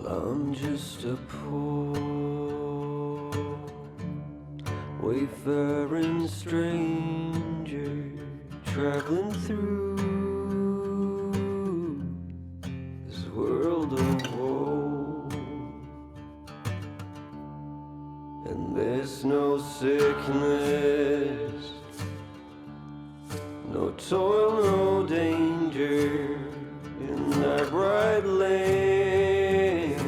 I'm just a poor wayfaring stranger traveling through this world of woe, and there's no sickness, no toil, no danger in that bright land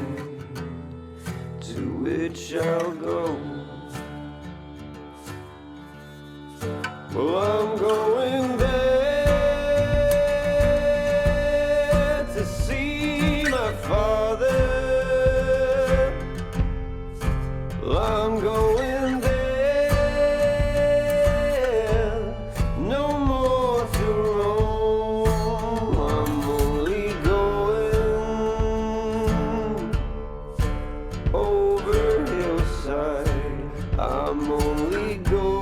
to which I'll go. Well, I'm going there to see my father. Well, I'm going there, no more to roam. I'm only going over hillside. I'm only going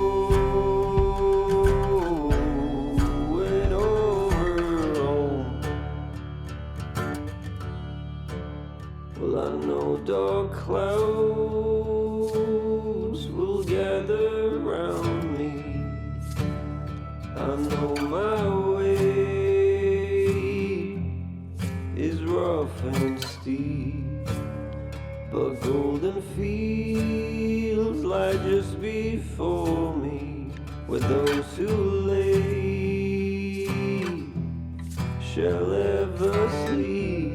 dark clouds will gather round me. I know my way is rough and steep, but golden fields lie just before me, where those who lay shall ever sleep.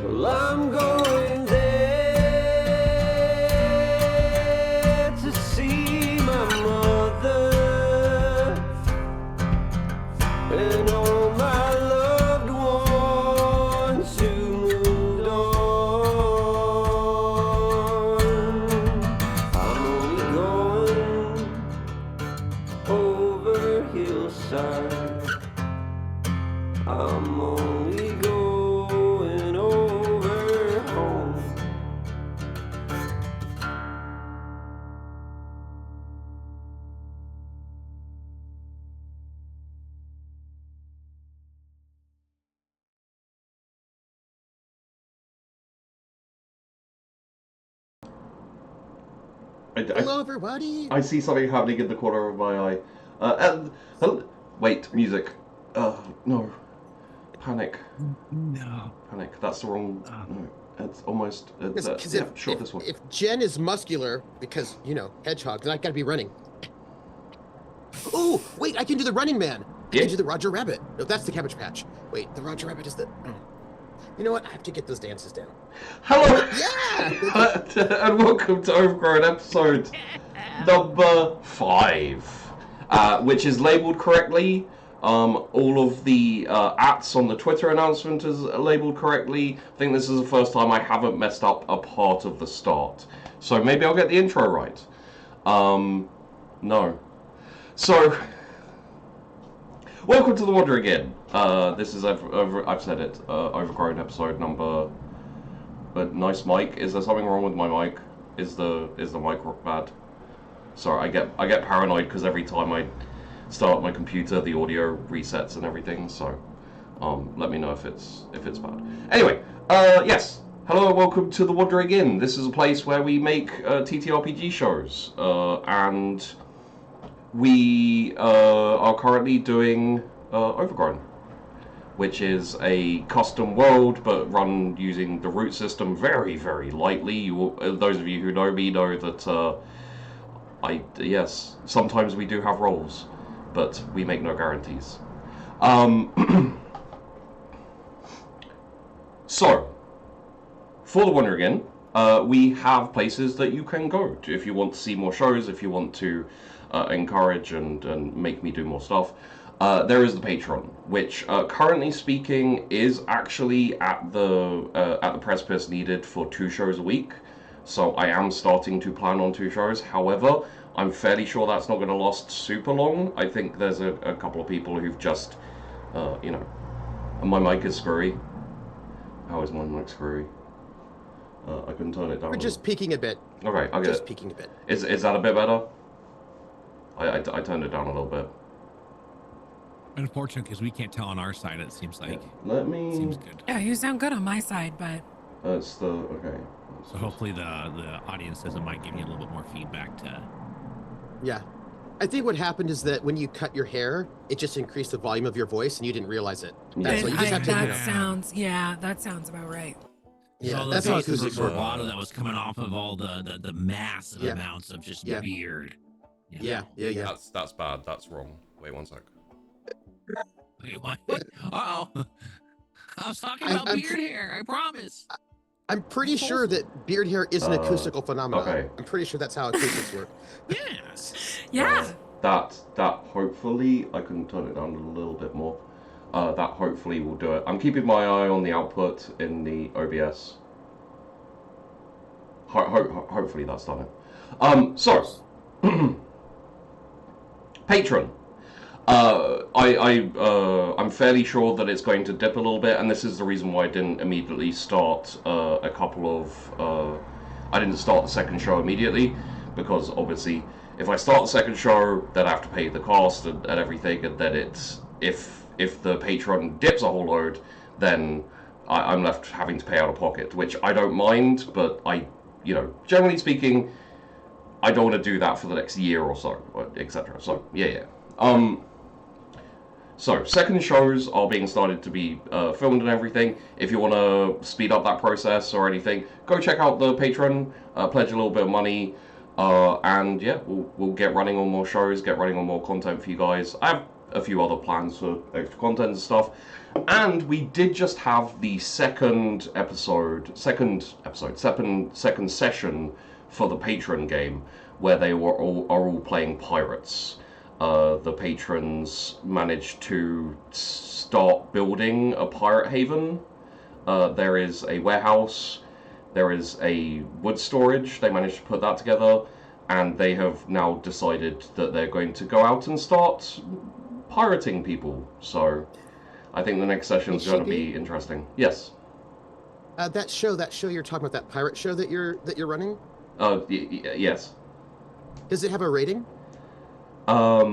Well, I'm going there to see my mother and all my loved ones who moved on. I'm only going over hillside. I'm only going Hello, everybody. I see something happening in the corner of my eye. Wait, music. No. Panic. No. Panic. That's the wrong. No. It's almost. Because yeah, sure, this one. if Jen is muscular, because, you know, hedgehog, then I gotta be running. Oh, wait, I can do the Running Man. I can do the Roger Rabbit. No, that's the Cabbage Patch. Wait, the Roger Rabbit is the... You know what? I have to get those dances down. Hello! Yeah! And welcome to Overgrown episode number 5, which is labelled correctly. All of the ats on the Twitter announcement is labelled correctly. I think this is the first time I haven't messed up a part of the start. So maybe I'll get the intro right. No. So... Welcome to the Wander again. This is I've said it. Overgrown episode number. But nice mic. Is there something wrong with my mic? Is the mic bad? Sorry, I get paranoid because every time I start my computer, the audio resets and everything. So, let me know if it's bad. Anyway, yes. Hello and welcome to the Wander again. This is a place where we make TTRPG shows, and we are currently doing Overgrown, which is a custom world but run using the root system very, very lightly. Those of you who know me know that yes, sometimes we do have roles, but we make no guarantees. So, for the Wander again, we have places that you can go to if you want to see more shows, if you want to encourage and make me do more stuff. There is the Patreon, which currently speaking is actually at the precipice needed for 2 shows a week. So I am starting to plan on 2 shows. However, I'm fairly sure that's not going to last super long. I think there's a couple of people who've just, you know, my mic is screwy. How is my mic screwy? I can turn it down. We're just peaking a bit. Okay, I'll get just peaking a bit. Is that a bit better? I turned it down a little bit. Unfortunate because we can't tell on our side. It seems like. Let me. Seems good. Yeah, you sound good on my side, but. It's the okay. So hopefully the audience doesn't mind giving you a little bit more feedback to. Yeah. I think what happened is that when you cut your hair, it just increased the volume of your voice and you didn't realize it. That's what you just have to, that sounds about right. Yeah, So that's how the acoustics work. bravado that was coming off of all the massive amounts of just beard. Yeah. That's bad. That's wrong. Wait 1 sec. Wait, what? Uh-oh. I was talking about beard hair, I promise. I'm pretty sure that beard hair is an acoustical phenomenon. Okay. I'm pretty sure that's how acoustics work. Yes. Yeah. That hopefully I can turn it down a little bit more. That hopefully will do it. I'm keeping my eye on the output in the OBS. Hopefully that's done it. So Patron. I'm fairly sure that it's going to dip a little bit, and this is the reason why I didn't immediately start I didn't start the second show immediately, because obviously if I start the second show, then I have to pay the cost and everything, and then if the Patreon dips a whole load, then I'm left having to pay out of pocket, which I don't mind, but generally speaking, I don't want to do that for the next year or so, etc. So yeah. So, second shows are being started to be filmed and everything. If you want to speed up that process or anything, go check out the Patreon, pledge a little bit of money, and yeah, we'll get running on more shows, get running on more content for you guys. I have a few other plans for extra content and stuff. And we did just have the second session for the Patron game, where they are all playing pirates. The patrons managed to start building a pirate haven. There is a warehouse, there is a wood storage, they managed to put that together, and they have now decided that they're going to go out and start pirating people. So I think the next session is going to be interesting. Yes. That show you're talking about, that pirate show that you're running? Yes. Does it have a rating? What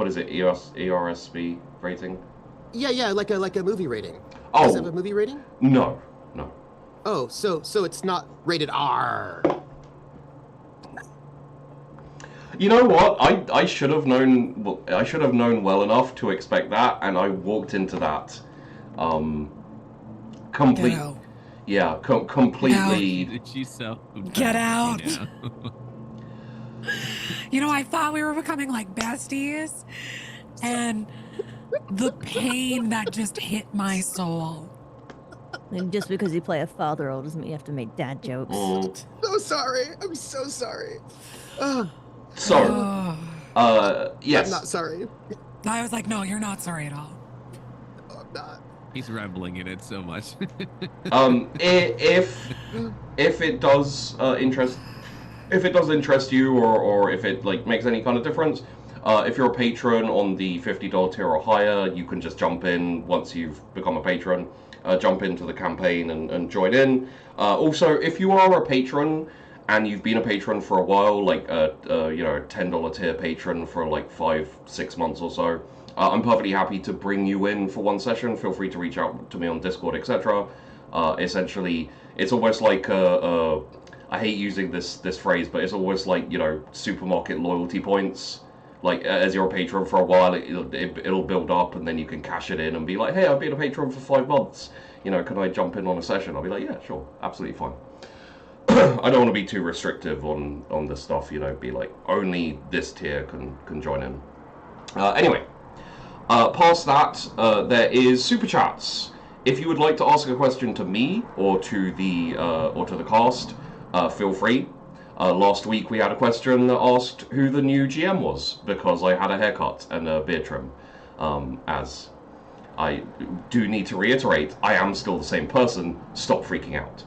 is it? ERSB rating? Yeah, like a movie rating. Oh. Does it have a movie rating? No. Oh, so it's not rated R. You know what? I should have known. Well, I should have known well enough to expect that, and I walked into that. Complete. Get out. Yeah, completely. Get out. I thought we were becoming like besties, and the pain that just hit my soul. And just because you play a father role doesn't mean you have to make dad jokes. So sorry. I'm so sorry. So, yes. I'm not sorry. I was like, no, you're not sorry at all. No, I'm not. He's reveling in it so much. If it does interest you, or if it makes any kind of difference, if you're a patron on the $50 tier or higher, you can just jump in once you've become a patron. Jump into the campaign and join in. Also, if you are a patron and you've been a patron for a while, like a $10 tier patron for 5-6 months or so, I'm perfectly happy to bring you in for one session. Feel free to reach out to me on Discord, etc. Essentially, it's almost like I hate using this phrase, but it's almost like supermarket loyalty points. Like, as you're a patron for a while, it'll build up, and then you can cash it in and be like, hey, I've been a patron for 5 months. Can I jump in on a session? I'll be like, yeah, sure, absolutely fine. I don't want to be too restrictive on this stuff, be like, only this tier can join in. Anyway, past that, there is Super Chats. If you would like to ask a question to me, or to the cast, feel free. Last week we had a question that asked who the new GM was, because I had a haircut and a beard trim. As I do need to reiterate, I am still the same person. Stop freaking out.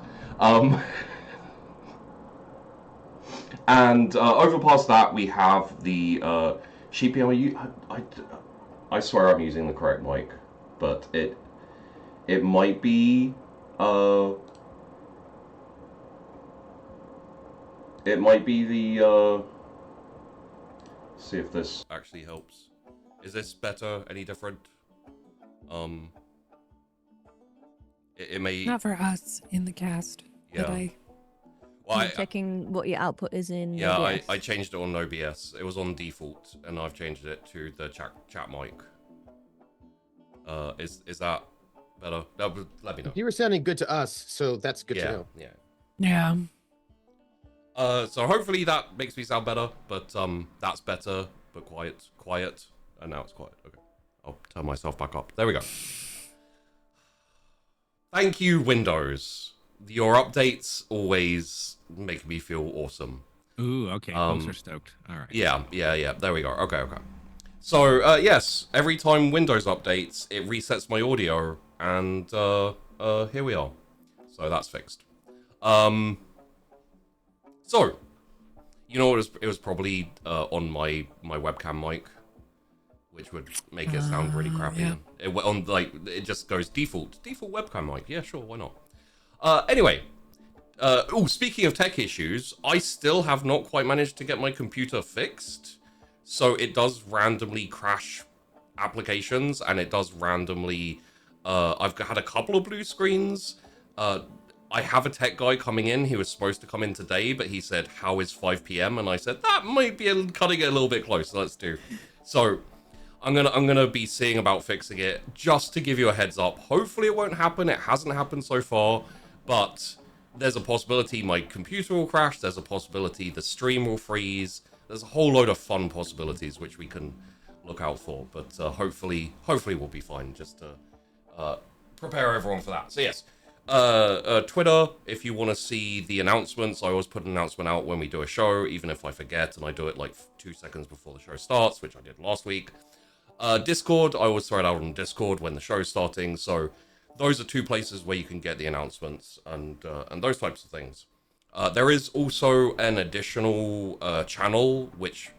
And over past that we have the Sheepy. I swear I'm using the correct mic, but it might be It might be the, see if this actually helps. Is this better? Any different? It may... Not for us in the cast. But Yeah. I Well, You're checking what your output is in yeah, OBS. I changed it on OBS. It was on default, and I've changed it to the chat mic. Is that better? No, but let me know. You were sounding good to us, so that's good to know. Yeah. yeah. So hopefully that makes me sound better, but that's better, but quiet, and now it's quiet. Okay, I'll turn myself back up. There we go. Thank you, Windows. Your updates always make me feel awesome. Ooh, okay. Folks are stoked. All right. Yeah. There we go. Okay. So, yes, every time Windows updates, it resets my audio, and here we are. So that's fixed. So, you know, it was probably on my webcam mic, which would make it sound really crappy. Yeah. It went on, like, it just goes default webcam mic. Yeah, sure, why not? Anyway, speaking of tech issues, I still have not quite managed to get my computer fixed. So it does randomly crash applications, and it does randomly, I've had a couple of blue screens. I have a tech guy coming in. He was supposed to come in today, but he said, how is 5 p.m? And I said, that might be cutting it a little bit close. Let's do. So I'm gonna be seeing about fixing it, just to give you a heads up. Hopefully it won't happen. It hasn't happened so far, but there's a possibility my computer will crash. There's a possibility the stream will freeze. There's a whole load of fun possibilities which we can look out for, but hopefully we'll be fine, just to prepare everyone for that. So yes, Twitter, if you want to see the announcements, I always put an announcement out when we do a show, even if I forget, and I do it like 2 seconds before the show starts, which I did last week. Discord, I always throw it out on Discord when the show's starting, so those are 2 places where you can get the announcements and those types of things. There is also an additional channel which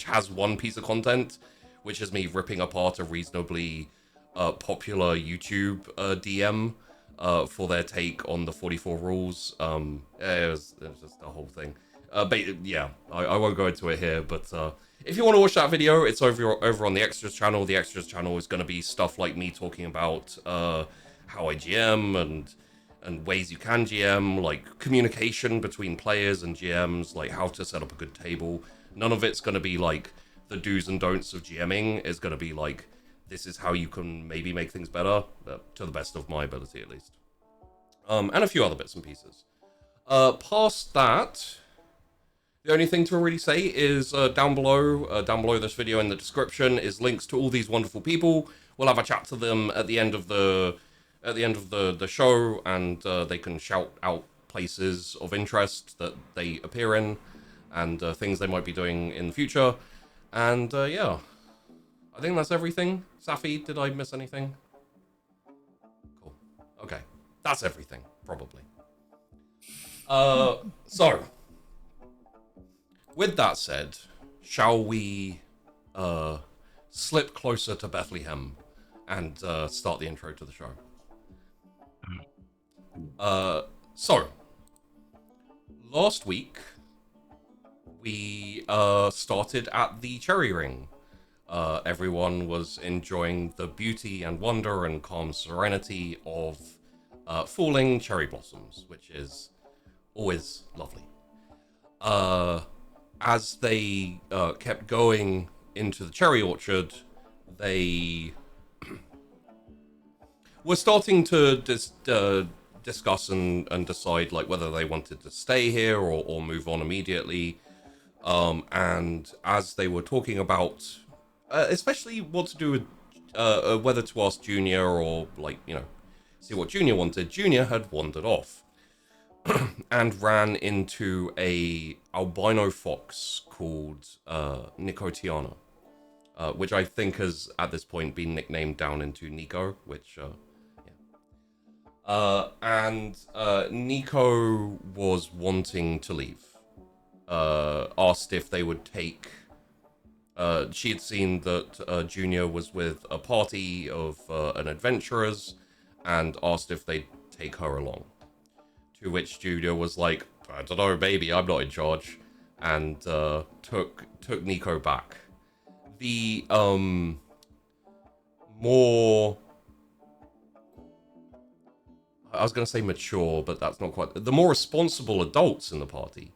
has 1 piece of content, which is me ripping apart a reasonably popular YouTube DM for their take on the 44 rules. It was just a whole thing. But yeah, I won't go into it here, but if you want to watch that video, it's over on the Extras channel. The Extras channel is going to be stuff like me talking about how I GM and ways you can GM, like communication between players and GMs, like how to set up a good table. None of it's going to be like the do's and don'ts of GMing. It's going to be like, this is how you can maybe make things better, to the best of my ability at least. And a few other bits and pieces. Past that, the only thing to really say is down below this video in the description is links to all these wonderful people. We'll have a chat to them at the end of the show, and they can shout out places of interest that they appear in, and things they might be doing in the future. And yeah, I think that's everything. Safi, did I miss anything? Cool. Okay, that's everything, probably. So, with that said, shall we slip closer to Bethlehem and start the intro to the show? So, last week, we started at the Cherry Ring. Everyone was enjoying the beauty and wonder and calm serenity of falling cherry blossoms, which is always lovely. As they kept going into the cherry orchard, they were starting to discuss and decide like whether they wanted to stay here or move on immediately. And as they were talking about, especially what to do with whether to ask Junior or like, you know, see what Junior wanted, Junior had wandered off and ran into a albino fox called Nicotiana, which I think has at this point been nicknamed down into Nico, which and Nico was wanting to leave. Asked if they would take. She had seen that Junior was with a party of an adventurers, and asked if they'd take her along. To which Junior was like, "I don't know, baby, I'm not in charge," and took Nico back. the more, I was going to say mature, but that's not quite, the more responsible adults in the party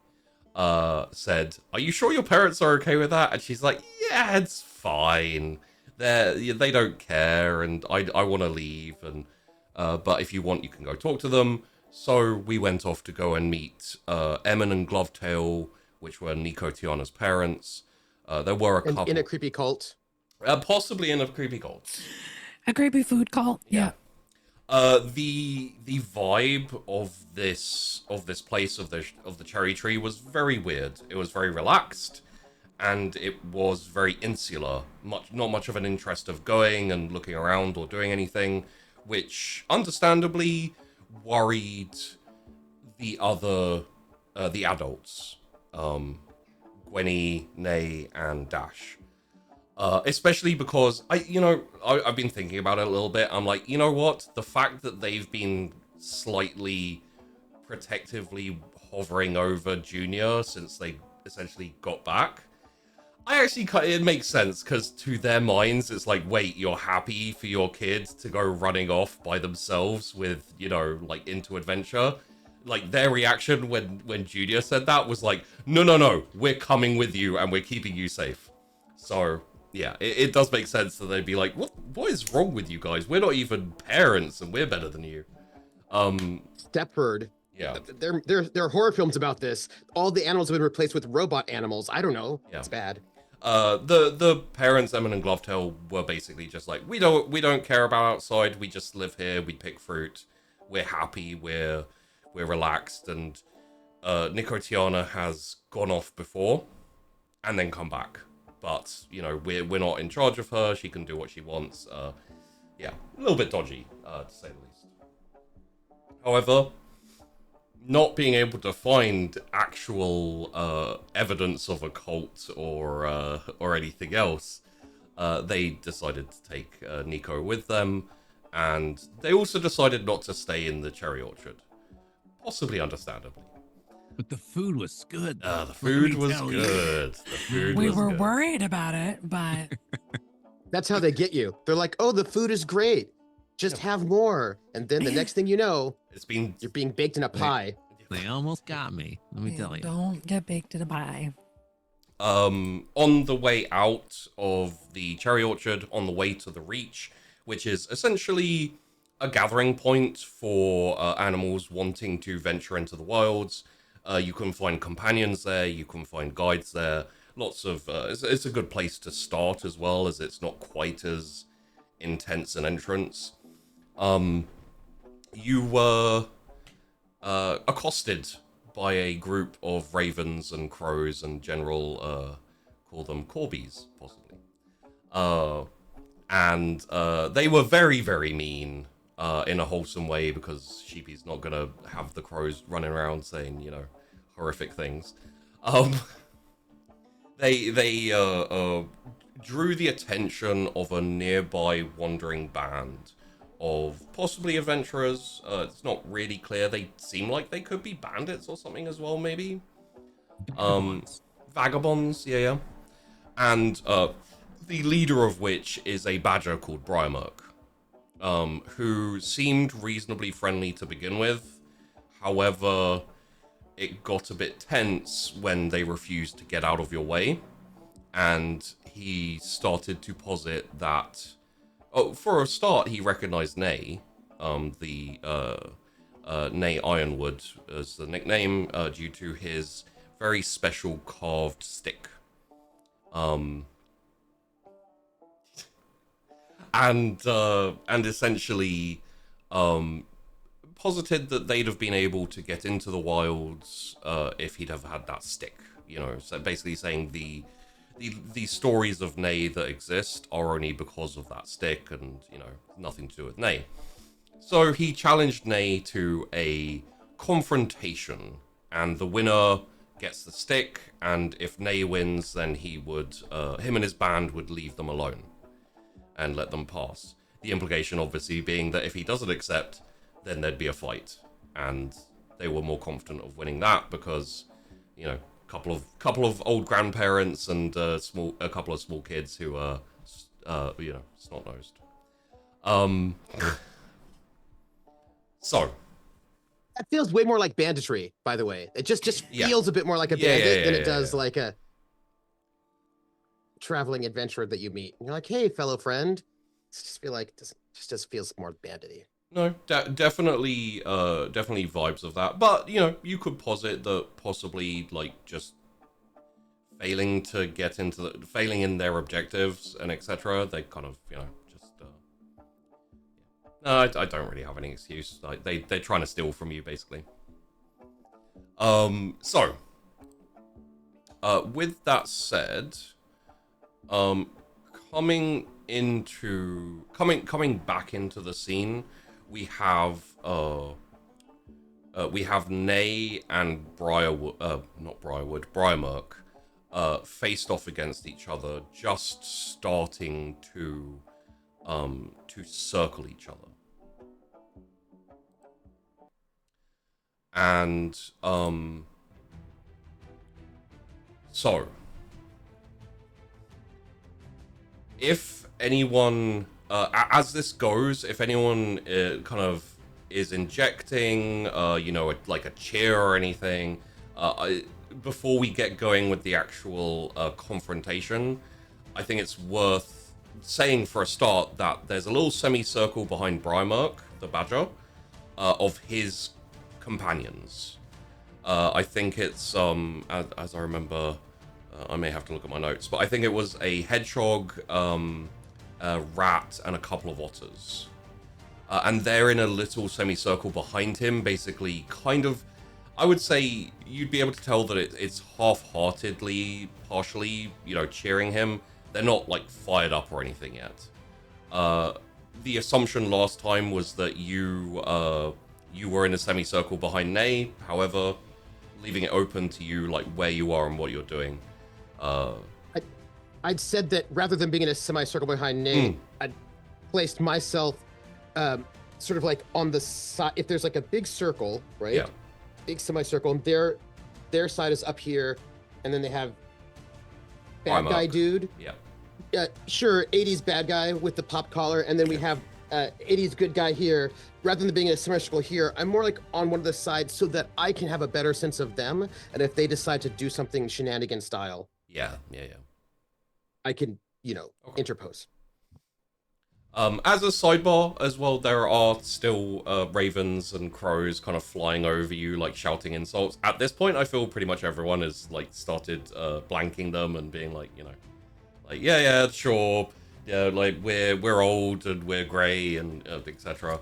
said, "Are you sure your parents are okay with that?" And she's like, "Yeah, it's fine. They don't care, and I want to leave, and but if you want, you can go talk to them." So we went off to go and meet Emin and Glovetail, which were Nico Tiana's parents. There were a couple in a creepy cult. Possibly in a creepy cult. A creepy food cult. Yeah. The vibe of this place of the cherry tree was very weird. It was very relaxed, and it was very insular. Not much of an interest of going and looking around or doing anything, which understandably worried the other the adults, Gwenny, Nay, and Dash. Especially because I've been thinking about it a little bit. I'm like, you know what? The fact that they've been slightly protectively hovering over Junior since they essentially got back, it makes sense, because to their minds, it's like, wait, you're happy for your kids to go running off by themselves with, like, into adventure? Like, their reaction when Junior said that was like, no, we're coming with you and we're keeping you safe. So yeah, it does make sense that they'd be like, what is wrong with you guys? We're not even parents and we're better than you. Stepford. Yeah. There are horror films about this. All the animals have been replaced with robot animals. I don't know. Yeah. It's bad. The parents, Emin and Glovetail, were basically just like, we don't care about outside. We just live here. We pick fruit. We're happy. We're relaxed. And Nico Tiana has gone off before and then come back. But, we're not in charge of her. She can do what she wants. Yeah, a little bit dodgy, to say the least. However, not being able to find actual evidence of a cult or anything else, they decided to take Nico with them, and they also decided not to stay in the cherry orchard, possibly understandably. But the food was good. The food was good. The food We was were good. worried about it, but That's how they get you. They're like, oh, the food is great. Just have more. And then the next thing you know, you're being baked in a pie. They almost got me. Let me tell you. Don't get baked in a pie. On the way out of the cherry orchard, on the way to the Reach, which is essentially a gathering point for animals wanting to venture into the wilds. You can find companions there, you can find guides there. Lots of it's a good place to start, as well as it's not quite as intense an entrance. You were accosted by a group of ravens and crows and general, call them corbies, possibly. And they were very, very mean in a wholesome way, because Sheepy's not gonna have the crows running around saying, horrific things. They drew the attention of a nearby wandering band of possibly adventurers. It's not really clear. They seem like they could be bandits or something as well, maybe. Vagabonds, yeah. And the leader of which is a badger called Briarmurk, who seemed reasonably friendly to begin with. However, it got a bit tense when they refused to get out of your way, and he started to posit that, for a start, he recognized Nay, Nay Ironwood as the nickname, due to his very special carved stick. And essentially, posited that they'd have been able to get into the wilds if he'd have had that stick. So basically saying the stories of Nay that exist are only because of that stick, and nothing to do with Nay. So he challenged Nay to a confrontation, and the winner gets the stick, and if Nay wins, then he would him and his band would leave them alone and let them pass. The implication obviously being that if he doesn't accept, then there'd be a fight, and they were more confident of winning that because, couple of old grandparents and a couple of small kids who are snot nosed. So that feels way more like banditry, by the way. It just feels a bit more like a bandit than it does like a traveling adventurer that you meet. And you're like, hey, fellow friend. It's just feel like just feels more bandity. No, definitely vibes of that. But you could posit that possibly like just failing in their objectives and etc. They kind of just. No, I don't really have any excuse. Like they're trying to steal from you basically. So. With that said, coming back into the scene, we have Nay and Briarmurk faced off against each other, just starting to circle each other. And so if anyone, as this goes, if anyone kind of is injecting, like a cheer or anything, before we get going with the actual confrontation, I think it's worth saying for a start that there's a little semicircle behind Briarmurk, the badger, of his companions. I think it's, as I remember, I may have to look at my notes, but I think it was a hedgehog, a rat, and a couple of otters. And they're in a little semicircle behind him, basically kind of, I would say you'd be able to tell that it's half-heartedly, partially, cheering him. They're not, like, fired up or anything yet. The assumption last time was that you were in a semicircle behind Nay, however, leaving it open to you, like, where you are and what you're doing. I'd said that rather than being in a semicircle behind Nay, I'd placed myself sort of like on the side. If there's like a big circle, right? Yeah. Big semicircle, and their side is up here, and then they have bad guy dude. Yeah. Sure, 80s bad guy with the pop collar, and then we have 80s good guy here. Rather than being in a semicircle here, I'm more like on one of the sides so that I can have a better sense of them, and if they decide to do something shenanigan style. Yeah. I can, interpose. As a sidebar as well, there are still ravens and crows kind of flying over you, like shouting insults. At this point, I feel pretty much everyone has like started blanking them and being like, like yeah, sure, like we're old and we're grey and etc.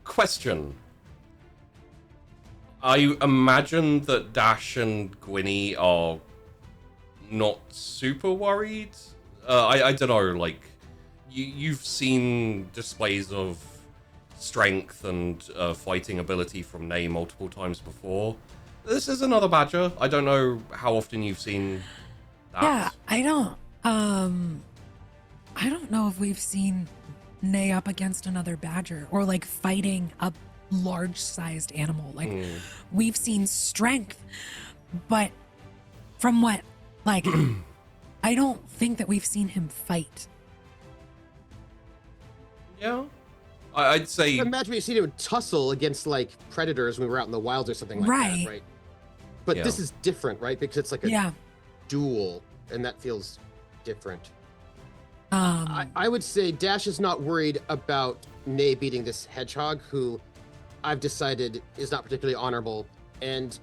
Question. I imagine that Dash and Gwynny are not super worried. I don't know, like, you've seen displays of strength and fighting ability from Nay multiple times before. This is another badger. I don't know how often you've seen that. Yeah, I don't know if we've seen Nay up against another badger or like fighting a large-sized animal. Like, we've seen strength, but from what, like, I don't think that we've seen him fight. Yeah, I'd say. Imagine we've seen him tussle against like predators when we were out in the wilds or something like that, right? But this is different, right? Because it's like a duel, and that feels different. I would say Dash is not worried about Nay beating this hedgehog, who I've decided is not particularly honorable, and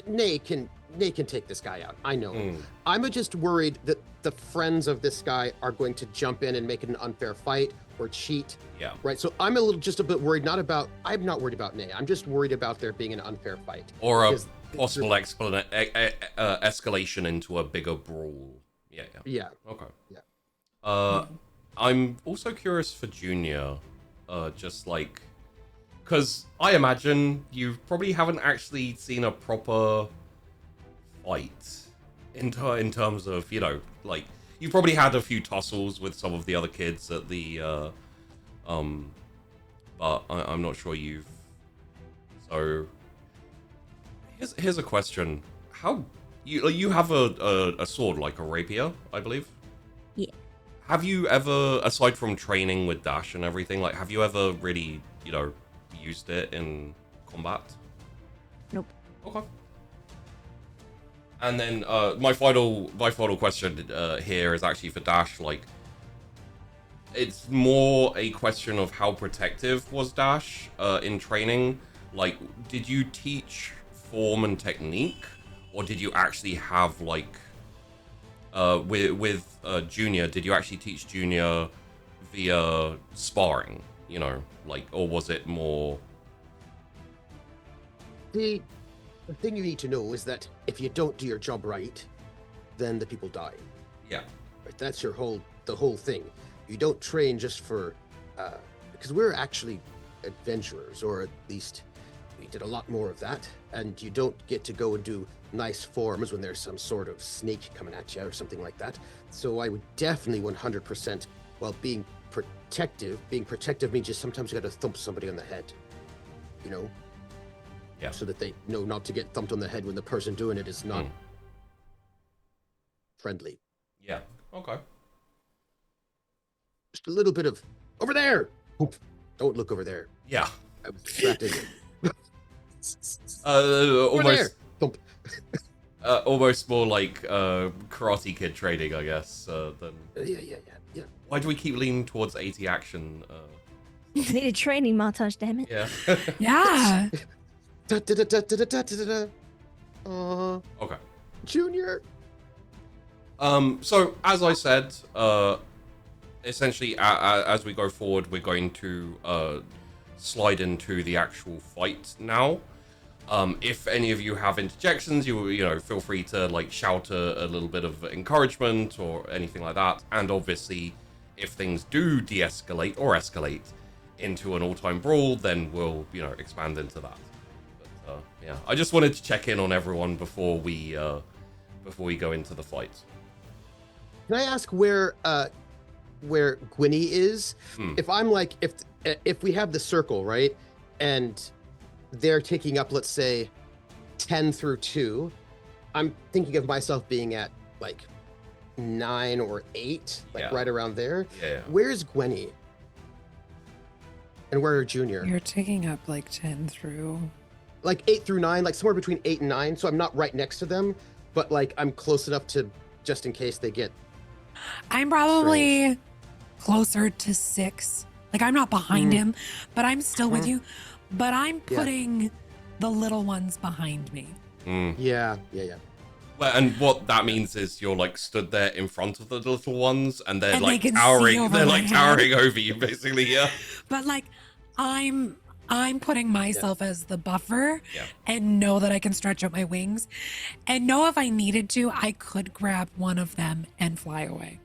Nay can take this guy out. I know. I'm just worried that the friends of this guy are going to jump in and make it an unfair fight or cheat. Yeah. Right. So I'm just a bit worried. I'm not worried about Nay. I'm just worried about there being an unfair fight or a possible escalation into a bigger brawl. Yeah. Okay. Yeah. I'm also curious for Junior, just like, because I imagine you probably haven't actually seen a proper fight in terms of, like, you probably had a few tussles with some of the other kids at the but I'm not sure you've. So Here's a question. How you have a sword like a rapier, I believe? Yeah. Have you ever, aside from training with dash and everything, like have you ever really, used it in combat? Nope. Okay. And then my final question here is actually for Dash. Like, it's more a question of how protective was Dash in training. Like, did you teach form and technique, or did you actually have like with Junior? Did you actually teach Junior via sparring? Or was it more? The thing you need to know is that if you don't do your job right, then the people die. Yeah. Right? That's the whole thing. You don't train just for, because we're actually adventurers, or at least we did a lot more of that. And you don't get to go and do nice forms when there's some sort of snake coming at you or something like that. So I would definitely 100%, while being protective means just sometimes you got to thump somebody on the head, Yeah. so that they know not to get thumped on the head when the person doing it is not friendly. Yeah. Okay. Just a little bit of over there. Oop, don't look over there. Yeah. I was distracted. Almost. Over there. Thump. Almost more like Karate Kid training, I guess. Than. Yeah. Why do we keep leaning towards 80 action? You need a training montage, damn it. Yeah. Yeah. Okay. Junior. So as I said, essentially, as we go forward, we're going to slide into the actual fight now. If any of you have interjections, you feel free to like shout a little bit of encouragement or anything like that. And obviously, if things do de-escalate or escalate into an all-time brawl, then we'll expand into that. But yeah, I just wanted to check in on everyone before we go into the fight. Can I ask where Gwynny is? If I'm like, if we have the circle, right, and they're taking up, let's say, 10 through 2, I'm thinking of myself being at like 9 or 8, like right around there. Yeah. Where's Gwenny? And where are Junior? You're taking up like 10 through. Like 8 through 9, like somewhere between 8 and 9. So I'm not right next to them, but like I'm close enough to just in case they get. I'm probably closer to 6. Like I'm not behind him, but I'm still with you. But I'm putting the little ones behind me. Yeah. Well, and what that means is you're like stood there in front of the little ones, and they're And like they can towering. see over They're my like head. towering over you, basically. Yeah. But like I'm putting myself as the buffer Yeah. and know that I can stretch out my wings and know if I needed to, I could grab one of them and fly away.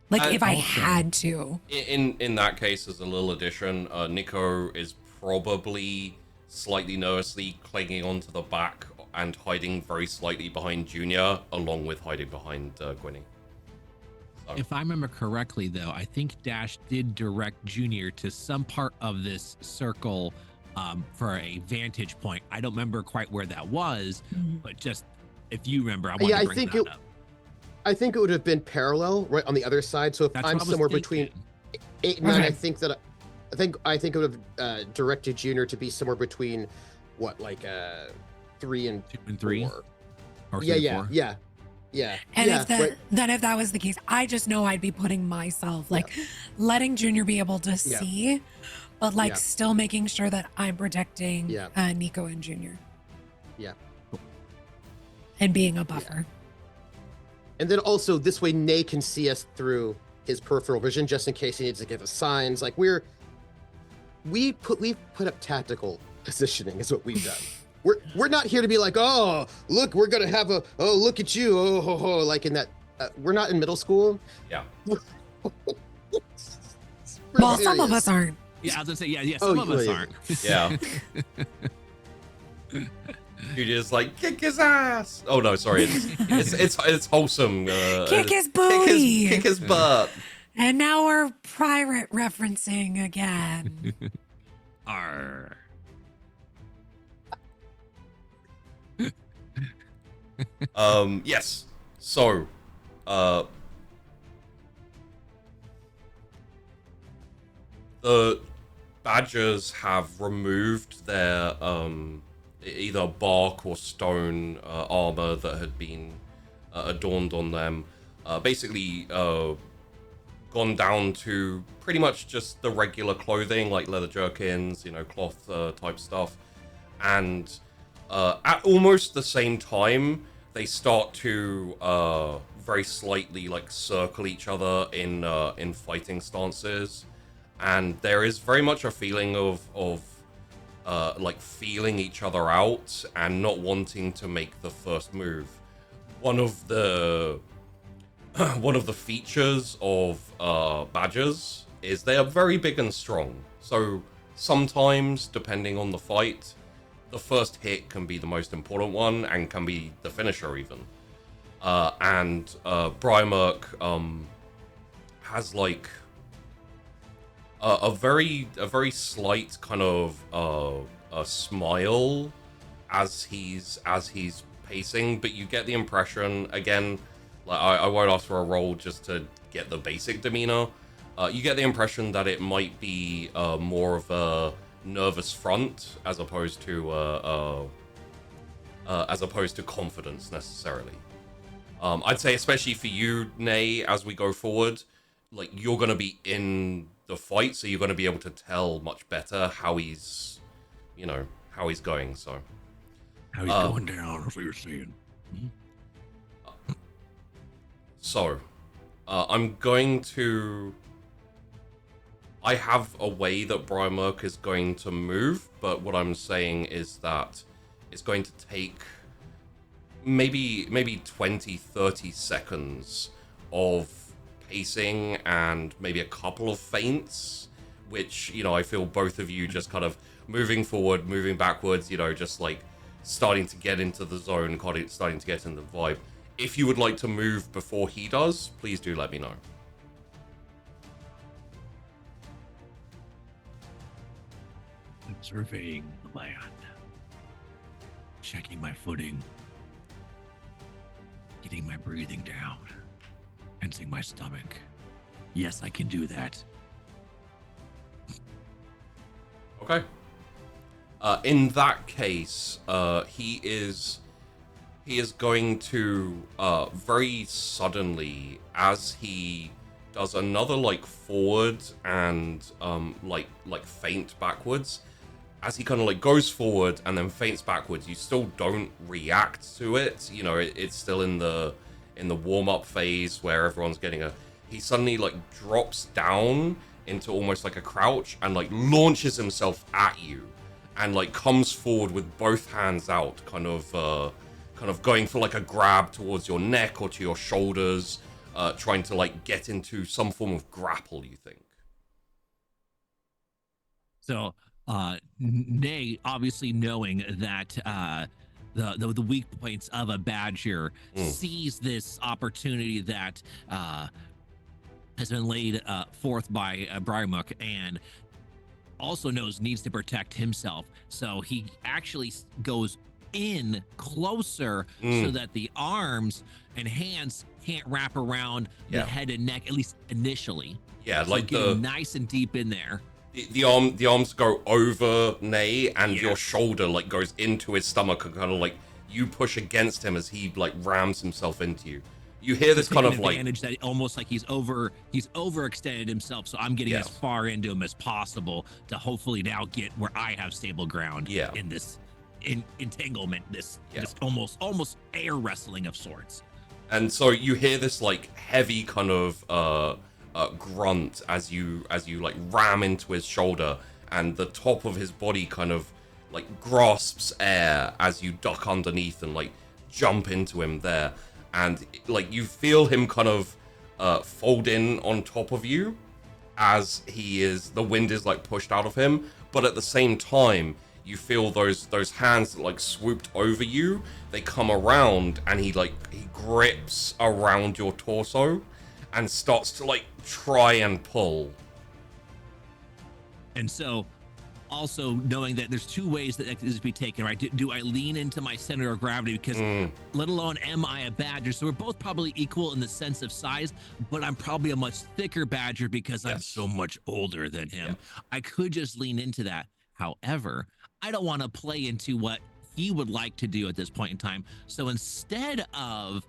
Like And if I also, had to. In that case, as a little addition, Nico is probably slightly nervously clinging onto the back and hiding very slightly behind Junior, along with hiding behind Gwynny. So. If I remember correctly, though, I think Dash did direct Junior to some part of this circle for a vantage point. I don't remember quite where that was, but just if you remember, I want to bring that up. I think it would have been parallel, right on the other side. So if I'm somewhere between 8 and 9, I think it would have directed Junior to be somewhere between what, like 3 and 2 and 3, 4. or 3 Yeah. and 4. Yeah. And if that was the case, I just know I'd be putting myself, like letting Junior be able to see, but like still making sure that I'm protecting Nico and Junior. Yeah. And being a buffer. And then also this way, Nay can see us through his peripheral vision, just in case he needs to give us signs. Like we've put up tactical positioning is what we've done. We're not here to be like, oh, look, we're gonna have look at you, like in that. We're not in middle school. Yeah. Well, some of us aren't. Yeah, I was gonna say, yeah, some of us aren't. Yeah. You just like kick his ass. Oh no, sorry, it's wholesome. Kick his booty. Kick his butt. And now we're pirate referencing again. Arr. Yes. So, the badgers have removed their either bark or stone armor that had been adorned on them. Basically, gone down to pretty much just the regular clothing, like leather jerkins, cloth type stuff. And at almost the same time, they start to very slightly like circle each other in fighting stances. And there is very much a feeling of like feeling each other out and not wanting to make the first move. One of the features of badgers is they are very big and strong. So sometimes, depending on the fight, the first hit can be the most important one and can be the finisher even. And Briarmerk has like a very slight kind of a smile as he's pacing, but you get the impression, again, like I won't ask for a roll just to get the basic demeanor. You get the impression that it might be more of a nervous front as opposed to confidence necessarily. I'd say especially for you, Nay, as we go forward, like you're gonna be in the fight, so you're gonna be able to tell much better how he's going. So how he's going down, that's what you're saying. So, I'm going to... I have a way that Briarmerk is going to move, but what I'm saying is that it's going to take maybe 20, 30 seconds of pacing and maybe a couple of feints, which, I feel both of you just kind of moving forward, moving backwards, just like starting to get into the zone, starting to get in the vibe. If you would like to move before he does, please do let me know. I'm surveying the land, checking my footing, getting my breathing down, tensing my stomach. Yes, I can do that. Okay. In that case, he is going to very suddenly, as he does another like forward and like feint backwards, as he kind of like goes forward and then feints backwards, you still don't react to it. It's still in the warm-up phase where everyone's getting he suddenly like drops down into almost like a crouch and like launches himself at you and like comes forward with both hands out, kind of going for like a grab towards your neck or to your shoulders, trying to like get into some form of grapple, you think. So, Nay, obviously knowing that the weak points of a badger, sees this opportunity that has been laid forth by Briarmerk, and also knows needs to protect himself. So he actually goes in closer so that the arms and hands can't wrap around the head and neck, at least initially. Yeah, so like getting nice and deep in there. The arms go over Nay, and your shoulder like goes into his stomach, and kind of like you push against him as he like rams himself into you. You hear this kind of like advantage that almost like he's overextended himself, so I'm getting as far into him as possible to hopefully now get where I have stable ground in this entanglement, this almost air wrestling of sorts. And so you hear this like heavy kind of grunt as you like ram into his shoulder, and the top of his body kind of like grasps air as you duck underneath and like jump into him there. And like you feel him kind of fold in on top of you as the wind is like pushed out of him, but at the same time you feel those hands that like swooped over you, they come around, and he grips around your torso and starts to like try and pull. And so also knowing that there's two ways that this be taken, right? Do I lean into my center of gravity because let alone am I a badger? So we're both probably equal in the sense of size, but I'm probably a much thicker badger because I'm so much older than him. I could just lean into that. However, I don't want to play into what he would like to do at this point in time. So instead of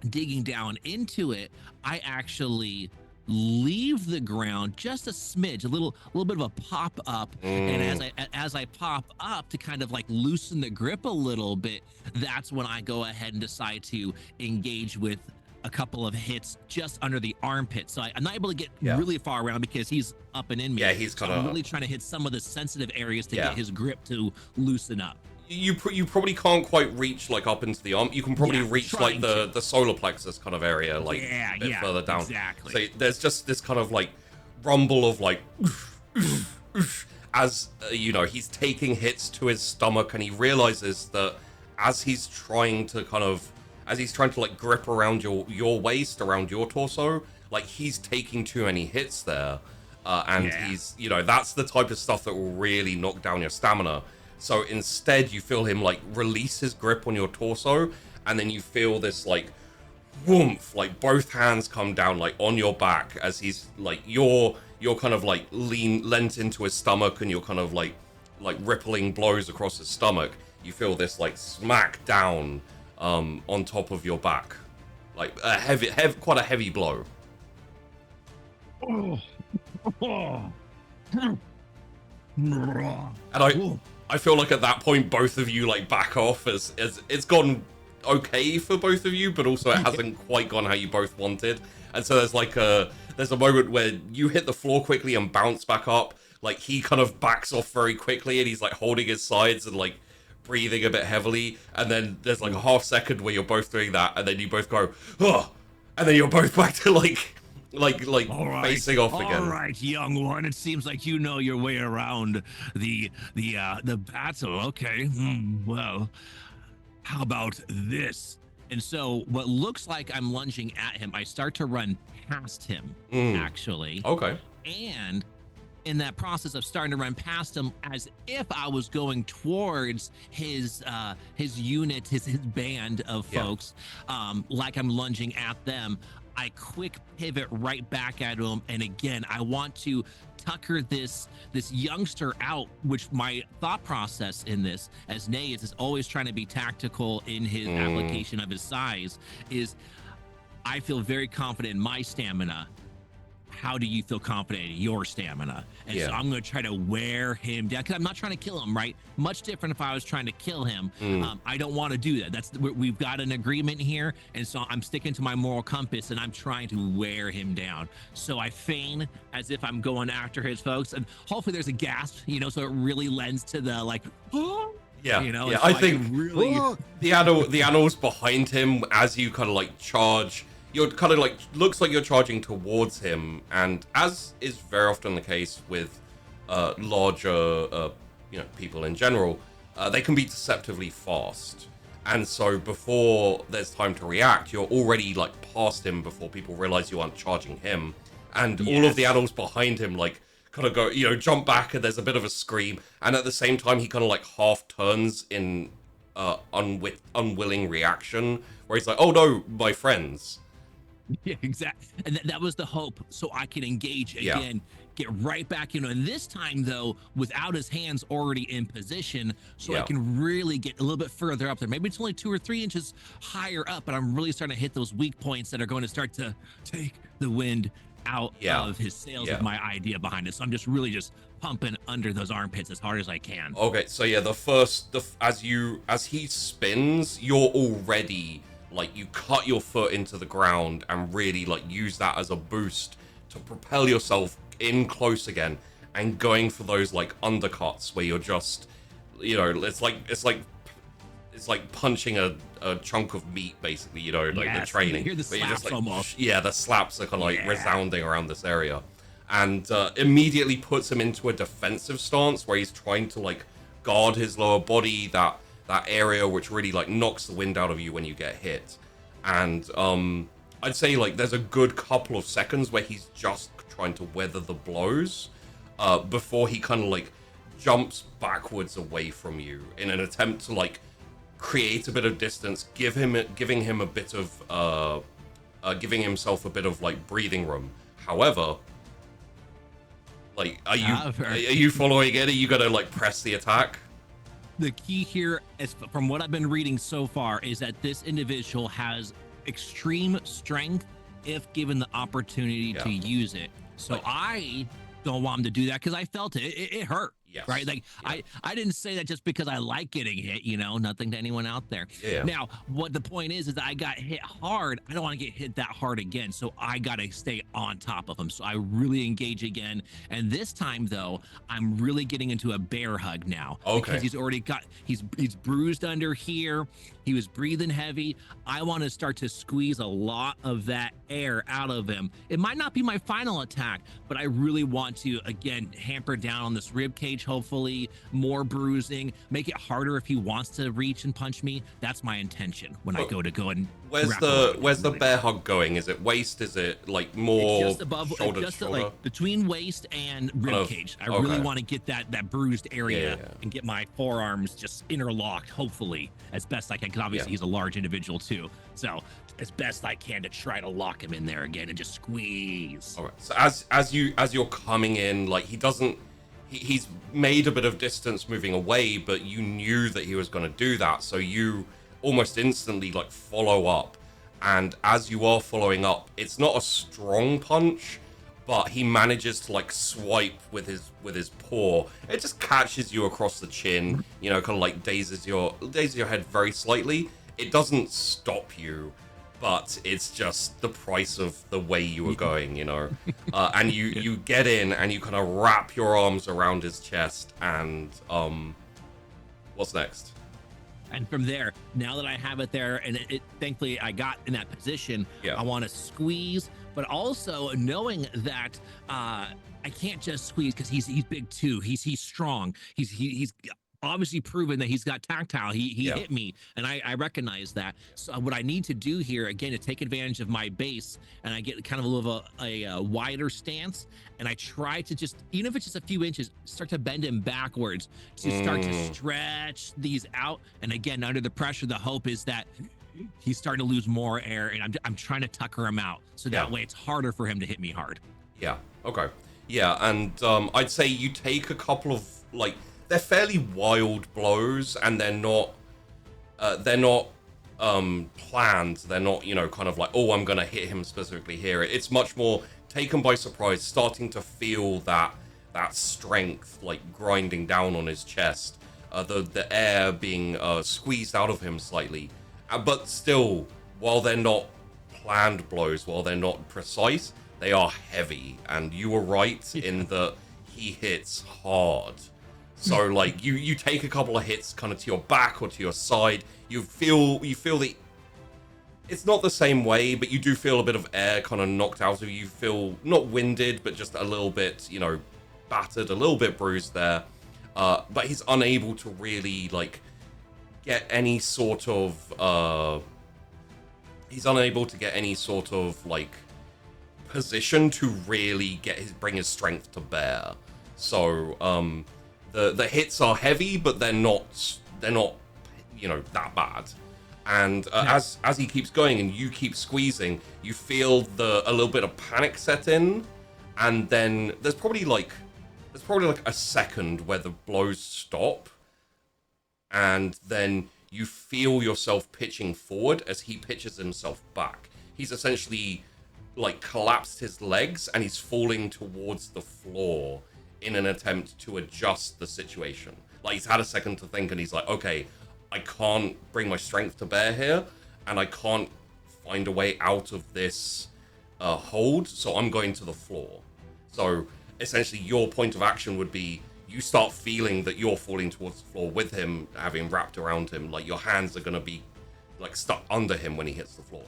digging down into it, I actually leave the ground just a smidge, a little bit of a pop up, and as I pop up to kind of like loosen the grip a little bit, that's when I go ahead and decide to engage with a couple of hits just under the armpit. So I'm not able to get really far around because he's up and in me. Yeah, he's kind of I'm really trying to hit some of the sensitive areas to get his grip to loosen up. You probably can't quite reach like up into the arm. You can probably reach like the solar plexus kind of area, like a bit further down. Exactly. So there's just this kind of like rumble of like as you know, he's taking hits to his stomach, and he realizes that as he's trying to like grip around your waist, around your torso, like he's taking too many hits there, and he's, you know, that's the type of stuff that will really knock down your stamina. So instead, you feel him like release his grip on your torso, and then you feel this like whoomph, like both hands come down like on your back as he's like you're kind of like lent into his stomach, and you're kind of like rippling blows across his stomach. You feel this like smack down on top of your back, like a heavy, quite a heavy blow. And I feel like at that point, both of you like back off as it's gone okay for both of you, but also it hasn't quite gone how you both wanted. And so there's a moment where you hit the floor quickly and bounce back up. Like he kind of backs off very quickly, and he's like holding his sides and like breathing a bit heavily. And then there's like a half second where you're both doing that, and then you both go, oh, and then you're both back to like facing off again. All right, young one. It seems like you know your way around the battle. Okay. Well, how about this? And so what looks like I'm lunging at him, I start to run past him, actually. Okay. And in that process of starting to run past him, as if I was going towards his unit, his band of folks, like I'm lunging at them, I quick pivot right back at him, and again, I want to tucker this youngster out, which my thought process in this, as Nay is always trying to be tactical in his application of his size, is I feel very confident in my stamina. How do you feel confident in your stamina? And so I'm going to try to wear him down, because I'm not trying to kill him, right? Much different if I was trying to kill him. I don't want to do that. We've got an agreement here, and so I'm sticking to my moral compass, and I'm trying to wear him down. So I feign as if I'm going after his folks, and hopefully there's a gasp, you know, so it really lends to the like, yeah, you know. Yeah, so I think really the animals behind him, as you kind of like charge. You're kind of like, looks like you're charging towards him, and as is very often the case with larger, people in general, they can be deceptively fast. And so before there's time to react, you're already like past him before people realize you aren't charging him. And all of the animals behind him like kind of go, jump back, and there's a bit of a scream. And at the same time, he kind of like half turns in unwilling reaction, where he's like, oh no, my friends. Yeah, exactly. And that was the hope, so I can engage again, get right back in. And this time, though, without his hands already in position, so I can really get a little bit further up there. Maybe it's only 2 or 3 inches higher up, but I'm really starting to hit those weak points that are going to start to take the wind out of his sails with my idea behind it. So I'm just really pumping under those armpits as hard as I can. Okay, so yeah, as he spins, you're already like, you cut your foot into the ground and really like use that as a boost to propel yourself in close again, and going for those like undercuts where you're just, it's like punching a chunk of meat, basically, like the training. You hear the slaps almost. Yeah, the slaps are kind of like resounding around this area, and immediately puts him into a defensive stance where he's trying to like guard his lower body, that area which really like knocks the wind out of you when you get hit. And I'd say like there's a good couple of seconds where he's just trying to weather the blows, before he kind of like jumps backwards away from you in an attempt to like create a bit of distance, giving him a bit of giving himself a bit of like breathing room. However, like, are you following it? Are you gonna like press the attack? The key here, is, from what I've been reading so far, is that this individual has extreme strength if given the opportunity to use it. So I don't want him to do that because I felt it. It hurt. Yes. Right. Like I didn't say that just because I like getting hit, nothing to anyone out there. Yeah. Now, what the point is that I got hit hard. I don't want to get hit that hard again. So I got to stay on top of him. So I really engage again. And this time though, I'm really getting into a bear hug now. Okay. Because he's already he's bruised under here. He was breathing heavy. I want to start to squeeze a lot of that air out of him. It might not be my final attack, but I really want to, again, hamper down on this rib cage, hopefully, more bruising, make it harder if he wants to reach and punch me. That's my intention when I go and Where's the bear hug going? Is it waist? Is it like more just above, shoulder just to shoulder? like between waist and rib cage. I really want to get that bruised area and get my forearms just interlocked, hopefully, as best I can, because obviously he's a large individual too. So as best I can to try to lock him in there again and just squeeze. All right. So as you're coming in, like he's made a bit of distance moving away, but you knew that he was going to do that, so you almost instantly like follow up. And as you are following up, it's not a strong punch, but he manages to like swipe with his paw. It just catches you across the chin, kind of like dazes your head very slightly. It doesn't stop you, but it's just the price of the way you were going, and you get in and you kind of wrap your arms around his chest, and what's next? And from there, now that I have it there, and it thankfully I got in that position, I want to squeeze, but also knowing that I can't just squeeze because he's big too. He's strong. He's obviously proven that he's got tactile. He hit me, and I recognize that. So what I need to do here, again, to take advantage of my base, and I get kind of a little a wider stance, and I try to just, even if it's just a few inches, start to bend him backwards to start to stretch these out. And again, under the pressure, the hope is that he's starting to lose more air, and I'm trying to tucker him out, so that way it's harder for him to hit me hard. Yeah. Okay. Yeah, and I'd say you take a couple of like, they're fairly wild blows, and they're not planned. They're not, kind of like, oh, I'm gonna hit him specifically here. It's much more taken by surprise, starting to feel that strength like grinding down on his chest, the air being squeezed out of him slightly, but still, while they're not planned blows, while they're not precise, they are heavy. And you were right in that he hits hard. So like you take a couple of hits kind of to your back or to your side, you feel the, it's not the same way, but you do feel a bit of air kind of knocked out of you. You feel not winded, but just a little bit, battered, a little bit bruised there. But he's unable to really like get any sort of like position to really bring his strength to bear. So the hits are heavy, but they're not that bad. And as he keeps going and you keep squeezing, you feel a little bit of panic set in, and then there's probably like a second where the blows stop, and then you feel yourself pitching forward as he pitches himself back. He's essentially like collapsed his legs and he's falling towards the floor in an attempt to adjust the situation. Like, he's had a second to think, and he's like, okay, I can't bring my strength to bear here, and I can't find a way out of this hold, so I'm going to the floor. So essentially your point of action would be, you start feeling that you're falling towards the floor with him having wrapped around him, like your hands are going to be like stuck under him when he hits the floor.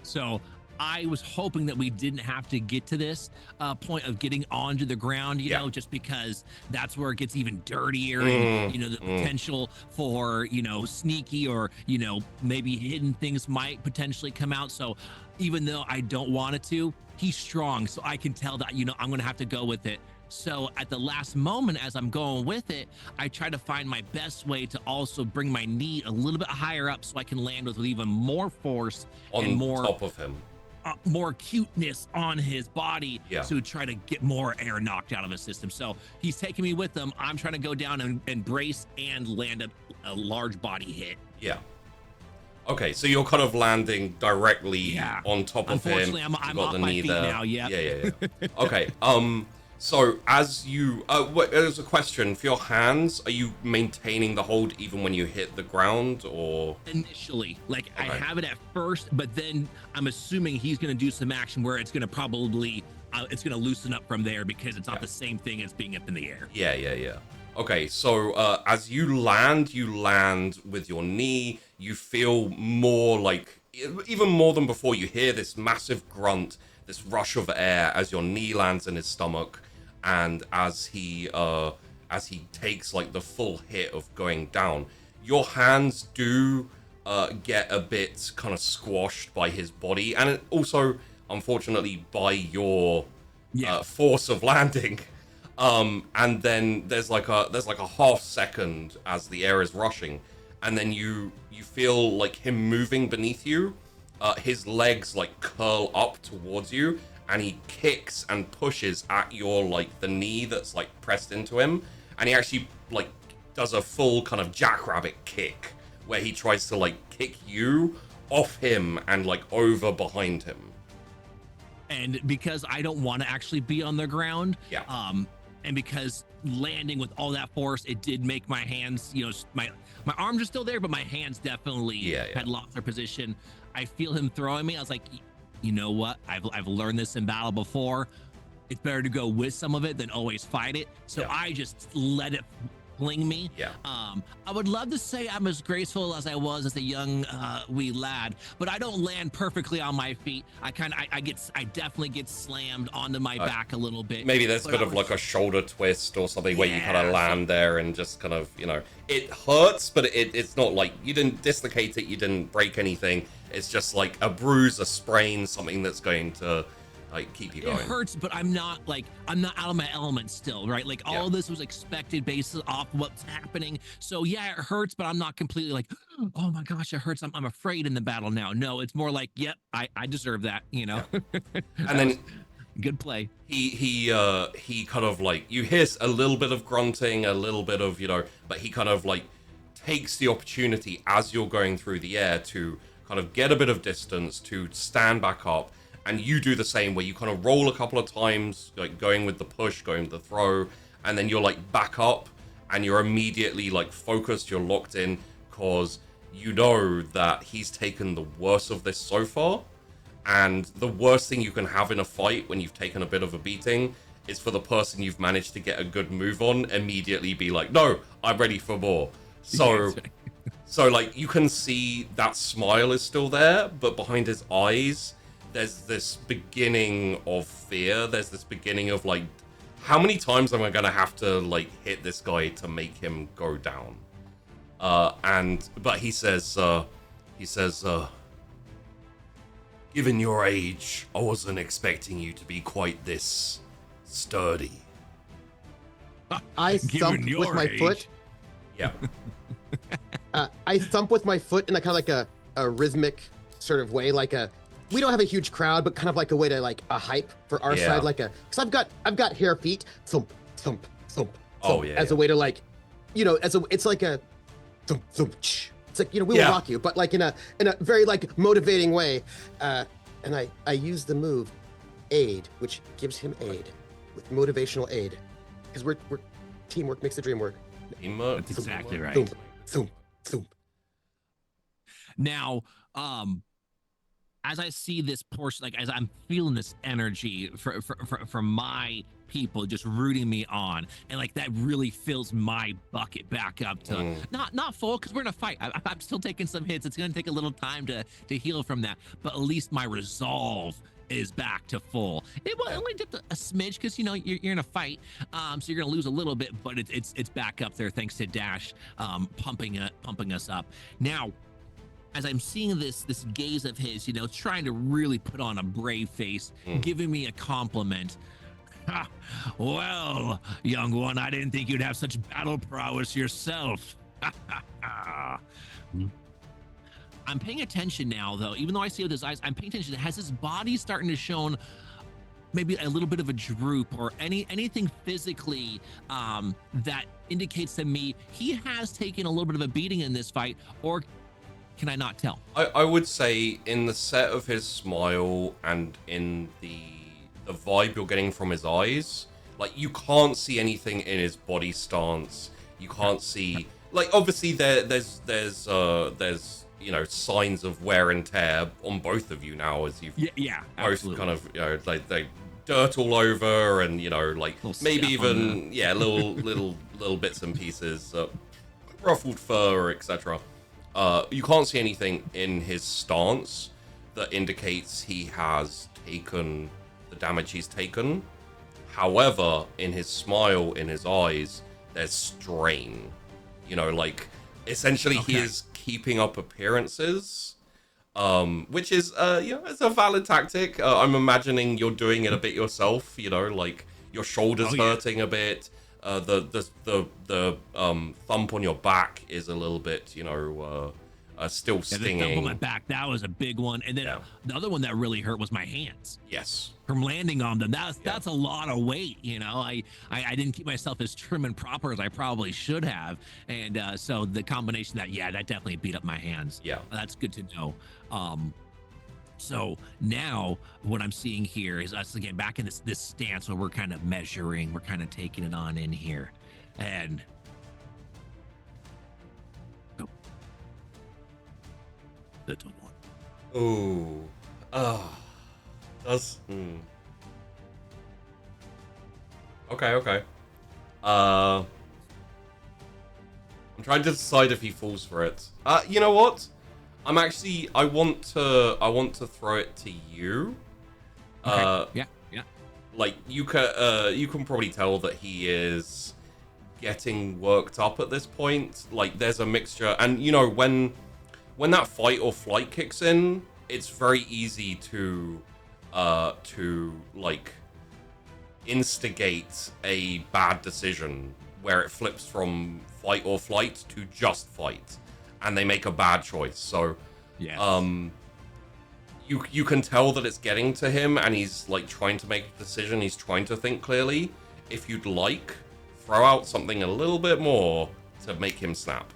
So I was hoping that we didn't have to get to this point of getting onto the ground, just because that's where it gets even dirtier, and the potential for, sneaky or, maybe hidden things might potentially come out. So even though I don't want it to, he's strong. So I can tell that, I'm going to have to go with it. So at the last moment, as I'm going with it, I try to find my best way to also bring my knee a little bit higher up so I can land with even more force On and more top of him. more cuteness on his body Yeah. to try to get more air knocked out of his system. So he's taking me with him. I'm trying to go down and brace and land a large body hit. Yeah. Okay, so you're kind of landing directly on top of him. Unfortunately, I'm off my feet now. Yeah. Yeah. Okay. So as you, there's a question for your hands. Are you maintaining the hold even when you hit the ground, or Initially, like Okay. I have it at first, but then I'm assuming he's going to do some action where it's going to probably it's going to loosen up from there because it's not the same thing as being up in the air. Yeah. Okay, so as you land with your knee. You feel more like, even more than before, you hear this massive grunt, this rush of air as your knee lands in his stomach, and as he takes like the full hit of going down, your hands do get a bit kind of squashed by his body, and also, unfortunately, by your force of landing. And then there's like a half second as the air is rushing, and then you feel like him moving beneath you. His legs like curl up towards you, and he kicks and pushes at your like the knee that's like pressed into him, and he actually like does a full kind of jackrabbit kick where he tries to like kick you off him and like over behind him. And because I don't want to actually be on the ground, and because landing with all that force, it did make my hands, you know, my arms are still there, but my hands definitely had lost their position. I feel him throwing me. I was like, you know what? I've learned this in battle before. It's better to go with some of it than always fight it. So I just let it fling me. I would love to say I'm as graceful as I was as a young wee lad, but I don't land perfectly on my feet. I definitely get slammed onto my back a little bit. Maybe there's a bit of like a shoulder twist or something where you kind of land there and just kind of, you know, it hurts, but it's not like you didn't dislocate it, you didn't break anything. It's just like a bruise, a sprain, something that's going to like keep you going. It hurts, but I'm not out of my element still, right? Like all this was expected based off what's happening. So yeah, it hurts, but I'm not completely like, oh my gosh, it hurts. I'm afraid in the battle now. No, it's more like, yep, I deserve that, you know. And then good play. He kind of like, you hear a little bit of grunting, a little bit of, you know, but he kind of like takes the opportunity as you're going through the air to kind of get a bit of distance, to stand back up. And you do the same, where you kind of roll a couple of times, like going with the push, going with the throw, and then you're like back up, and you're immediately like focused, you're locked in, because you know that he's taken the worst of this so far. And the worst thing you can have in a fight when you've taken a bit of a beating is for the person you've managed to get a good move on immediately be like, no, I'm ready for more. So like you can see that smile is still there, but behind his eyes, there's this beginning of fear. There's this beginning of like, how many times am I gonna have to like hit this guy to make him go down? But he says, given your age, I wasn't expecting you to be quite this sturdy. I thump with my foot. Yeah. I thump with my foot in a kind of like a rhythmic sort of way, like we don't have a huge crowd, but kind of like a way to like a hype for our side, like because I've got hair feet, thump, thump, thump, thump, as a way to like, you know, it's like a thump, thump, it's like, you know, we will rock you, but like in a very like motivating way, and I use the move aid, which gives him aid with motivational aid, because we're teamwork makes the dream work. Teamwork. That's exactly right. Thump, thump, thump. Now, as I see this portion, like as I'm feeling this energy from my people just rooting me on, and like that really fills my bucket back up to not full, because we're in a fight. I'm still taking some hits. It's gonna take a little time to heal from that, but at least my resolve is back to full. It will only dipped a smidge because you know you're in a fight, so you're gonna lose a little bit, but it's back up there thanks to Dash pumping us up. Now, as I'm seeing this gaze of his, you know, trying to really put on a brave face, giving me a compliment, Well, young one, I didn't think you'd have such battle prowess yourself. I'm paying attention now, though. Even though I see with his eyes, I'm paying attention. Has his body starting to show maybe a little bit of a droop or anything physically that indicates to me he has taken a little bit of a beating in this fight, or can I not tell? I would say in the set of his smile and in the vibe you're getting from his eyes, like you can't see anything in his body stance. You can't see, like, obviously there's you know, signs of wear and tear on both of you now, as you've both absolutely. Kind of, you know, like they dirt all over, and you know, like maybe even little bits and pieces, ruffled fur, etc. You can't see anything in his stance that indicates he has taken the damage he's taken. However, in his smile, in his eyes, there's strain. You know, like essentially he is keeping up appearances, which is you know, it's a valid tactic. I'm imagining you're doing it a bit yourself. You know, like your shoulders hurting a bit. The thump on your back is a little bit, you know, still stinging. The thump on my back, that was a big one. And then the other one that really hurt was my hands. Yes. From landing on them. That's a lot of weight, you know. I didn't keep myself as trim and proper as I probably should have. And so the combination that definitely beat up my hands. Yeah. That's good to know. So now what I'm seeing here is us again back in this stance where we're kind of measuring, we're kind of taking it on in here. And little one. Ooh. Does Okay. I'm trying to decide if he falls for it. You know what? I want to throw it to you. Okay. Yeah. Like you can probably tell that he is getting worked up at this point. Like there's a mixture, and you know when that fight or flight kicks in, it's very easy to like instigate a bad decision where it flips from fight or flight to just fight, and they make a bad choice. So you can tell that it's getting to him, and he's like trying to make a decision, he's trying to think clearly. If you'd like, throw out something a little bit more to make him snap.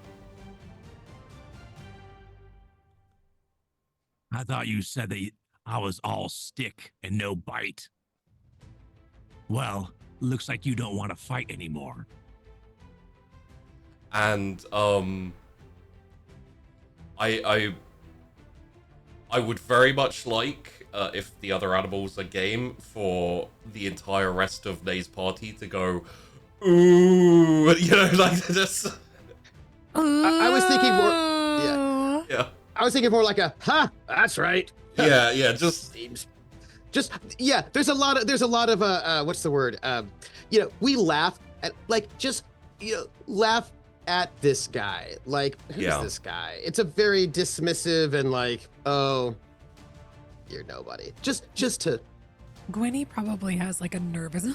I thought you said that I was all stick and no bite. Well, looks like you don't want to fight anymore. And I would very much like, if the other animals are game, for the entire rest of Nay's party to go, ooh, you know, like just. I was thinking more. Yeah. I was thinking more like a, ha, that's right. Yeah. Just there's a lot of what's the word? You know, we laugh at, like, just, you know, laugh at this guy. Like, who's this guy? It's a very dismissive and like, oh, you're nobody. Just to. Gwenny probably has like a nervous,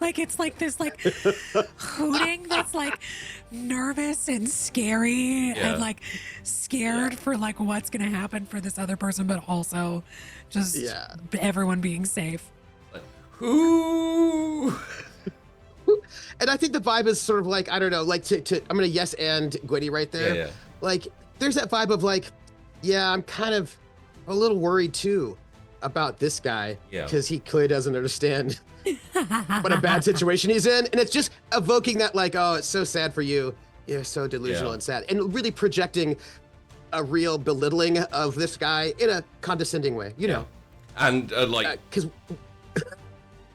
like it's like this like hooting that's like nervous and scary and like scared for like what's gonna happen for this other person, but also just everyone being safe. Who? And I think the vibe is sort of like, I don't know, like to I'm gonna yes and Gwenny right there. Yeah. Like there's that vibe of like, yeah, I'm kind of a little worried too about this guy because he clearly doesn't understand what a bad situation he's in, and it's just evoking that like, oh, it's so sad for you, you're so delusional and sad, and really projecting a real belittling of this guy in a condescending way, you know. And like because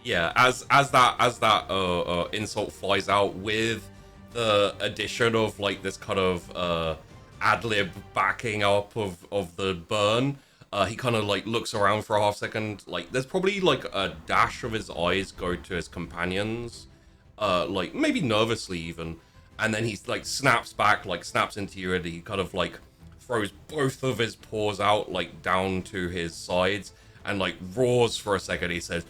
as that insult flies out with the addition of like this kind of ad lib backing up of the burn. He kind of like looks around for a half second. Like there's probably like a dash of his eyes go to his companions, like maybe nervously even, and then he like snaps back, like snaps into you, and he kind of like throws both of his paws out like down to his sides and like roars for a second. He says,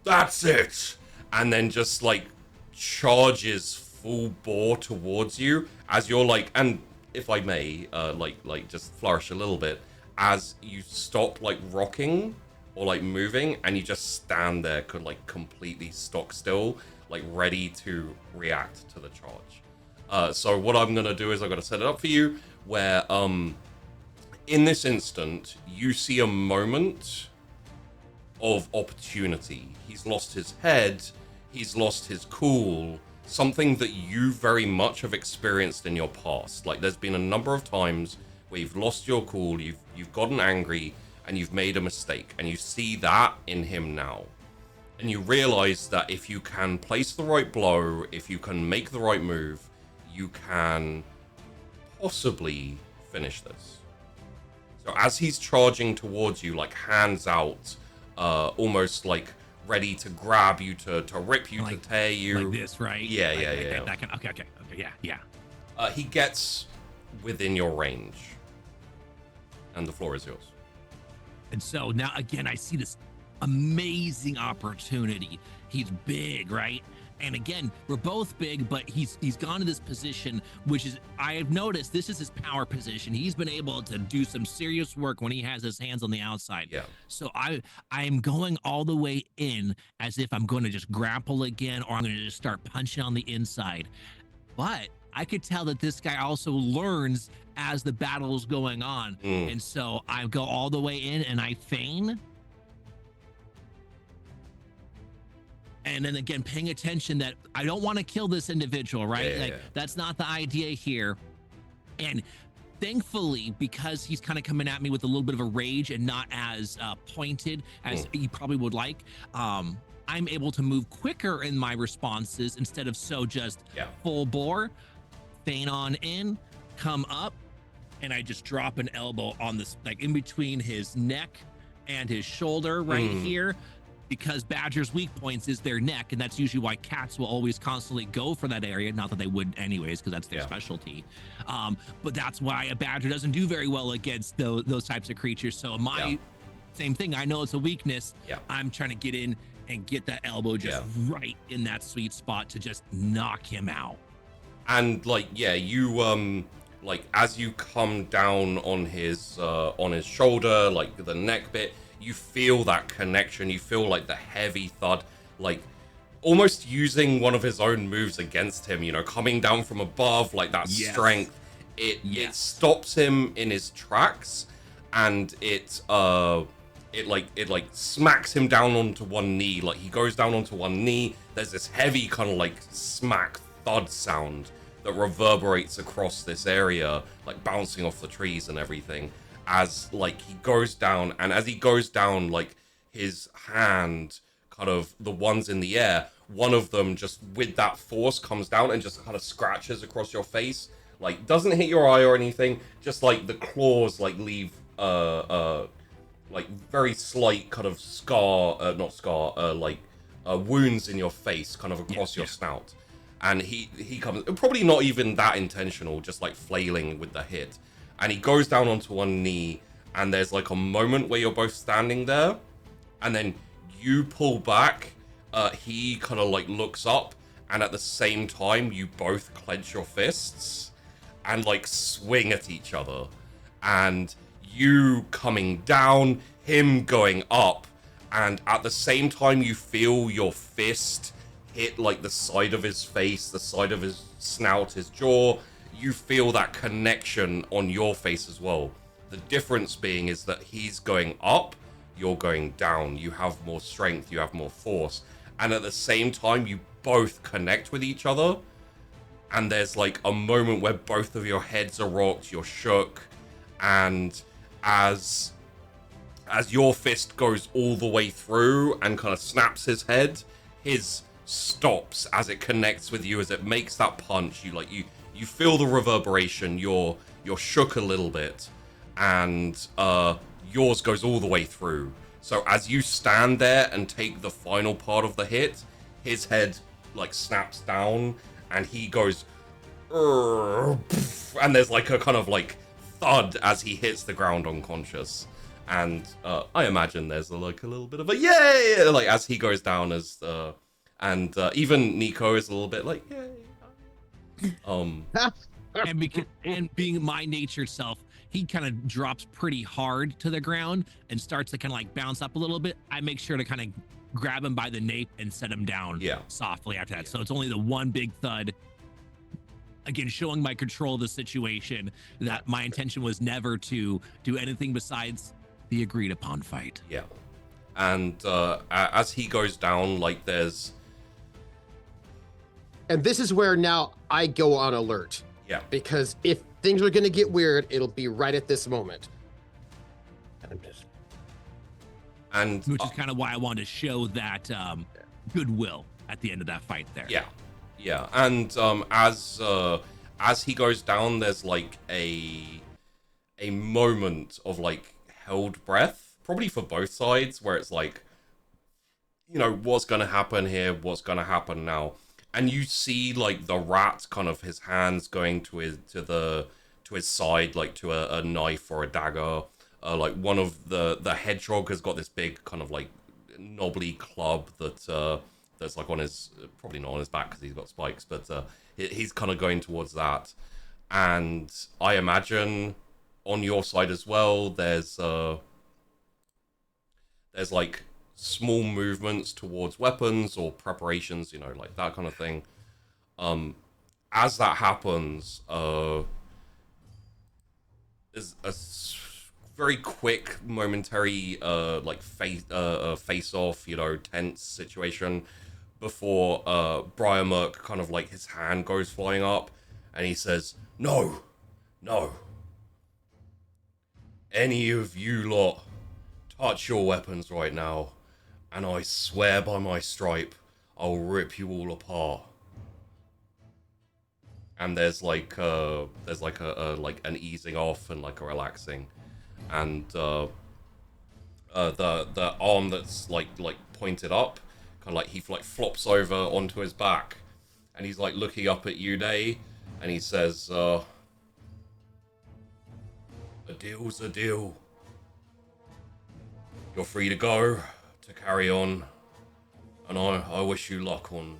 that's it, and then just like charges full bore towards you as you're like, and if I may, like just flourish a little bit as you stop like rocking or like moving, and you just stand there, could like completely stock still, like ready to react to the charge. So what I'm gonna do is I'm gonna set it up for you where in this instant you see a moment of opportunity. He's lost his head, he's lost his cool, something that you very much have experienced in your past. Like there's been a number of times where you've lost your cool, you've gotten angry, and you've made a mistake, and you see that in him now. And you realize that if you can place the right blow, if you can make the right move, you can possibly finish this. So as he's charging towards you, like hands out, almost like ready to grab you, to rip you, like, to tear you. Like this, right? Yeah, like, yeah, like yeah. That can, okay, yeah. He gets within your range. And the floor is yours. And so now, again, I see this amazing opportunity. He's big, right? And again, we're both big, but he's gone to this position, which is, I have noticed, this is his power position. He's been able to do some serious work when he has his hands on the outside. Yeah. So I'm going all the way in as if I'm going to just grapple again, or I'm going to just start punching on the inside. But I could tell that this guy also learns as the battle is going on. And so I go all the way in and I feign. And then again, paying attention that I don't want to kill this individual, right? Yeah. That's not the idea here. And thankfully, because he's kind of coming at me with a little bit of a rage and not as pointed as he probably would like, I'm able to move quicker in my responses instead of just full bore, feign on in, come up, and I just drop an elbow on this, like in between his neck and his shoulder right here. Because Badger's weak points is their neck, and that's usually why cats will always constantly go for that area. Not that they would anyways, because that's their specialty. But that's why a Badger doesn't do very well against those types of creatures. So same thing, I know it's a weakness. I'm trying to get in and get that elbow just right in that sweet spot to just knock him out. And you like as you come down on his shoulder, like the neck bit, you feel that connection. You feel like the heavy thud, like almost using one of his own moves against him, coming down from above, like that strength. It stops him in his tracks, and it smacks him down onto one knee. Like he goes down onto one knee. There's this heavy kind of like smack thud sound that reverberates across this area, like bouncing off the trees and everything. As like he goes down, and as he goes down, like his hand, kind of the ones in the air, one of them just with that force comes down and just kind of scratches across your face, like doesn't hit your eye or anything, just like the claws like leave like very slight kind of wounds in your face, kind of across your snout. And he comes, probably not even that intentional, just like flailing with the hit. And he goes down onto one knee, and there's like a moment where you're both standing there, and then you pull back, he kind of like looks up, and at the same time you both clench your fists and like swing at each other. And you coming down, him going up, and at the same time you feel your fist hit like the side of his face, the side of his snout, his jaw. You feel that connection on your face as well. The difference being is that he's going up, you're going down. You have more strength, you have more force. And at the same time, you both connect with each other. And there's like a moment where both of your heads are rocked, you're shook. And as your fist goes all the way through and kind of snaps his head, his stops as it connects with you, as it makes that punch. You feel the reverberation, you're shook a little bit, and yours goes all the way through. So as you stand there and take the final part of the hit, his head like snaps down, and he goes, and there's like a kind of like thud as he hits the ground unconscious. And I imagine there's like a little bit of a yay, like as he goes down, and even Nico is a little bit like yay. And being my natured self, he kind of drops pretty hard to the ground and starts to kind of like bounce up a little bit. I make sure to kind of grab him by the nape and set him down softly after that. So it's only the one big thud. Again, showing my control of the situation, that my intention was never to do anything besides the agreed upon fight. Yeah. And as he goes down, like there's... And this is where now I go on alert. Yeah. Because if things are going to get weird, it'll be right at this moment. And I'm just... Which is kind of why I wanted to show that goodwill at the end of that fight there. Yeah. Yeah. And as he goes down, there's like a moment of like held breath, probably for both sides, where it's like, you know, what's going to happen here? What's going to happen now? And you see like the rat, kind of his hands going to his side, like to a knife or a dagger. Like one of the hedgehog has got this big kind of like knobbly club that's like on his, probably not on his back because he's got spikes, but he's kind of going towards that. And I imagine on your side as well, there's like small movements towards weapons or preparations, you know, like that kind of thing. As that happens, there's a very quick momentary like face off, you know, tense situation before Briarmurk kind of like his hand goes flying up and he says, no, any of you lot touch your weapons right now, and I swear by my stripe, I'll rip you all apart. And there's like a like an easing off and like a relaxing, and the arm that's like pointed up, kind of like he like flops over onto his back, and he's like looking up at you, Day, and he says, "A deal's a deal. You're free to go, to carry on, and I wish you luck on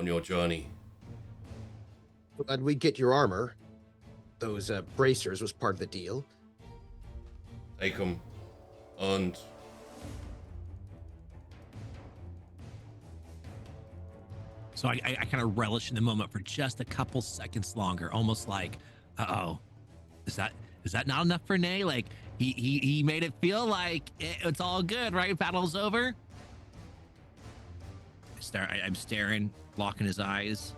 your journey." Glad we get your armor. Those bracers was part of the deal. Take them, and so I kind of relish in the moment for just a couple seconds longer, almost like, uh-oh, is that not enough for Nay? Like he made it feel like it's all good, right? Battle's over. I'm staring, locking his eyes.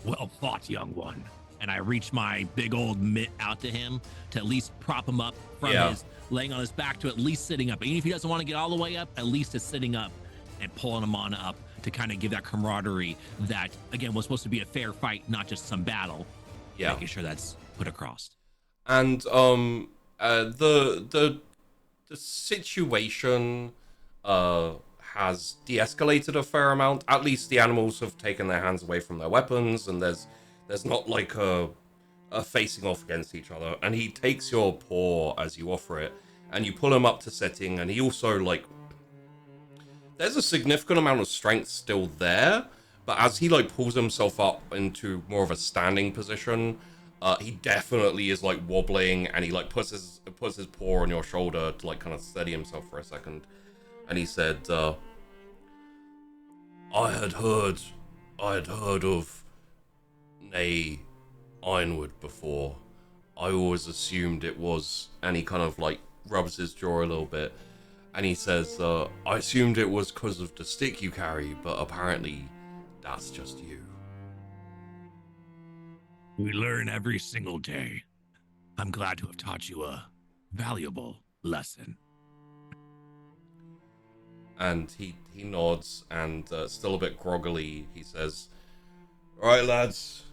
Well fought, young one. And I reach my big old mitt out to him to at least prop him up from his laying on his back to at least sitting up. Even if he doesn't want to get all the way up, at least it's sitting up and pulling him on up to kind of give that camaraderie that, again, was supposed to be a fair fight, not just some battle. Yeah. Making sure that's put across. And the situation has de-escalated a fair amount. At least the animals have taken their hands away from their weapons, and there's not like a facing off against each other. And he takes your paw as you offer it, and you pull him up to sitting, and he also like, there's a significant amount of strength still there, but as he like pulls himself up into more of a standing position, he definitely is like wobbling, and he like puts his paw on your shoulder to like kind of steady himself for a second. And he said, I had heard of Nay Ironwood before. I always assumed it was, and he kind of like rubs his jaw a little bit, and he says, I assumed it was because of the stick you carry, but apparently that's just you. We learn every single day. I'm glad to have taught you a valuable lesson. And he nods, and still a bit groggily, he says, all right, lads,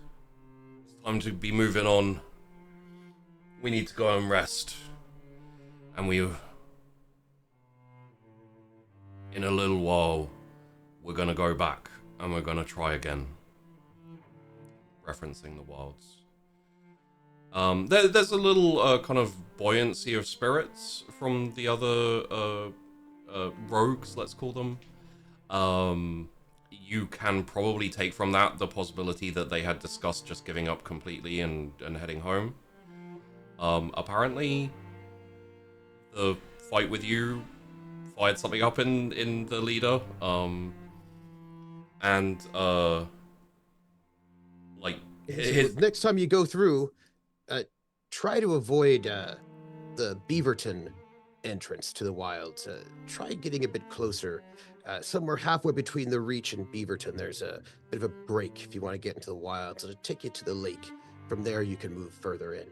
it's time to be moving on. We need to go and rest. And in a little while, we're going to go back, and we're going to try again. Referencing the wilds. There's a little kind of buoyancy of spirits from the other rogues, let's call them. You can probably take from that the possibility that they had discussed just giving up completely and heading home. Apparently, the fight with you fired something up in the leader. Like his next time you go through, try to avoid the Beaverton entrance to the wilds. Try getting a bit closer. Somewhere halfway between the Reach and Beaverton, there's a bit of a break if you want to get into the wilds. It'll take you to the lake. From there, you can move further in.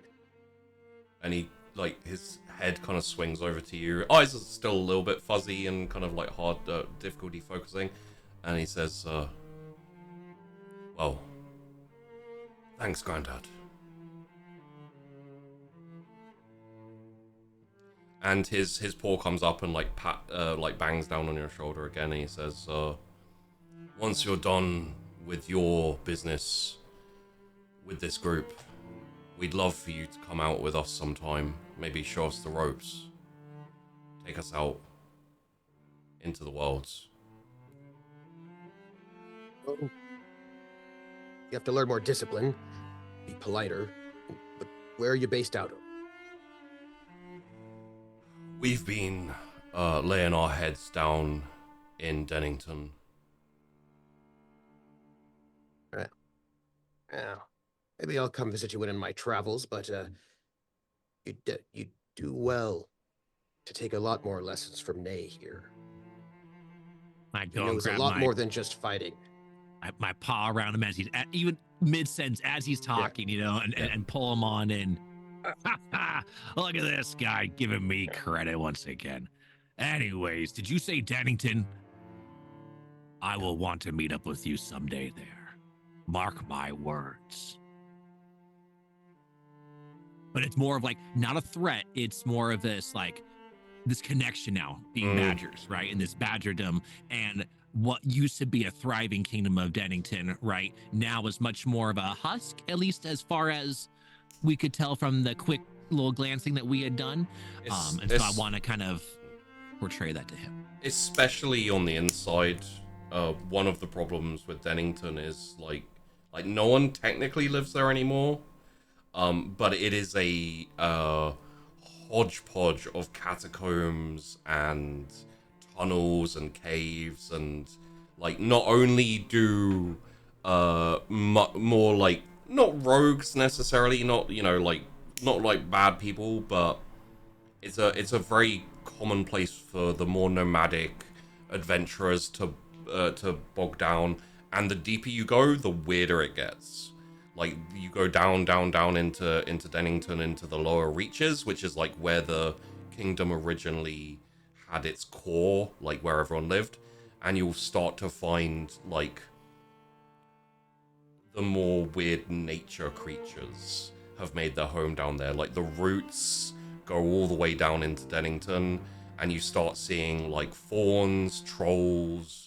And he, like, his head kind of swings over to you. Eyes are still a little bit fuzzy and kind of like hard, difficulty focusing. And he says, well, thanks, Grandad. And his paw comes up and like bangs down on your shoulder again, and he says, once you're done with your business with this group, we'd love for you to come out with us sometime. Maybe show us the ropes. Take us out into the worlds. Oh. You have to learn more discipline, be politer. But where are you based out of? We've been laying our heads down in Dennington. Well, maybe I'll come visit you in my travels, but you do well to take a lot more lessons from Nay here. I He knows a lot more than just fighting. My paw around him as he's even mid-sentence as he's talking, you know, and pull him on in. Look at this guy giving me credit once again. Anyways, did you say Dennington? I will want to meet up with you someday there. Mark my words. But it's more of like, not a threat. It's more of this, like, this connection now, being badgers, right? And this badgerdom, and what used to be a thriving kingdom of Dennington, right? Now is much more of a husk, at least as far as we could tell from the quick little glancing that we had done. And so I want to kind of portray that to him. Especially on the inside, one of the problems with Dennington is like no one technically lives there anymore. But it is a hodgepodge of catacombs and tunnels and caves, and like not only do more like not rogues necessarily, not not like bad people, but it's a very common place for the more nomadic adventurers to bog down, and the deeper you go, the weirder it gets. Like, you go down into Dennington, into the lower reaches, which is like where the kingdom originally had its core, like where everyone lived, and you'll start to find like the more weird nature creatures have made their home down there. Like the roots go all the way down into Dennington, and you start seeing like fauns, trolls,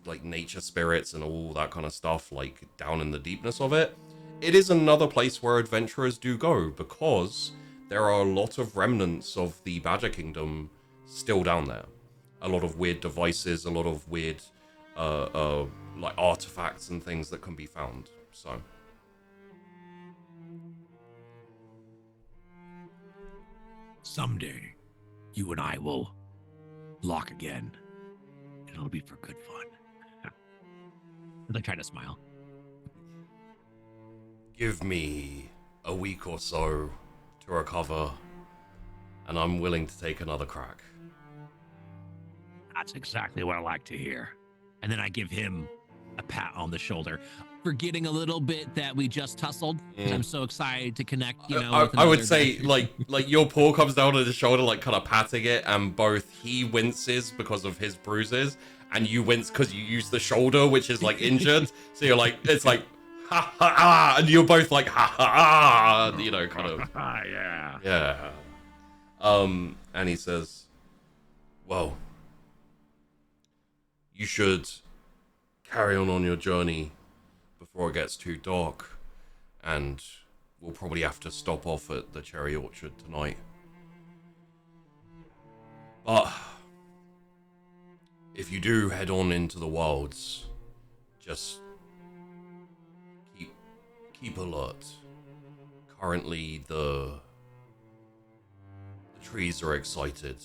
like nature spirits and all that kind of stuff, like down in the deepness of it. It is another place where adventurers do go, because there are a lot of remnants of the Badger Kingdom still down there. A lot of weird devices, a lot of weird like artifacts and things that can be found. So someday you and I will lock again. It'll be for good fun. And I try to smile. Give me a week or so to recover, and I'm willing to take another crack. That's exactly what I like to hear. And then I give him a pat on the shoulder, forgetting a little bit that we just tussled, because I'm so excited to connect, you know. I would say like your paw comes down on his shoulder, like kind of patting it, and both he winces because of his bruises, and you wince because you use the shoulder, which is like injured. So you're like, it's like ha ha ha, and you're both like ha ha ha, you know, kind of. Yeah. And he says, well, you should carry on your journey before it gets too dark, and we'll probably have to stop off at the cherry orchard tonight. But if you do head on into the wilds, just keep alert. Currently, the trees are excited,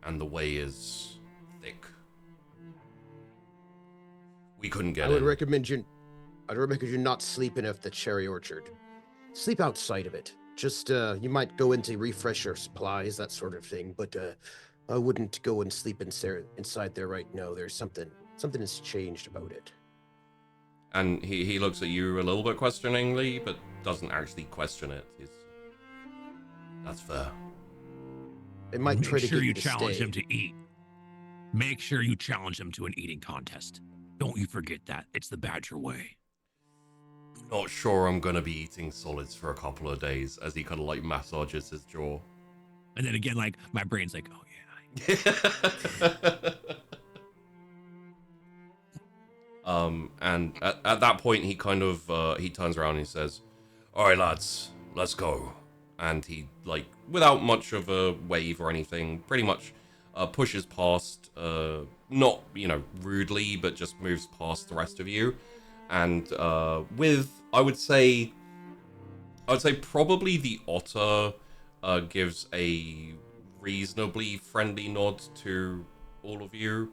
and the way is thick. We couldn't get in. I'd recommend you not sleeping at the cherry orchard. Sleep outside of it. Just, you might go in to refresh your supplies, that sort of thing, but, I wouldn't go and sleep inside there right now. There's something has changed about it. And he looks at you a little bit questioningly, but doesn't actually question it. That's fair. It might try to get you to challenge stay. him to eat. Make sure you challenge him to an eating contest. Don't you forget that. It's the Badger way. Not sure I'm gonna be eating solids for a couple of days, as he kind of like massages his jaw. And then again, like, my brain's like, oh yeah. And at that point, he kind of he turns around and he says, "All right, lads, let's go." And he, like, without much of a wave or anything, pretty much pushes past, not, you know, rudely, but just moves past the rest of you. And with, I would say probably the otter gives a reasonably friendly nod to all of you.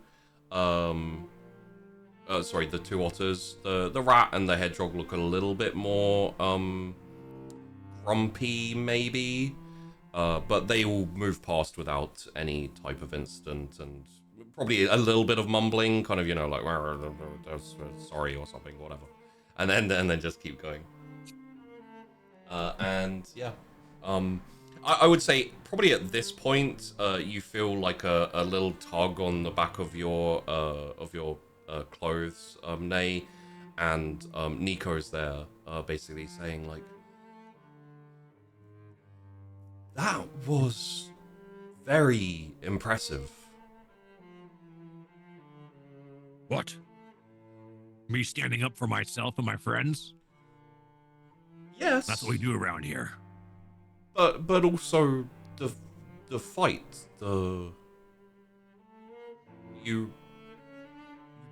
Sorry, the two otters. The rat and the hedgehog look a little bit more grumpy, maybe. But they all move past without any type of incident, and probably a little bit of mumbling, kind of, you know, like sorry or something, whatever. And then just keep going. And yeah. I would say probably at this point, you feel like a little tug on the back of your clothes, Nay, and Nico's there, basically saying like, "That was very impressive." What? Me standing up for myself and my friends? Yes. That's what we do around here. But also the fight, you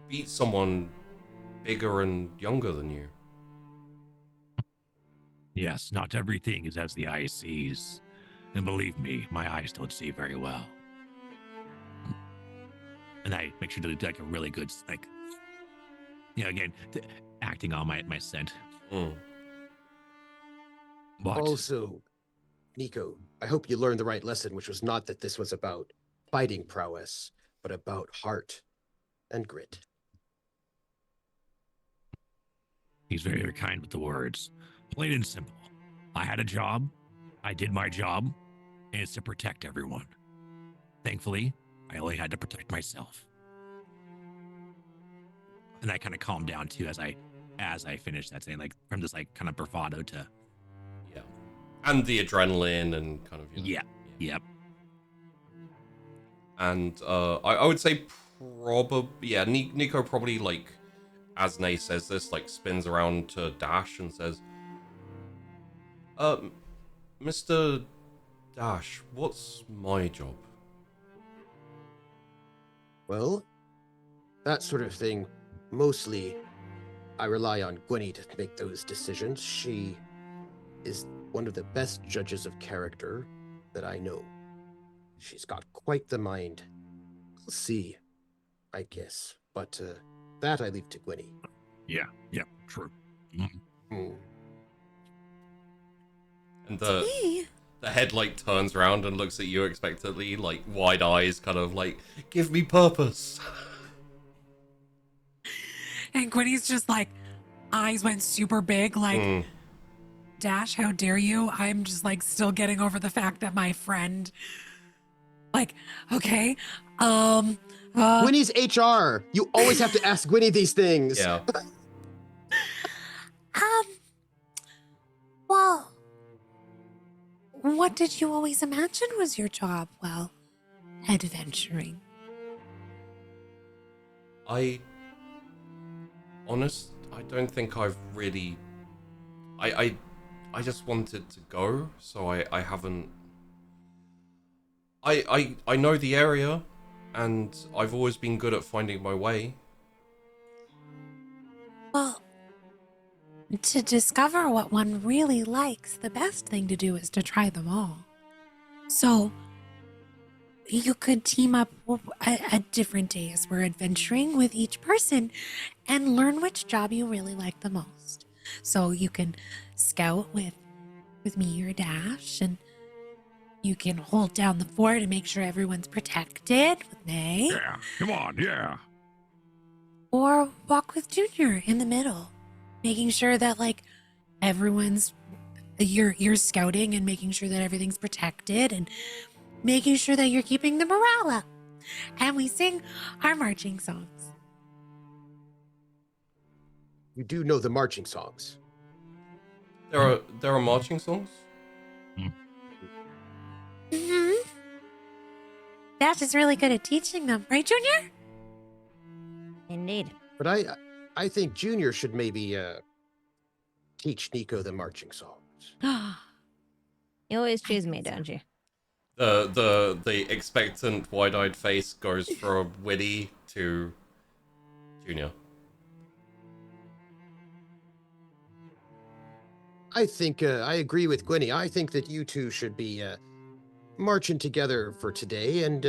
beat someone bigger and younger than you. Yes, not everything is as the eye sees. And believe me, my eyes don't see very well. And I make sure to do like a really good, like, you know, again, acting on my scent. But Also, Nico, I hope you learned the right lesson, which was not that this was about fighting prowess, but about heart and grit. he's very, very kind with the words. Plain and simple. I had a job. I did my job. And it's to protect everyone. Thankfully, I only had to protect myself. And I kind of calmed down too as I finished that, saying, like, from this like kind of bravado to, Yeah. And the adrenaline and kind of, you know, yep. And I would say probably, yeah, Nico probably, like, as Nay says this, like, spins around to Dash and says, Mr. Dash, what's my job? Well, that sort of thing, mostly I rely on Gwenny to make those decisions. She is one of the best judges of character that I know. She's got quite the mind. We'll see, I guess. But that I leave to Gwenny. Yeah, true. And the head, like, turns around and looks at you expectantly, like, wide eyes, kind of like, give me purpose. And Gwenny's just like, eyes went super big, like, Dash, how dare you? I'm just like still getting over the fact that my friend, like, okay, Gwenny's HR. You always have to ask Gwenny these things. Yeah. Well, what did you always imagine was your job? Well, adventuring. I don't think I've really... I I just wanted to go, so I haven't. I know the area, and I've always been good at finding my way. Well, to discover what one really likes, the best thing to do is to try them all. So, you could team up at different days. We're adventuring with each person and learn which job you really like the most. So you can scout with me or Dash, and you can hold down the fort and make sure everyone's protected with May. Yeah, come on, yeah. Or walk with Junior in the middle, making sure that like everyone's you're scouting and making sure that everything's protected and making sure that you're keeping the morale up. And we sing our marching songs. You do know the marching songs. There are marching songs. Mm-hmm. Dash is really good at teaching them, right, Junior? Indeed. But I think Junior should maybe teach Nico the marching songs. You always choose me, don't you? The expectant wide-eyed face goes from Winnie to Junior. I think I agree with Gwenny. I think that you two should be marching together for today and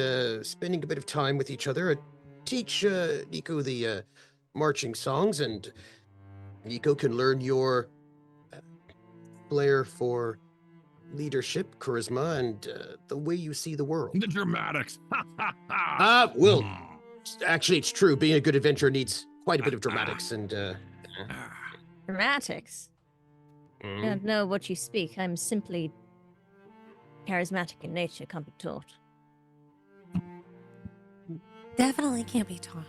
spending a bit of time with each other. Teach Nico the marching songs, and Nico can learn your flair for leadership, charisma, and the way you see the world. The dramatics. Well, actually, it's true. Being a good adventurer needs quite a bit of dramatics, and Dramatics? I don't know what you speak. I'm simply charismatic in nature, can't be taught. Definitely can't be taught.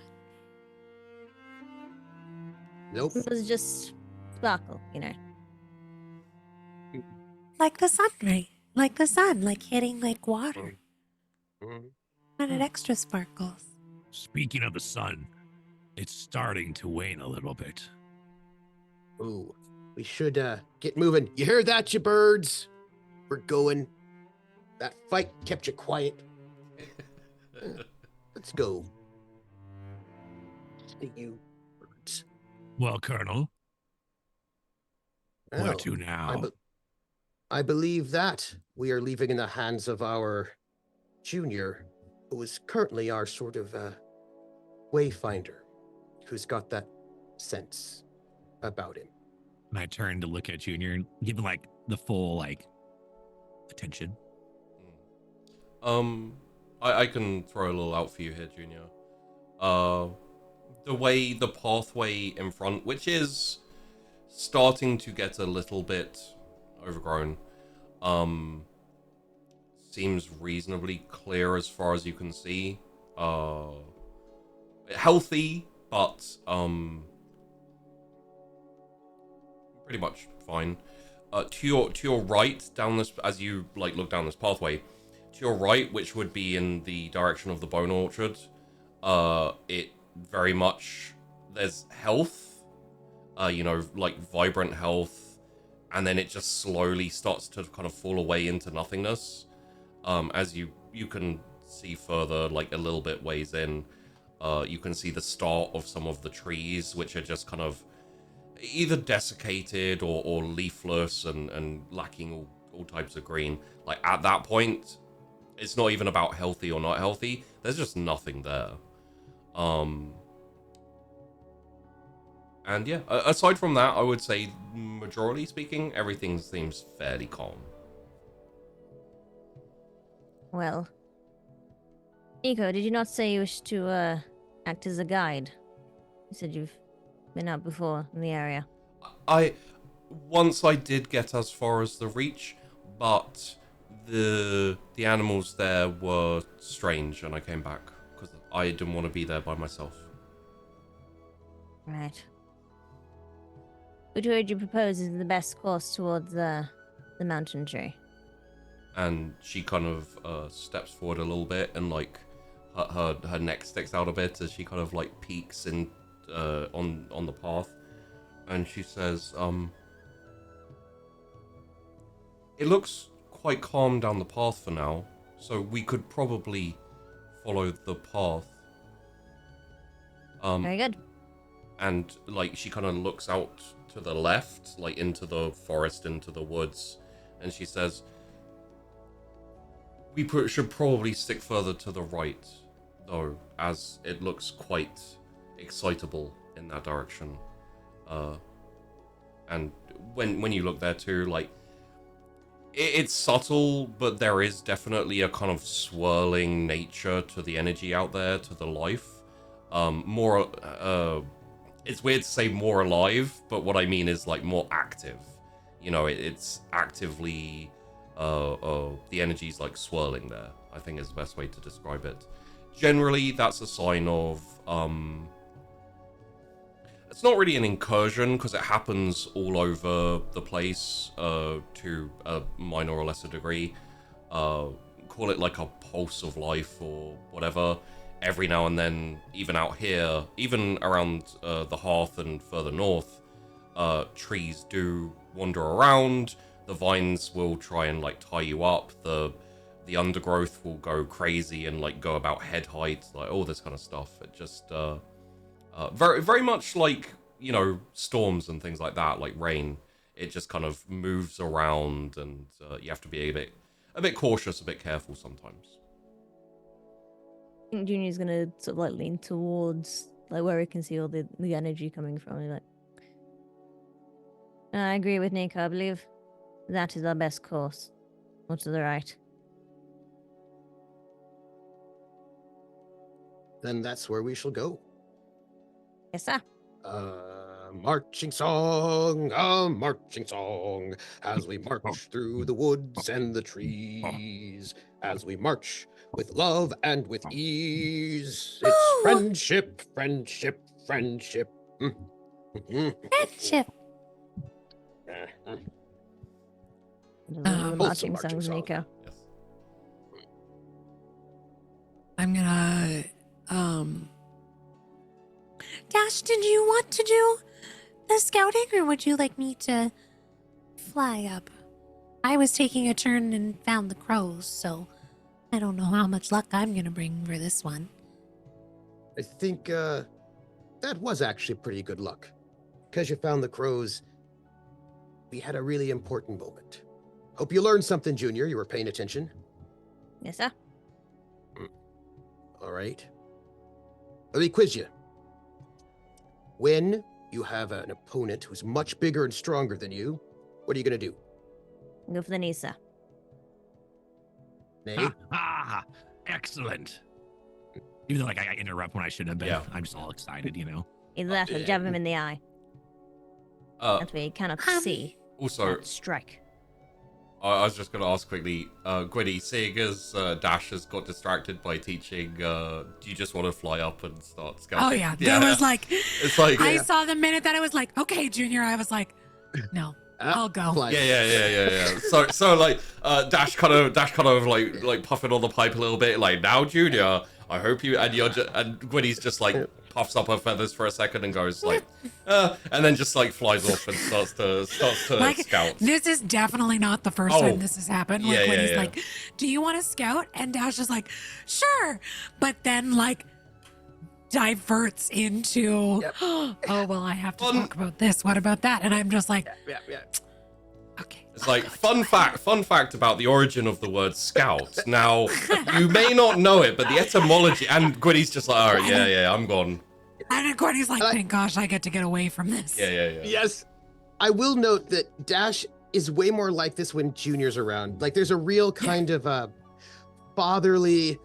Nope. It was just sparkle, you know. Like the sun, right? Like the sun, like hitting like water. And it extra sparkles. Speaking of the sun, it's starting to wane a little bit. Ooh, we should get moving. You hear that, you birds? We're going. That fight kept you quiet. Let's go. Hey, you birds. Well, Colonel, where Well, to now? I believe that we are leaving in the hands of our junior, who is currently our sort of wayfinder, who's got that sense about him. And I turn to look at Junior and give him like the full like attention. I can throw a little out for you here, Junior. The pathway in front, which is starting to get a little bit overgrown, seems reasonably clear as far as you can see. Healthy, but pretty much fine. To your right, down this, as you like look down this pathway, to your right, which would be in the direction of the Bone Orchard, it very much, there's health, like vibrant health, and then it just slowly starts to kind of fall away into nothingness. As you can see further, like a little bit ways in, you can see the start of some of the trees, which are just kind of either desiccated or leafless and lacking all types of green. Like at that point, it's not even about healthy or not healthy. There's just nothing there. And yeah, aside from that, I would say, majority speaking, everything seems fairly calm. Well, Nico, did you not say you wish to act as a guide? You said you've been out before in the area. Once I did get as far as the reach, but the animals there were strange, and I came back because I didn't want to be there by myself. Right. Which way do you propose is the best course towards the mountain tree? And she kind of steps forward a little bit, and like her neck sticks out a bit as she kind of like peeks in on the path, and she says, It looks quite calm down the path for now, so we could probably follow the path. Very good. And like she kind of looks out to the left, like into the forest, into the woods, and she says, "We should probably stick further to the right, though, as it looks quite excitable in that direction. And when you look there too, like it's subtle, but there is definitely a kind of swirling nature to the energy out there, to the life. It's weird to say more alive, but what I mean is like more active. You know, it's actively, the energy's like swirling there, I think is the best way to describe it. Generally, that's a sign of, it's not really an incursion because it happens all over the place, to a minor or lesser degree. Call it like a pulse of life or whatever. Every now and then, even out here, even around the hearth and further north, trees do wander around. The vines will try and like tie you up. The undergrowth will go crazy and like go about head height, like all this kind of stuff. It just very, very much like, you know, storms and things like that, like rain. It just kind of moves around, and you have to be a bit cautious, a bit careful sometimes. I think Junior's gonna sort of like lean towards like where he can see all the energy coming from. He's like, I agree with Nico. I believe that is our best course. More to the right. Then that's where we shall go. Yes, sir. A marching song, as we march through the woods and the trees, as we march with love and with ease. It's friendship, friendship, friendship. Friendship. Marching songs, song. Nico. Yes. I'm gonna, Dash, did you want to do the scouting, or would you like me to fly up? I was taking a turn and found the crows, so I don't know how much luck I'm gonna bring for this one. I think that was actually pretty good luck. Because you found the crows, we had a really important moment. Hope you learned something, Junior. You were paying attention. Yes, sir. All right. Let me quiz you. When you have an opponent who's much bigger and stronger than you, what are you going to do? Go for the knee, sir. Nay? Excellent. Even though like I interrupt when I shouldn't have been. Yeah. I'm just all excited, you know. Either that or jab him in the eye. That way he cannot see. Also, Not strike. I was just going to ask quickly, Gwynny, seeing as Dash has got distracted by teaching, do you just want to fly up and start scouting? Oh yeah, there was like, it's like I saw the minute that it was like, okay, Junior, I was like, no, I'll go. Fly. Yeah. So like, Dash kind of like puffing on the pipe a little bit, like, now, Junior, I hope you, and and Gwynny's just like puffs up her feathers for a second and goes like, and then just like flies off and starts to Like, scout. this is definitely not the first time this has happened. Like when he's like, do you want to scout? And Dash is like, sure. But then like diverts into, oh, well, I have to talk about this. What about that? And I'm just like, Yeah. okay. It's like, fun fact about the origin of the word scout. Now, you may not know it, but the etymology, and Gwynny's just like, all right, yeah, I'm gone. And then Gwenny's like, thank gosh, I get to get away from this. Yeah. Yes. I will note that Dash is way more like this when Junior's around. Like, there's a real kind of fatherly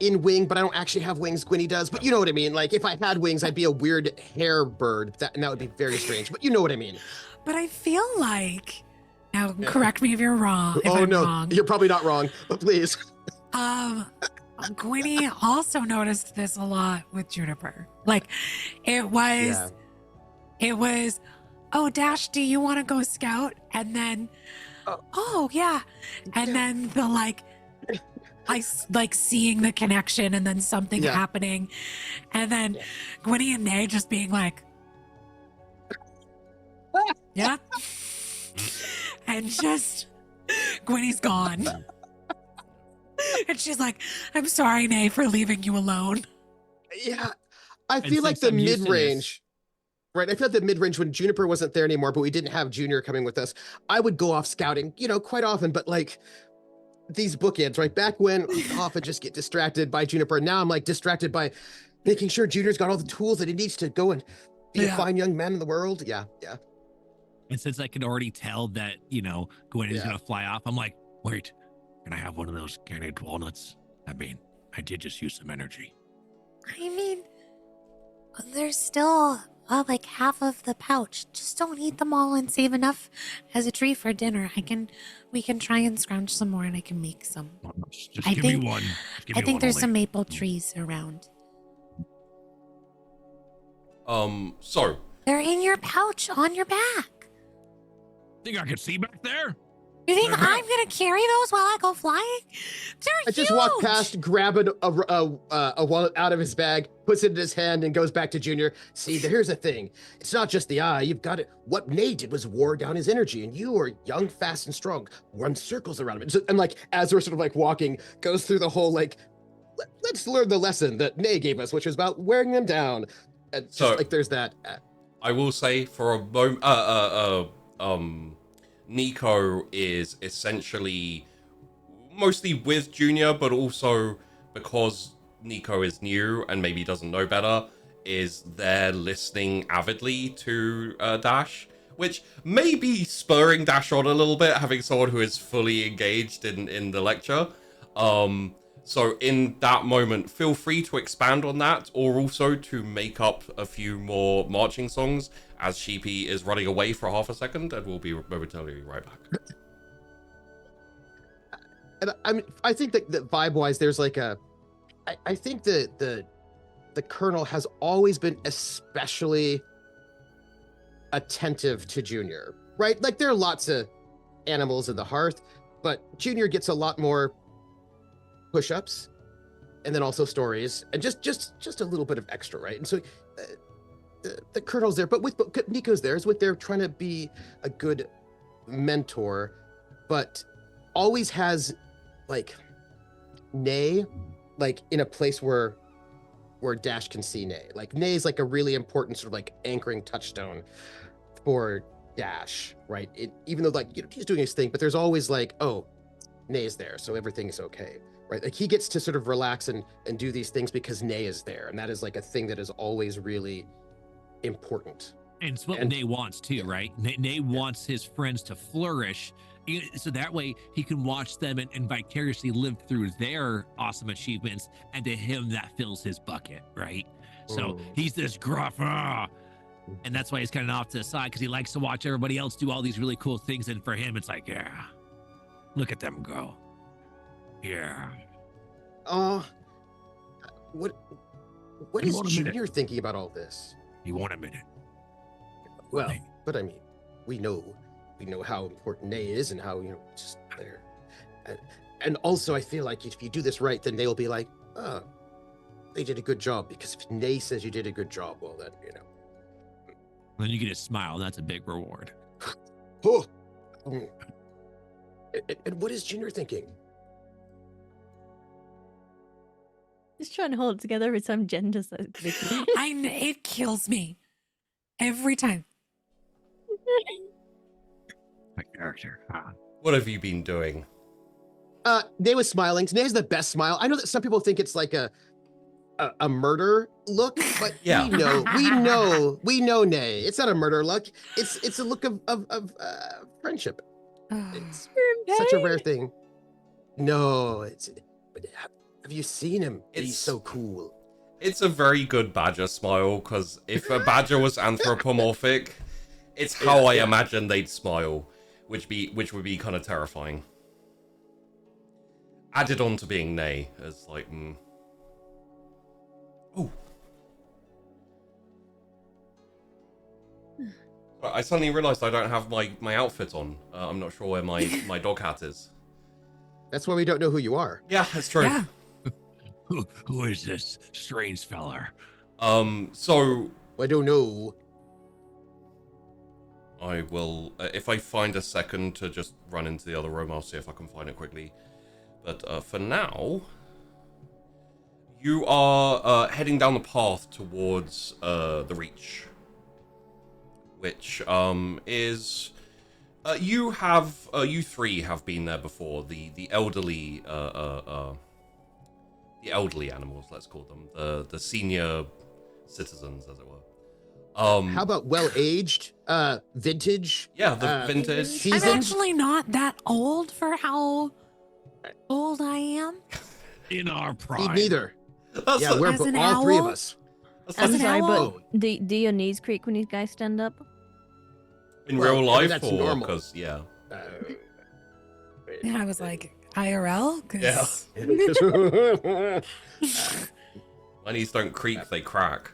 in wing, but I don't actually have wings. Gwynny does, but you know what I mean. Like, if I had wings, I'd be a weird hair bird, and that would be very strange. But you know what I mean. But I feel like, now correct me if you're wrong. If Oh I'm no, wrong. you're probably not wrong, but please. Gwynny also noticed this a lot with Juniper. Like, it was, oh, Dash, do you want to go scout? And then, oh yeah. And then the like, I like seeing the connection and then something happening. And then Gwynny and Nay just being like, yeah. and just Gwynny's gone. And she's like, I'm sorry, Nay, for leaving you alone. Yeah. I And feel like since the I'm used to mid-range, right? I feel like the mid-range when Juniper wasn't there anymore, but we didn't have Junior coming with us. I would go off scouting, quite often, but like these bookends, right? Back when I'd often just get distracted by Juniper. Now I'm like distracted by making sure Junior's got all the tools that he needs to go and be a fine young man in the world. Yeah. And since I can already tell that, Gwen is going to fly off, I'm like, wait, can I have one of those candied walnuts? I mean, I did just use some energy. I mean, there's still like half of the pouch. Just don't eat them all and save enough as a treat for dinner. We can try and scrounge some more and I can make some. Just give me one. I think there's some maple trees around. So. They're in your pouch on your back. Think I could see back there? You think I'm gonna carry those while I go flying? They're I just walk past, grab a wallet out of his bag, puts it in his hand, and goes back to Junior. See, here's the thing. It's not just the eye. You've got it. What Nate did was wore down his energy, and you are young, fast, and strong. Run circles around him. And like, as we're sort of like walking, goes through the whole like, let's learn the lesson that Nay gave us, which was about wearing them down. And just, so, like, there's that. I will say for a moment, Nico is essentially mostly with Junior, but also because Nico is new and maybe doesn't know better, is there listening avidly to Dash, which may be spurring Dash on a little bit, having someone who is fully engaged in the lecture. So in that moment, feel free to expand on that, or also to make up a few more marching songs as Sheepy is running away for half a second, and we'll be momentarily right back. And I think that vibe-wise, there's like I think the Colonel has always been especially attentive to Junior, right? Like there are lots of animals in the hearth, but Junior gets a lot more push-ups, and then also stories, and just a little bit of extra, right? And so the Colonel's there, but Nico's there, is with there trying to be a good mentor, but always has like Nay, like in a place where Dash can see Nay. Like Nay's like a really important sort of like anchoring touchstone for Dash, right? Even though like he's doing his thing, but there's always like, oh, Nay's there, so everything is okay. Right, like he gets to sort of relax and do these things because Nay is there, and that is like a thing that is always really important. And it's what Nay wants too, right? Nay wants his friends to flourish, so that way he can watch them and vicariously live through their awesome achievements, and to him that fills his bucket, right? So he's this gruff, and that's why he's kind of off to the side, because he likes to watch everybody else do all these really cool things, and for him it's like, yeah, look at them go. Yeah. What is Junior thinking about all this? You want a minute? Well, but I mean, we know how important Nay is, and how just there, and also I feel like if you do this right, then they'll be like, oh, they did a good job, because if Nay says you did a good job, well then Then you get a smile. That's a big reward. Oh. And what is Junior thinking? Just trying to hold it together with some gender victory. It kills me every time. My character. What have you been doing? Nay was smiling. Nay has the best smile. I know that some people think it's like a murder look, but yeah. we know Nay. It's not a murder look. It's a look of friendship. It's such a rare thing. No, but have you seen him? He's so cool. It's a very good badger smile, because if a badger was anthropomorphic, it's how I imagine they'd smile, which would be kind of terrifying. Added on to being Nay as like, Ooh. I suddenly realized I don't have my outfit on. I'm not sure where my dog hat is. That's why we don't know who you are. Yeah, that's true. Yeah. Who is this strange feller? So I don't know. I will, if I find a second to just run into the other room, I'll see if I can find it quickly. But for now, you are heading down the path towards the Reach, which is you three have been there before. The elderly animals, let's call them, the senior citizens, as it were. How about well-aged, vintage? Yeah, the vintage. Seasoned? I'm actually not that old for how old I am. In our Me prime. neither. That's Yeah, we're As an all three of owl? us. I'm an sorry, owl? but do your knees creak when you guys stand up? in Well, real I mean, life, that's or normal. because yeah. Yeah, I was like, IRL? Cause My knees don't creak, they crack.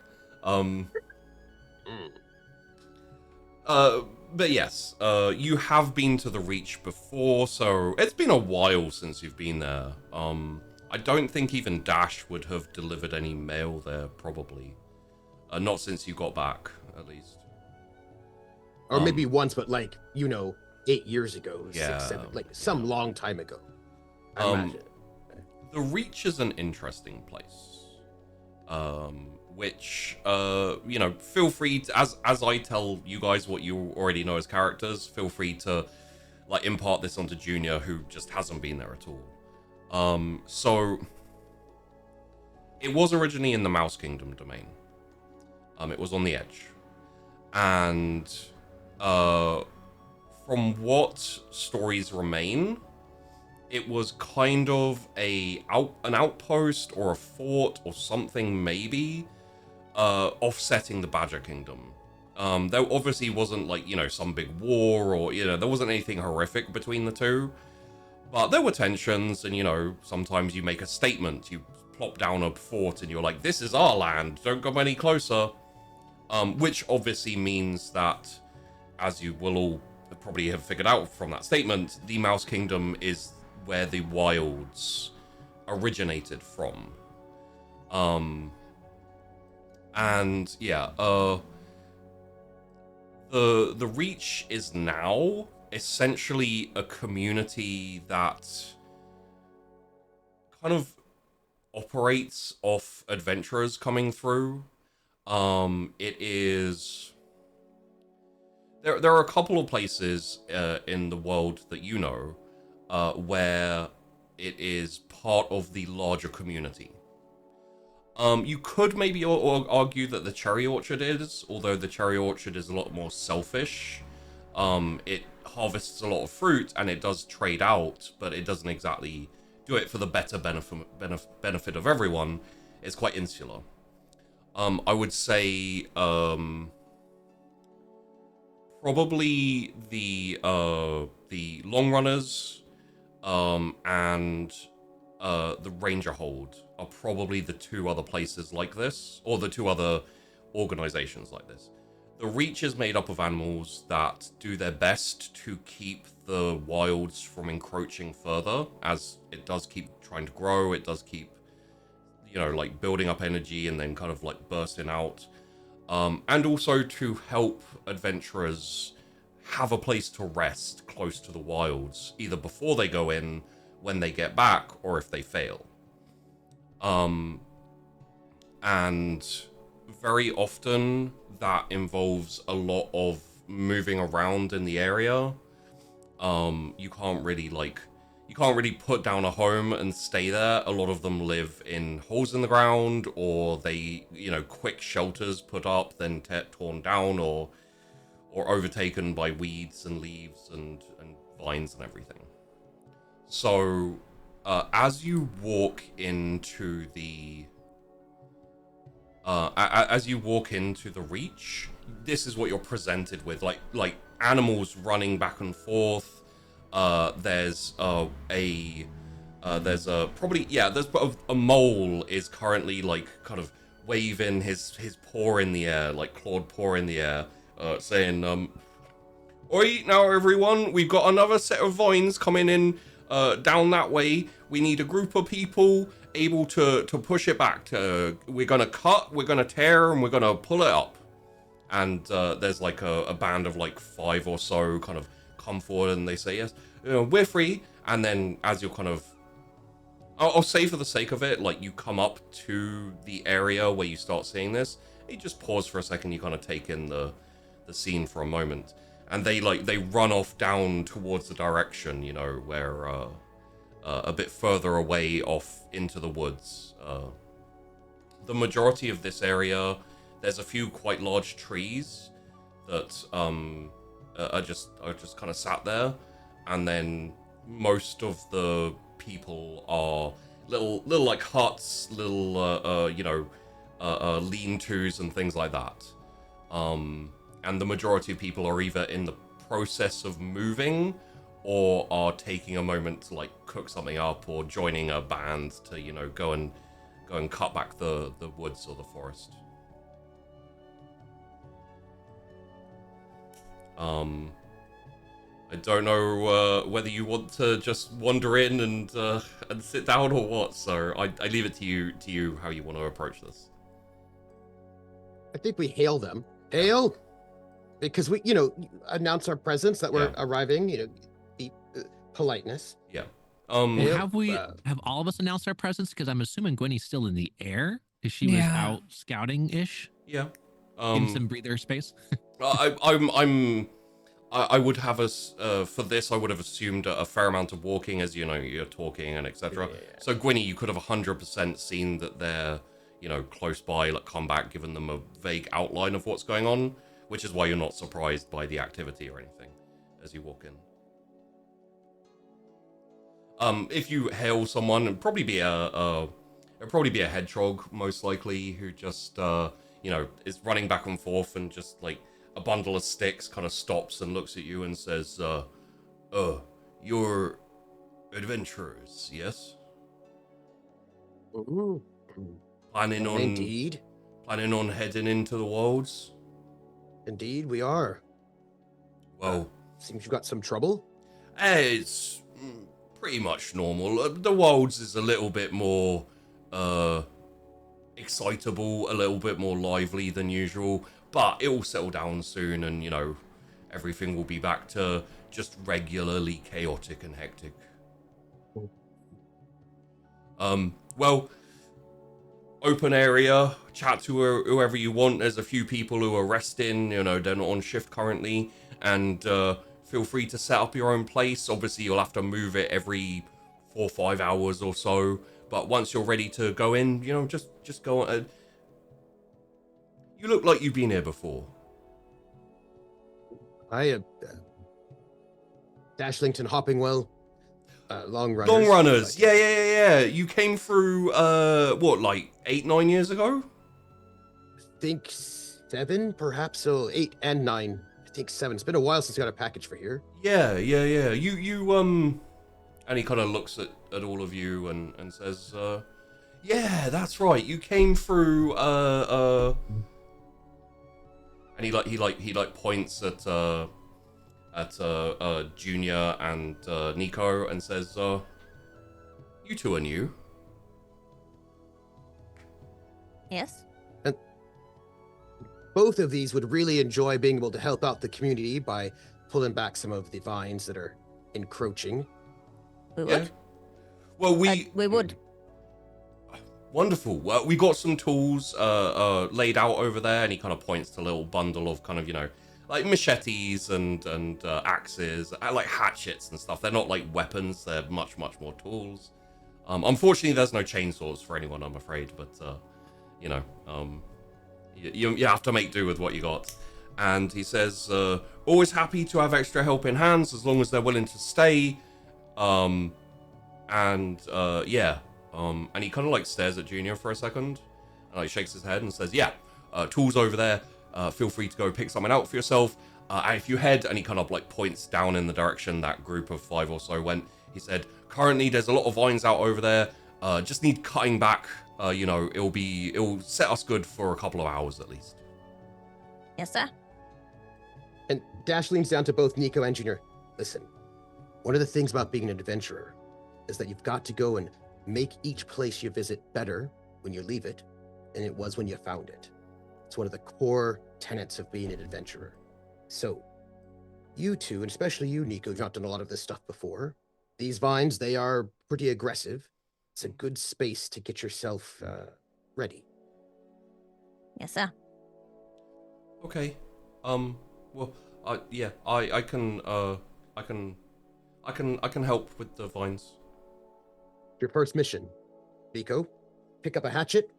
But yes, you have been to the Reach before, so it's been a while since you've been there. I don't think even Dash would have delivered any mail there, probably. Not since you got back, at least. Or maybe once, but like, 8 years ago, Yeah, 6, 7, like some long time ago. I imagine. The Reach is an interesting place. Which, feel free to, as I tell you guys what you already know as characters, feel free to, like, impart this onto Junior, who just hasn't been there at all. So, it was originally in the Mouse Kingdom domain. It was on the edge. And, from what stories remain, it was kind of an outpost or a fort or something, maybe, offsetting the Badger Kingdom. There obviously wasn't, like, some big war or, there wasn't anything horrific between the two. But there were tensions and, sometimes you make a statement. You plop down a fort and you're like, this is our land, don't come any closer. Which obviously means that, as you will all probably have figured out from that statement, the Mouse Kingdom is where the wilds originated from. And yeah, the Reach is now essentially a community that kind of operates off adventurers coming through. It is... There are a couple of places in the world that where it is part of the larger community. You could maybe argue that the Cherry Orchard is, although the Cherry Orchard is a lot more selfish. It harvests a lot of fruit and it does trade out, but it doesn't exactly do it for the better benefit of everyone. It's quite insular. I would say probably the Long Runners and the Ranger Hold are probably the two other places like this, or the two other organizations like this. The Reach is made up of animals that do their best to keep the wilds from encroaching further, as it does keep trying to grow. It does keep, like, building up energy and then kind of like bursting out. And also to help adventurers have a place to rest close to the wilds, either before they go in, when they get back, or if they fail. And very often that involves a lot of moving around in the area. You can't really put down a home and stay there. A lot of them live in holes in the ground, or they, quick shelters put up, then torn down, or overtaken by weeds and leaves and vines and everything. So, as you walk into the Reach, this is what you're presented with, like animals running back and forth. There's a mole is currently, like, kind of waving his paw in the air, like clawed paw in the air, saying, "Oi, now everyone, we've got another set of vines coming in down that way. We need a group of people able to push it back. We're gonna cut, we're gonna tear, and we're gonna pull it up." and there's like a band of like 5 or so kind of come forward and they say, yes, we're free. And then as you're kind of, I'll say for the sake of it, like you come up to the area where you start seeing this, you just pause for a second, you kind of take in the scene for a moment, and they run off down towards the direction, you know, where a bit further away off into the woods. The majority of this area, there's a few quite large trees that are just kind of sat there, and then most of the people are little like huts, little lean-tos and things like that. And the majority of people are either in the process of moving or are taking a moment to like cook something up or joining a band to, you know, go and cut back the woods or the forest. I don't know whether you want to just wander in and sit down or what, so I leave it to you how you want to approach this. I think we hail them. Hail! Because we, you know, announce our presence that we're arriving, you know, politeness. Yeah. Have all of us announced our presence? Because I'm assuming Gwenny's still in the air. Because she was out scouting-ish. Yeah. In some breather space. I would have for this, I would have assumed a fair amount of walking as, you know, you're talking and etc. Yeah. So Gwynny, you could have 100% seen that they're, you know, close by, like come back, given them a vague outline of what's going on, which is why you're not surprised by the activity or anything as you walk in. If you hail someone, it'd probably be a hedgehog, most likely, who just, you know, is running back and forth and just like a bundle of sticks kind of stops and looks at you and says, you're adventurers, yes? Ooh. Planning on heading into the wilds? Indeed, we are. Well, seems you've got some trouble. It's pretty much normal. The wilds is a little bit more excitable, a little bit more lively than usual, but it will settle down soon, and, you know, everything will be back to just regularly chaotic and hectic. Well, open area, chat to whoever you want. There's a few people who are resting, you know, they're not on shift currently, and feel free to set up your own place. Obviously, you'll have to move it every 4 or 5 hours or so, but once you're ready to go in, you know, just go on. You look like you've been here before. I Dashlington, Hoppingwell, Long Runners. Long Runners, yeah. You came through, what, like 8-9 years ago? I think 7, perhaps. So 8 and 9. I think 7. It's been a while since I got a package for here. Yeah. You and he kind of looks at all of you and says, yeah, that's right. You came through, and he points at Junior and Nico and says, you two are new. Yes. And both of these would really enjoy being able to help out the community by pulling back some of the vines that are encroaching. We would. Yeah. Well, we would. Wonderful. Well, we got some tools laid out over there, and he kind of points to a little bundle of kind of, you know, like machetes and axes, like hatchets and stuff. They're not like weapons; they're much more tools. Unfortunately, there's no chainsaws for anyone, I'm afraid. But you know, you have to make do with what you got. And he says, always happy to have extra helping hands as long as they're willing to stay. And he kind of like stares at Junior for a second and like shakes his head and says, yeah, tools over there. Feel free to go pick something out for yourself. And if you head, and he kind of like points down in the direction that group of 5 or so went, he said, currently there's a lot of vines out over there. Just need cutting back. You know, it'll set us good for a couple of hours at least. Yes, sir. And Dash leans down to both Nico and Junior. Listen, one of the things about being an adventurer is that you've got to go and make each place you visit better when you leave it than it was when you found it. It's one of the core tenets of being an adventurer. So, you two, and especially you, Nico, you've not done a lot of this stuff before. These vines, they are pretty aggressive. It's a good space to get yourself ready. Yes, sir. Okay. Well, yeah, I can help with the vines. Your first mission, Nico, pick up a hatchet,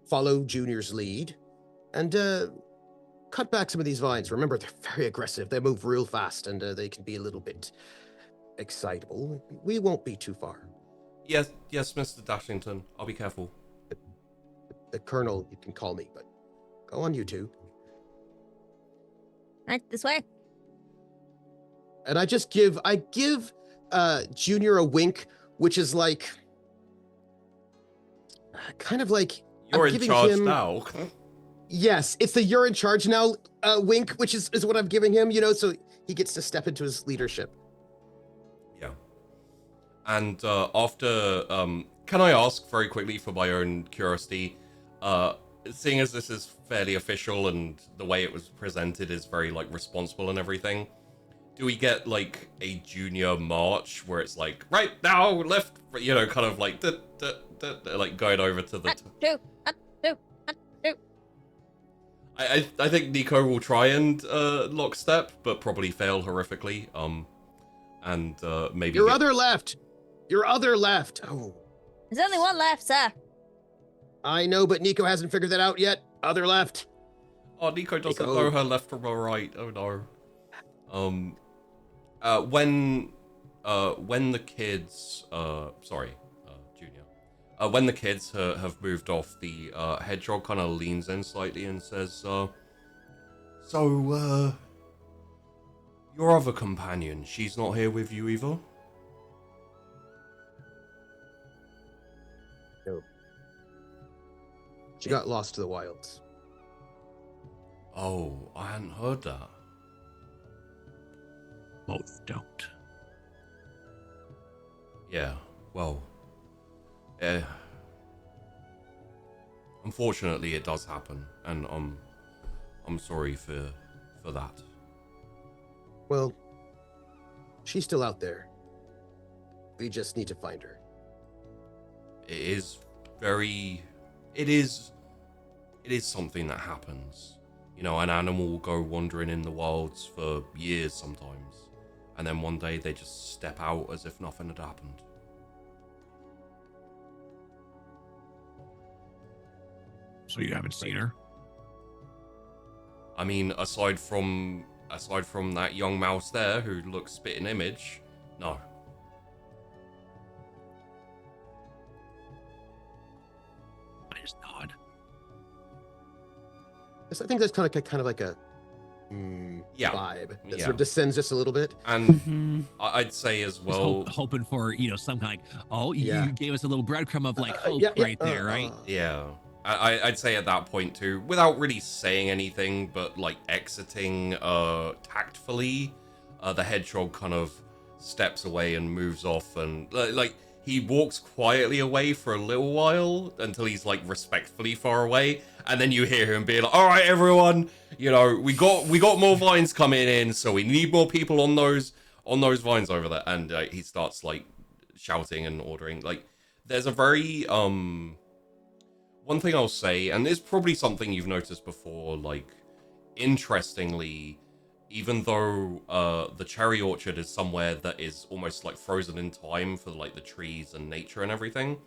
follow Junior's lead, and cut back some of these vines. Remember, they're very aggressive. They move real fast, and they can be a little bit excitable. We won't be too far. Yes, Mr. Dashington. I'll be careful. The Colonel, you can call me, but go on, you two. Right, this way. And I give Junior a wink, which is like, kind of like, You're I'm in giving charge him, now. yes, it's the "you're in charge now" wink, which is what I'm giving him, so he gets to step into his leadership. Yeah. And after, can I ask very quickly for my own curiosity, seeing as this is fairly official and the way it was presented is very, like, responsible and everything, do we get, like, a junior march where it's like, right now, left, kind of like, like going over to the... I think Nico will try and lockstep, but probably fail horrifically. And maybe... Your other left! Oh. There's only one left, sir. I know, but Nico hasn't figured that out yet. Other left. Oh, Nico doesn't know her left from her right. Oh no. When the kids, Junior, when the kids have moved off, the hedgehog kind of leans in slightly and says, so, your other companion, she's not here with you either? No. She got lost to the wilds. Oh, I hadn't heard that. Both don't. Yeah, well, unfortunately it does happen, and I'm sorry for that. Well, she's still out there. We just need to find her. It is something that happens. An animal will go wandering in the wilds for years sometimes, and then one day they just step out as if nothing had happened. So you haven't seen her? I mean, aside from that young mouse there who looks spitting image, no. I just nod. I think that's kind of like a vibe that sort of descends just a little bit. And I'd say as well, hoping for some kind of you gave us a little breadcrumb of like hope there, right? Yeah. I'd say at that point too, without really saying anything, but like exiting tactfully, the hedgehog kind of steps away and moves off, and like he walks quietly away for a little while until he's like respectfully far away, and then you hear him being like, "All right, everyone, we got more vines coming in, so we need more people on those vines over there." And he starts like shouting and ordering. Like, there's a very one thing I'll say, and it's probably something you've noticed before, like, interestingly, even though the cherry orchard is somewhere that is almost like frozen in time for like the trees and nature and everything,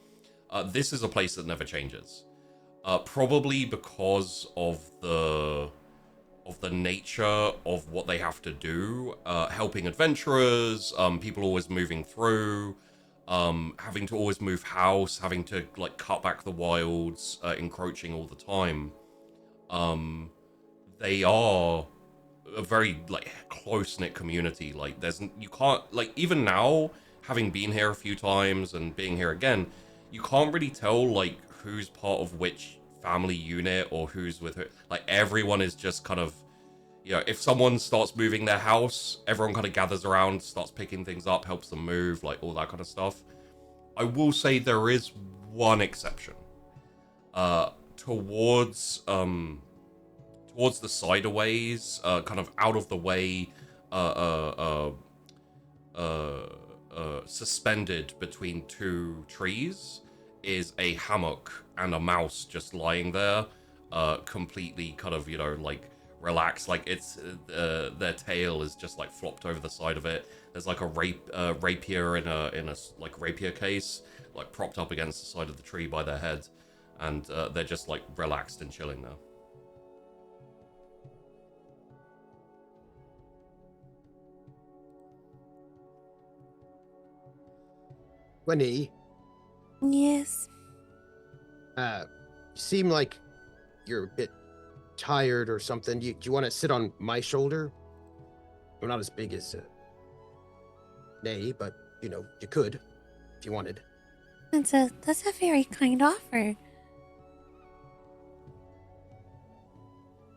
this is a place that never changes. Probably because of the nature of what they have to do, helping adventurers, people always moving through, having to always move house, having to like cut back the wilds, encroaching all the time. They are a very like close-knit community. Like you can't, like, even now, having been here a few times and being here again, you can't really tell like who's part of which family unit or who's with who. Like, everyone is just kind of, if someone starts moving their house, everyone kind of gathers around, starts picking things up, helps them move, like all that kind of stuff. I will say there is one exception. Towards towards the sideways, kind of out of the way, suspended between two trees, is a hammock and a mouse just lying there, completely kind of, you know, like relaxed, like it's their tail is just like flopped over the side of it. There's like a rapier in a like rapier case, like propped up against the side of the tree by their head, and they're just like relaxed and chilling now. Winnie, Yes. you seem like you're a bit tired or something. Do you want to sit on my shoulder? I'm not as big as Nay, but you know, you could if you wanted. That's a very kind offer.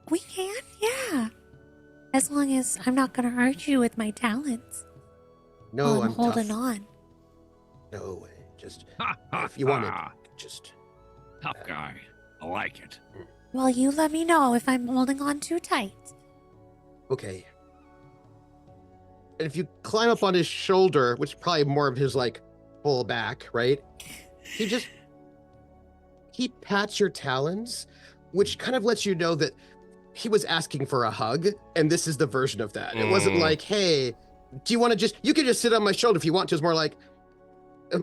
We can, yeah. As long as I'm not gonna hurt you with my talents. No, while I'm holding tough. on. No, just if you wanted, just Tough guy. I like it. Well, you let me know if I'm holding on too tight. okay. And if you climb up on his shoulder, which is probably more of his like full back, right? He pats your talons, which kind of lets you know that he was asking for a hug, and this is the version of that. It wasn't like, hey, do you want to you can just sit on my shoulder if you want to. It's more like, I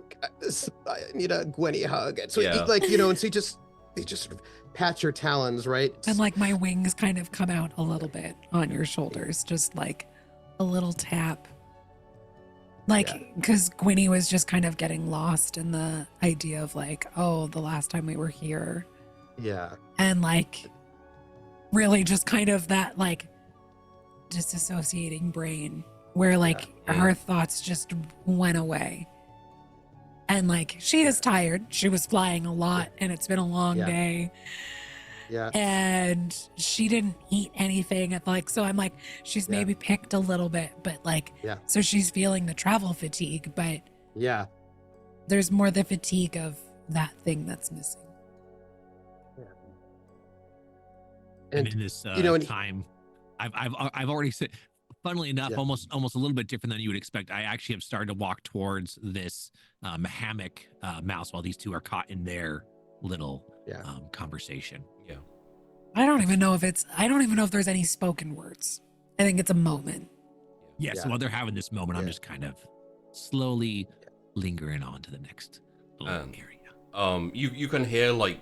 need a Gwenny hug. And so he, like, you know, and so he just sort of pats your talons, right? And like my wings kind of come out a little bit on your shoulders, just like a little tap. Like, because Gwenny was just kind of getting lost in the idea of like, oh, the last time we were here. Yeah. And like, really just kind of that like disassociating brain where like her thoughts just went away. And like, she is tired. She was flying a lot and it's been a long day. Yeah. And she didn't eat anything at like, so I'm like, she's maybe picked a little bit, but like, so she's feeling the travel fatigue, but there's more the fatigue of that thing that's missing. And in this time, I've already said, funnily enough, almost a little bit different than you would expect. I actually have started to walk towards this hammock mouse while these two are caught in their little conversation. Yeah. I don't even know if there's any spoken words. I think it's a moment. Yeah. So while they're having this moment, I'm just kind of slowly lingering on to the next little area. You can hear like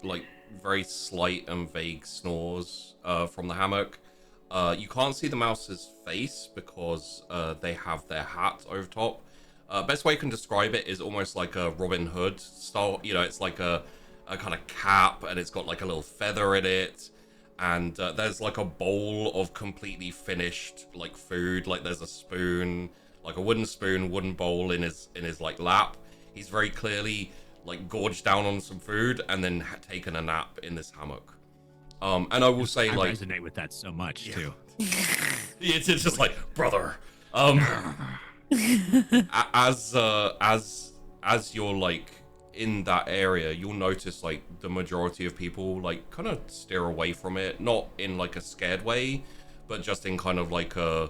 very slight and vague snores from the hammock. You can't see the mouse's face because they have their hat over top. Best way I can describe it is almost like a Robin Hood style. You know, it's like a kind of cap, and it's got like a little feather in it. And there's like a bowl of completely finished like food. Like there's a spoon, like a wooden bowl in his like lap. He's very clearly like gorged down on some food and then taken a nap in this hammock. And I will say, I resonate with that so much too. It's just like, brother. As you're like in that area, you'll notice like the majority of people like kind of steer away from it, not in like a scared way, but just in kind of like a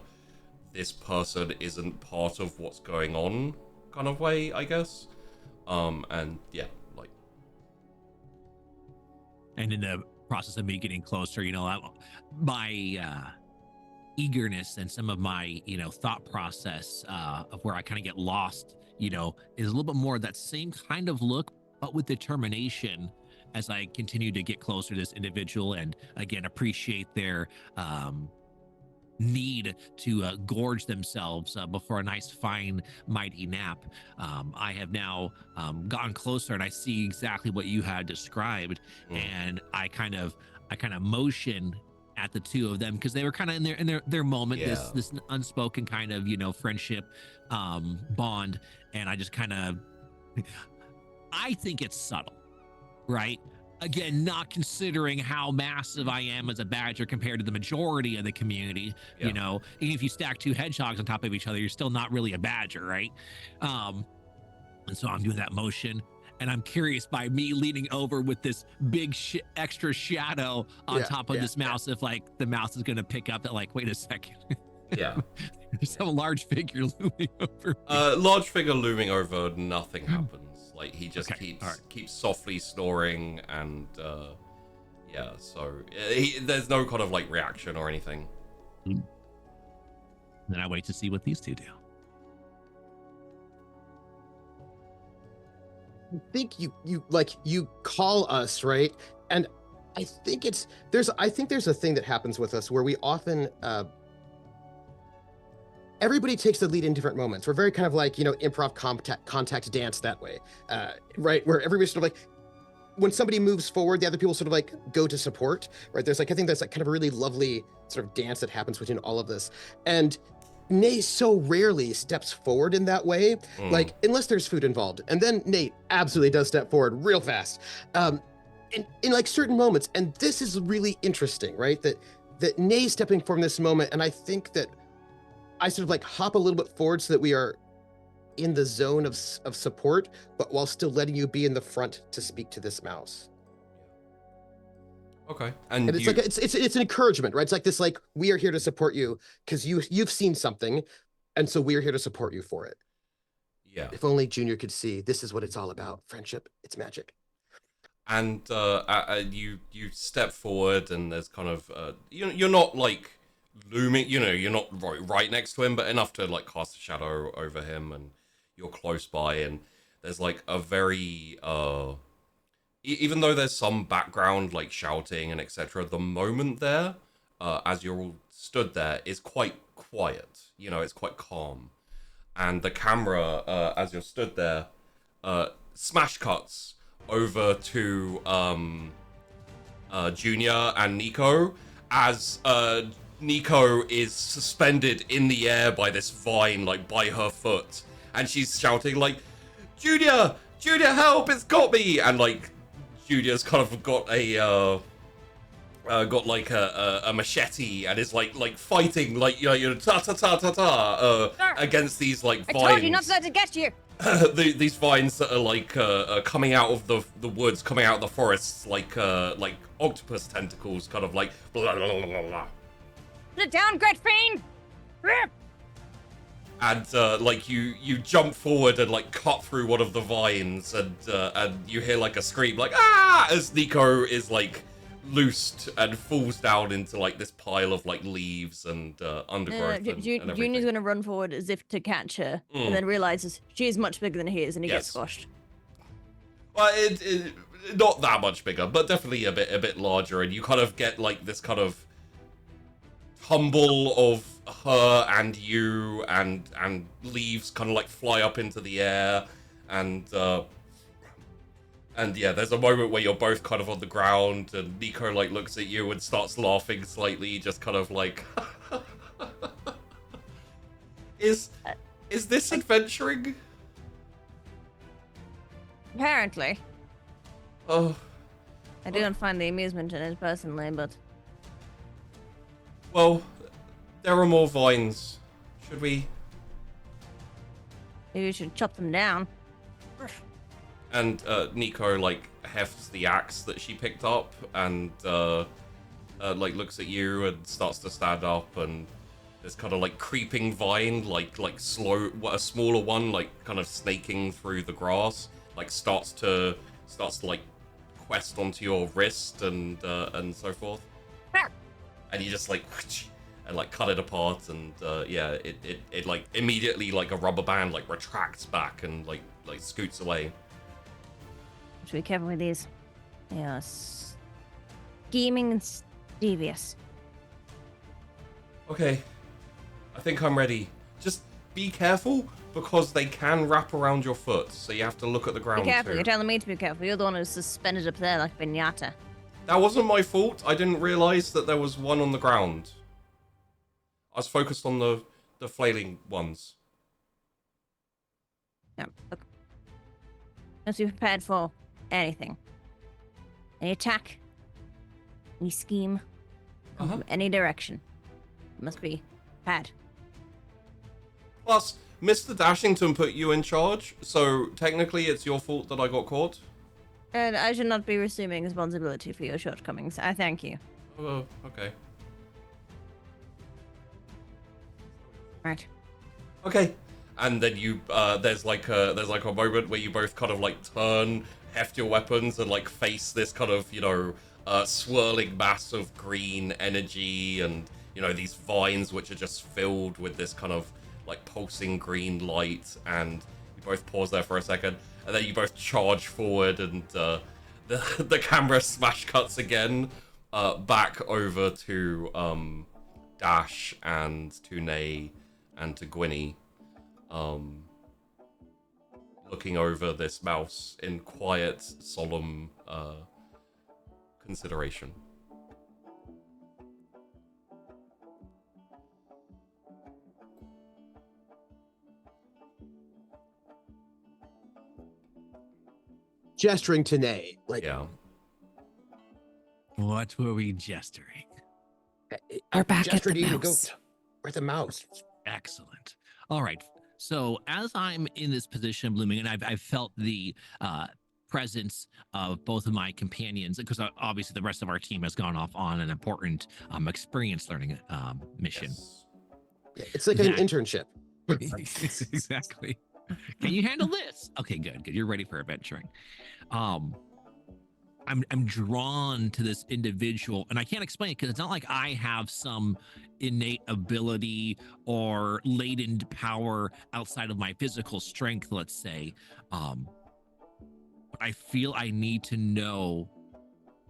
this person isn't part of what's going on kind of way, I guess. And yeah, like. And in the process of me getting closer, you know, my eagerness and some of my, you know, thought process of where I kind of get lost, you know, is a little bit more of that same kind of look, but with determination as I continue to get closer to this individual and again appreciate their need to gorge themselves before a nice fine mighty nap. I have now gotten closer and I see exactly what you had described, and I kind of motion at the two of them because they were kind of in their moment, this unspoken kind of, you know, friendship bond, and I just kind of I think it's subtle, right? Again, not considering how massive I am as a badger compared to the majority of the community, you know, even if you stack two hedgehogs on top of each other, you're still not really a badger, right? And so I'm doing that motion, and I'm curious by me leaning over with this big extra shadow on top of this mouse if like the mouse is going to pick up that like, wait a second. Yeah. There's some large figure looming over. Large figure looming over, nothing happens. Like he just keeps softly snoring, and yeah. So there's no kind of like reaction or anything. Then I wait to see what these two do. I think you call us, right? And I think there's a thing that happens with us where we often everybody takes the lead in different moments. We're very kind of like, improv contact dance that way, right? Where everybody's sort of like, when somebody moves forward, the other people sort of like go to support, right? There's like, I think there's like kind of a really lovely sort of dance that happens within all of this. And Nate so rarely steps forward in that way, like unless there's food involved. And then Nate absolutely does step forward real fast in like certain moments. And this is really interesting, right? That Nate's stepping forward in this moment. And I think that I sort of like hop a little bit forward so that we are in the zone of support, but while still letting you be in the front to speak to this mouse. Okay, and it's like it's an encouragement, right? It's like this, like, we are here to support you because you've seen something, and so we're here to support you for it. Yeah. If only Junior could see, this is what it's all about. Friendship, it's magic. And you step forward, and there's kind of you're not like looming, you're not right next to him, but enough to like cast a shadow over him, and you're close by, and there's like a very even though there's some background like shouting and etc., the moment there as you're all stood there is quite quiet. It's quite calm, and the camera as you're stood there smash cuts over to Junior and Nico as Nico is suspended in the air by this vine, like by her foot, and she's shouting like, Junior, help, it's got me! And like Junior's kind of got a machete and is like fighting like against these like vines. I told you not to let it get you. These vines that are like coming out of the woods, coming out of the forests, like octopus tentacles, kind of like blah, blah, blah, blah, blah. Put it down, great fiend! And like you jump forward and like cut through one of the vines, and you hear like a scream like ah as Nico is like loosed and falls down into like this pile of like leaves and undergrowth. And everything. Junior's gonna run forward as if to catch her, and then realizes she is much bigger than he is, and he gets squashed. Well, it not that much bigger, but definitely a bit larger, and you kind of get like this kind of tumble of her and you, and leaves kind of like fly up into the air, and yeah, there's a moment where you're both kind of on the ground, and Nico like looks at you and starts laughing slightly, just kind of like, is this adventuring? Apparently. Oh. I don't find the amusement in it personally, but... Well, there are more vines. Should we? Maybe we should chop them down. And Nico like hefts the axe that she picked up, and like looks at you and starts to stand up, and this kind of like creeping vine, like slow, a smaller one, like kind of snaking through the grass, like starts to like quest onto your wrist and so forth. And you just like and like cut it apart, and yeah, it like immediately like a rubber band like retracts back and like scoots away. Should be careful with these. They are scheming and devious. Okay, I think I'm ready. Just be careful, because they can wrap around your foot, so you have to look at the ground. Be careful, too. you're telling me to be careful. You're the one who's suspended up there like a piñata. That wasn't my fault. I didn't realize that there was one on the ground. I was focused on the flailing ones. Yeah, look. Must be prepared for anything. Any attack, any scheme, from any direction. Must be prepared. Plus, Mr. Dashington put you in charge, so technically it's your fault that I got caught. And I should not be assuming responsibility for your shortcomings. I thank you. Oh, okay. Right. Okay. And then you, there's like a moment where you both kind of like turn, heft your weapons, and like face this kind of, you know, swirling mass of green energy, and you know these vines which are just filled with this kind of like pulsing green light. And you both pause there for a second, and then you both charge forward, and the camera smash cuts again back over to Dash and to Nay and to Gwynny. Looking over this mouse in quiet, solemn consideration. Gesturing to Nay, like, Yeah. What were we gesturing? We're back at gesturing the to you to mouse. where's the mouse? Excellent. All right. So as I'm in this position of blooming, and I've felt the presence of both of my companions, because obviously the rest of our team has gone off on an important experience learning mission. Yes. Yeah, it's like an internship. Exactly. Can you handle this? Okay, good. You're ready for adventuring. I'm drawn to this individual, and I can't explain it because it's not like I have some innate ability or latent power outside of my physical strength, let's say. But I feel I need to know,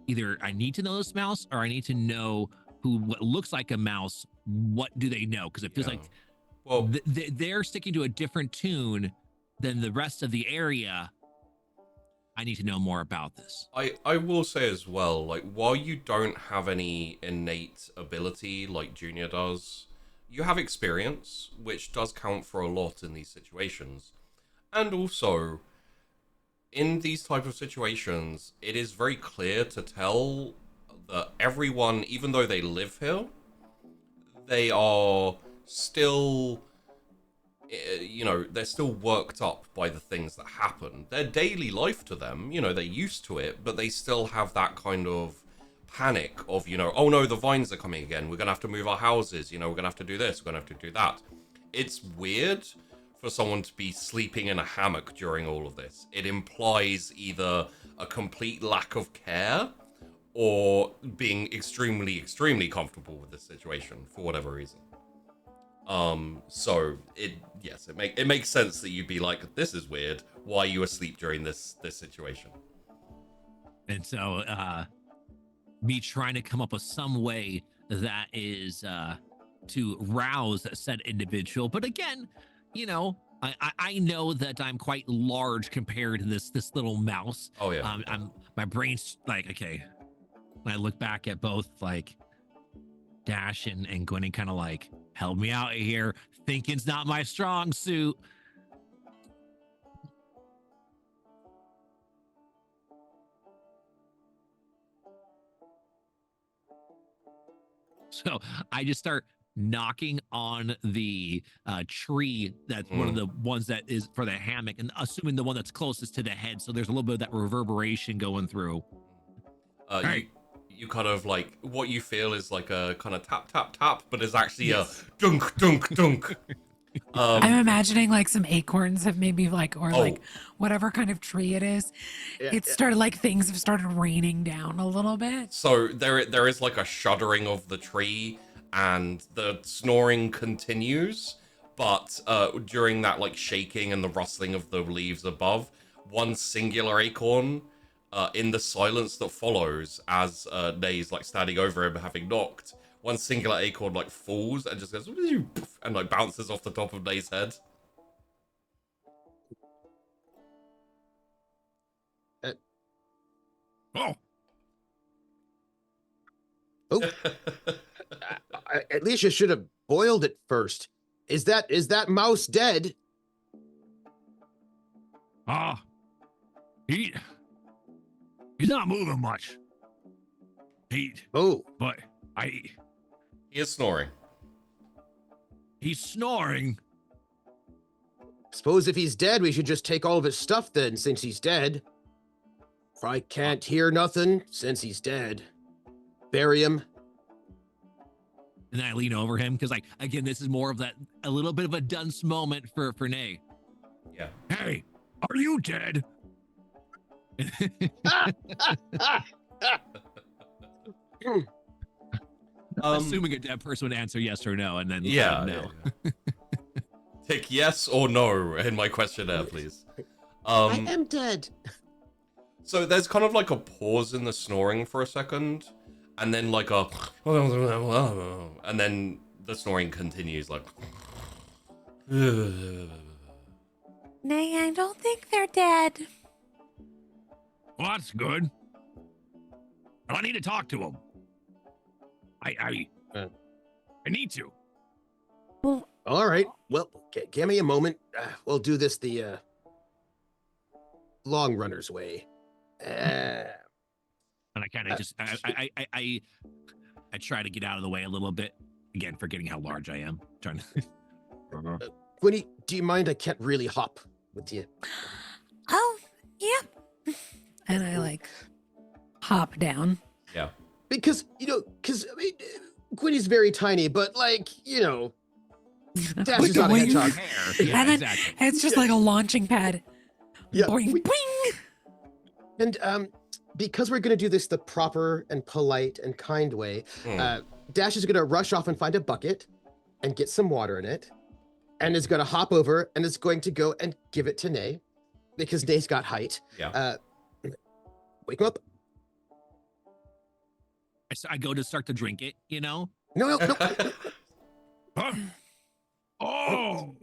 either I need to know this mouse, or I need to know what looks like a mouse. What do they know? Because it feels like they're sticking to a different tune than the rest of the area. I need to know more about this. I will say as well, like, while you don't have any innate ability like Junior does, you have experience, which does count for a lot in these situations. And also, in these type of situations, it is very clear to tell that everyone, even though they live here, they are still, you know, they're still worked up by the things that happen. Their daily life to them, you know, they're used to it, but they still have that kind of panic of, you know, oh no, the vines are coming again. We're going to have to move our houses. You know, we're going to have to do this. We're going to have to do that. It's weird for someone to be sleeping in a hammock during all of this. It implies either a complete lack of care or being extremely, extremely comfortable with this situation for whatever reason. So it makes sense that you'd be like, this is weird. Why are you asleep during this situation? And so, me trying to come up with some way that is to rouse said individual. But again, you know, I know that I'm quite large compared to this little mouse. Oh yeah. My brain's like, okay. When I look back at both like Dash and Gwenny, kind of like, help me out here. Thinking's not my strong suit. So I just start knocking on the tree that's one of the ones that is for the hammock, and assuming the one that's closest to the head, so there's a little bit of that reverberation going through. You kind of like, what you feel is like a kind of tap tap tap, but it's actually a dunk dunk dunk. I'm imagining like some acorns have maybe like, or like whatever kind of tree it is. Started like things have started raining down a little bit. So there is like a shuddering of the tree, and the snoring continues, but during that like shaking and the rustling of the leaves above, one singular acorn in the silence that follows as Nay's like standing over him having knocked, one singular acorn like falls and just goes and like bounces off the top of Nay's head. At least you should have boiled it first. Is that mouse dead? He's not moving much. But he is snoring. He's snoring. suppose if he's dead, we should just take all of his stuff then, since he's dead. If I can't hear nothing, since he's dead, bury him. And then I lean over him because, like, again, this is more of that a little bit of a dunce moment for Nay. Yeah. Hey, are you dead? Assuming a dead person would answer yes or no, and then yeah, no. yeah. Tick yes or no in my questionnaire, please. I am dead. So there's kind of like a pause in the snoring for a second, and then like a, and then the snoring continues like. Nay, I don't think they're dead. Well, that's good. I need to talk to him. I need to. All right. Well, give me a moment. We'll do this the long runner's way. And I kind of just I try to get out of the way a little bit. Again, forgetting how large I am. Trying to. Winnie, do you mind? I can't really hop with you. Oh, yeah. And I like hop down. Yeah. Because I mean, Gwynny's very tiny, but like, Dash is not a Boing. hedgehog. Yeah, And then exactly. it's just like a launching pad. Yeah. Boing, boing. And because we're gonna do this the proper and polite and kind way, Dash is gonna rush off and find a bucket and get some water in it, and is gonna hop over and is going to go and give it to Nay, because Nay's got height. Yeah. Wake him up. I go to start to drink it, No. Huh? Oh.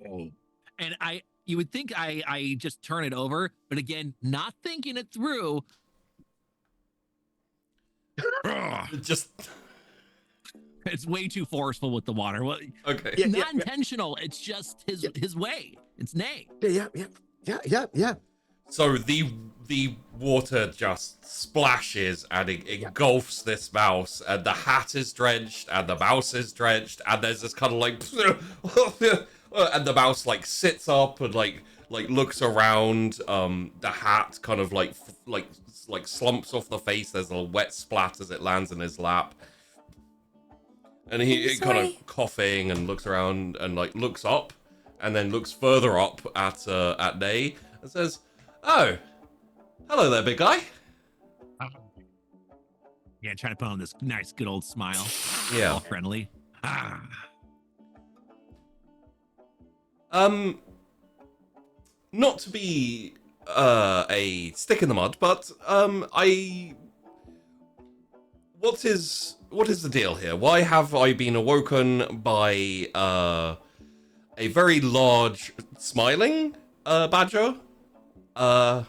And you would think I just turn it over, but again, not thinking it through. Just. It's way too forceful with the water. Well, Okay. Yeah, not intentional. It's just his way. It's Nay. Yeah. So the water just splashes and it engulfs this mouse, and the hat is drenched, and the mouse is drenched, and there's this kind of like, and the mouse like sits up and like looks around. The hat kind of like slumps off the face. There's a wet splat as it lands in his lap, and he kind of coughing and looks around and like looks up, and then looks further up at Nay and says, "Oh, hello there, big guy." Yeah, trying to put on this nice, good old smile. Yeah. All friendly. Not to be a stick in the mud, but what is the deal here? Why have I been awoken by a very large smiling badger? A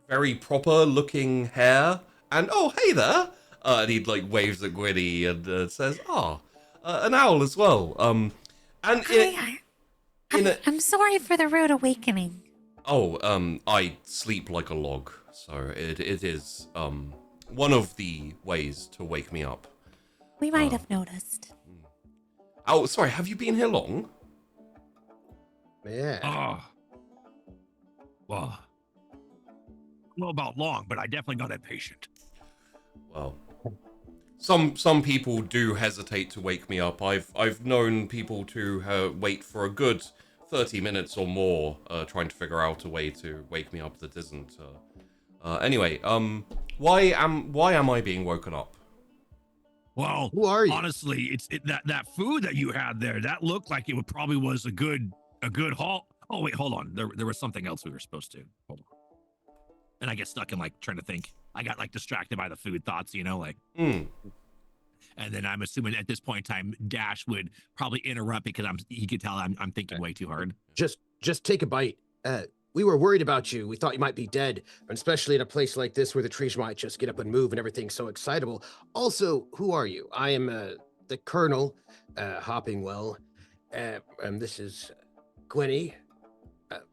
very proper looking hare, and oh, hey there, and he like waves at Gwynny and says, an owl as well. And I'm sorry for the rude awakening. I sleep like a log, so it is one of the ways to wake me up. We might have noticed. Oh, sorry, have you been here long? Yeah. Well, I don't know about long, but I definitely got impatient. Well, some people do hesitate to wake me up. I've known people to wait for a good 30 minutes or more trying to figure out a way to wake me up that isn't. Anyway, why am I being woken up? Well, Who are you? honestly, that food that you had there, that looked like it probably was a good haul. Oh wait, hold on. There was something else we were supposed to. Hold on. And I get stuck in like trying to think. I got like distracted by the food thoughts, like. Hmm. And then I'm assuming at this point in time, Dash would probably interrupt because he could tell I'm thinking way too hard. Just take a bite. We were worried about you. We thought you might be dead, and especially in a place like this where the trees might just get up and move and everything's so excitable. Also, who are you? I am the Colonel, Hoppingwell, and this is Gwynny,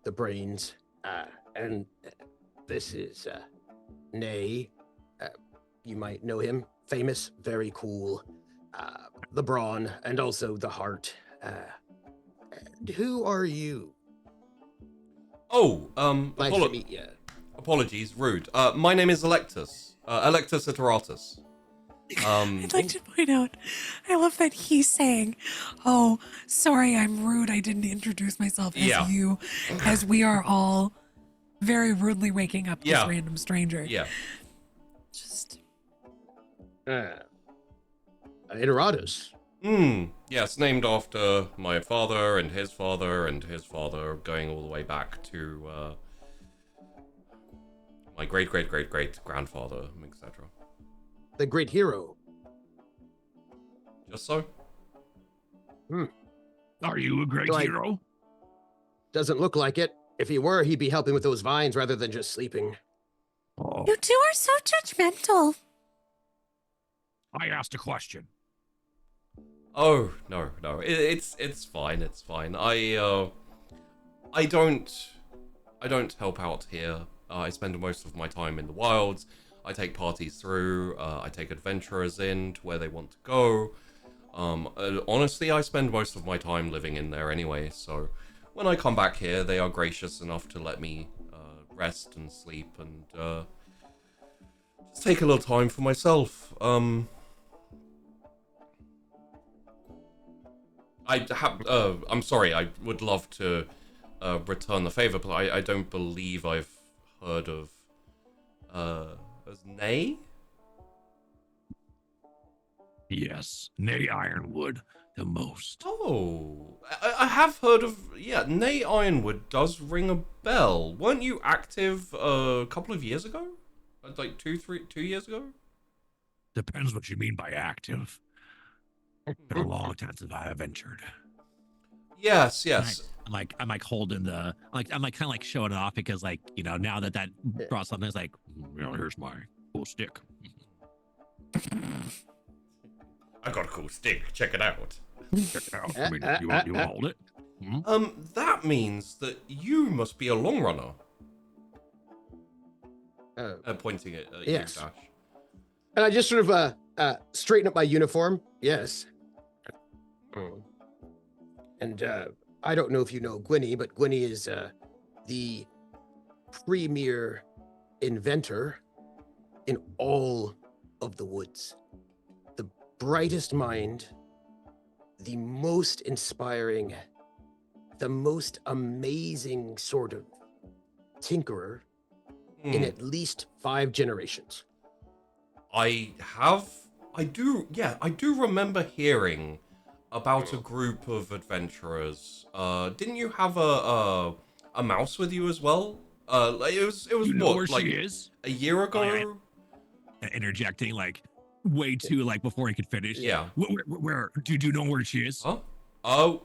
the brains, and this is Nay. You might know him. Famous, very cool. The brawn, and also the heart. who are you? Oh, Nice to meet you. apologies, rude. My name is Electus. Electus Iteratus. I'd like to point out, I love that he's saying, oh, sorry, I'm rude. I didn't introduce myself as you, as we are all very rudely waking up this random stranger. Yeah. Just. Iteratus. Yeah, it's named after my father and his father and his father, going all the way back to my great-great-great-great-grandfather, etc. The great hero. Just so? Are you a great hero? Doesn't look like it. If he were, he'd be helping with those vines rather than just sleeping. Oh, You two are so judgmental. I asked a question. Oh, no. It's fine, it's fine. I don't help out here. I spend most of my time in the wilds. I take parties through, I take adventurers in to where they want to go. Honestly, I spend most of my time living in there anyway, so when I come back here, they are gracious enough to let me rest and sleep and just take a little time for myself. I'm sorry, I would love to return the favor, but I don't believe I've heard of as Nay? Yes, Nay Ironwood, the most. Oh, I have heard of, Nay Ironwood does ring a bell. Weren't you active a couple of years ago? Like 2 years ago? Depends what you mean by active. Been a long time since I have ventured. Yes. I'm like holding the, I'm kind of like showing it off because now that brought something, it's like, here's my cool stick. I got a cool stick. Check it out. Check it out. I mean, you want to hold it? That means that you must be a long runner. Pointing at you, yes. Dash. And I just sort of straighten up my uniform. Yes. And I don't know if you know Gwynny, but Gwynny is the premier inventor in all of the woods. The brightest mind, the most inspiring, the most amazing sort of tinkerer in at least 5 generations. I do remember hearing about a group of adventurers. Didn't you have a mouse with you as well? It was You know where like she is? a year ago? Interjecting way too before he could finish. Yeah. Where do you know where she is? Huh? I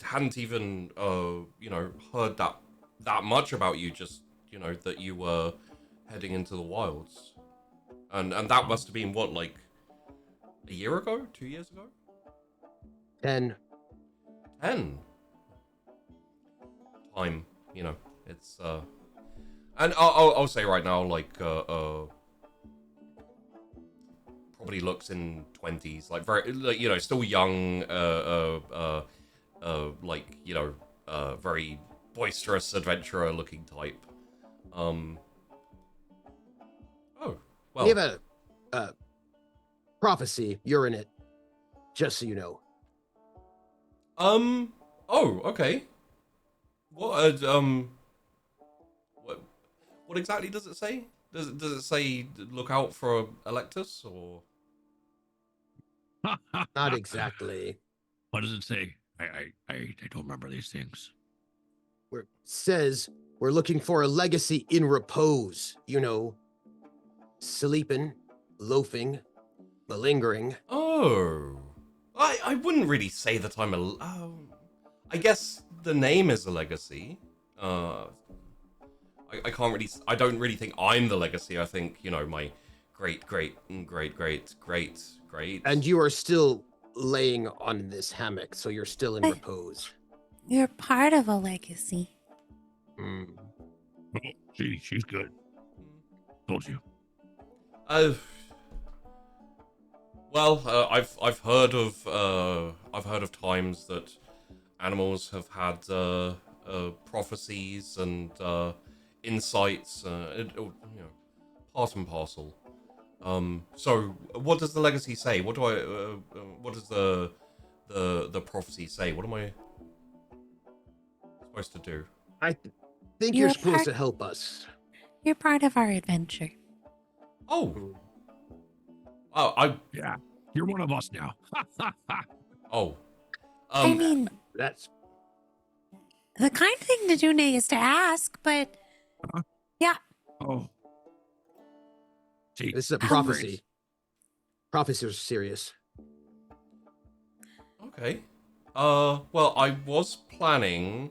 hadn't even heard that much about you, just that you were heading into the wilds. And that must have been what, like a year ago? 2 years ago? 10. 10. Time, it's and I'll say right now, probably looks in 20s, very still young, very boisterous adventurer looking type. We have a prophecy. You're in it. Just so you know. Oh, okay. What exactly does it say? Does it say look out for Electus or? Not exactly. What does it say? I don't remember these things. Where it says we're looking for a legacy in repose. Sleeping, loafing, malingering. Oh, I wouldn't really say that I'm I guess the name is a legacy. I don't really think I'm the legacy. I think, my great. And you are still laying on this hammock, so you're still in repose. You're part of a legacy. Oh, she's good. Told you. Well, I've heard of times that animals have had prophecies and insights, part and parcel. So what does the legacy say? What does the prophecy say? What am I supposed to do? I think you're supposed to help us. You're part of our adventure. Oh, Yeah, you're one of us now. oh, I mean, That's the kind thing to do, Nay, is to ask, but yeah. Oh, see, this is a prophecy. Prophecies are serious. okay. Well, I was planning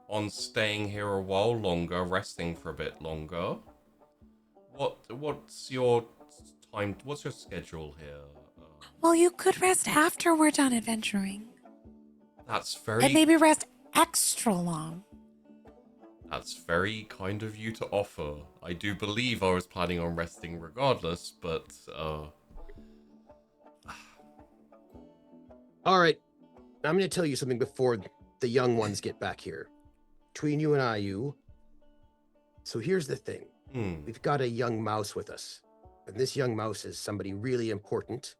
on staying here a while longer, resting for a bit longer. What's your time? What's your schedule here? Well, you could rest after we're done adventuring. That's very. And maybe rest extra long. That's very kind of you to offer. I do believe I was planning on resting regardless, but All right, I'm going to tell you something before the young ones get back here. Between you and I, So here's the thing. We've got a young mouse with us. And this young mouse is somebody really important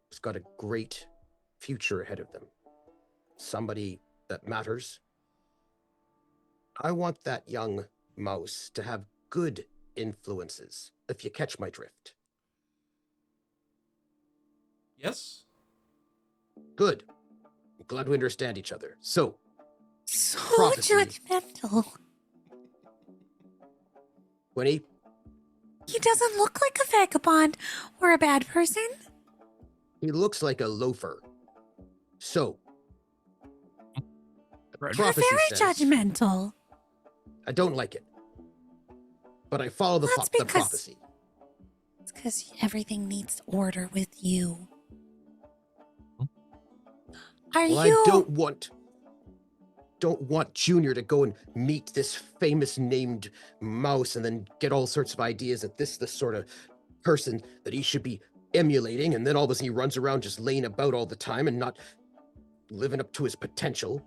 who's got a great future ahead of them. Somebody that matters. I want that young mouse to have good influences, if you catch my drift. Yes? Good. I'm glad we understand each other. So prophecy. Judgmental. Winnie, He doesn't look like a vagabond or a bad person. he looks like a loafer. So, You're prophecy very says, judgmental. I don't like it, but I follow the That's the because- prophecy. It's because everything needs order with you. Are Well, you? I don't want Junior to go and meet this famous named mouse and then get all sorts of ideas that this is the sort of person that he should be emulating, and then all of a sudden he runs around just laying about all the time and not living up to his potential.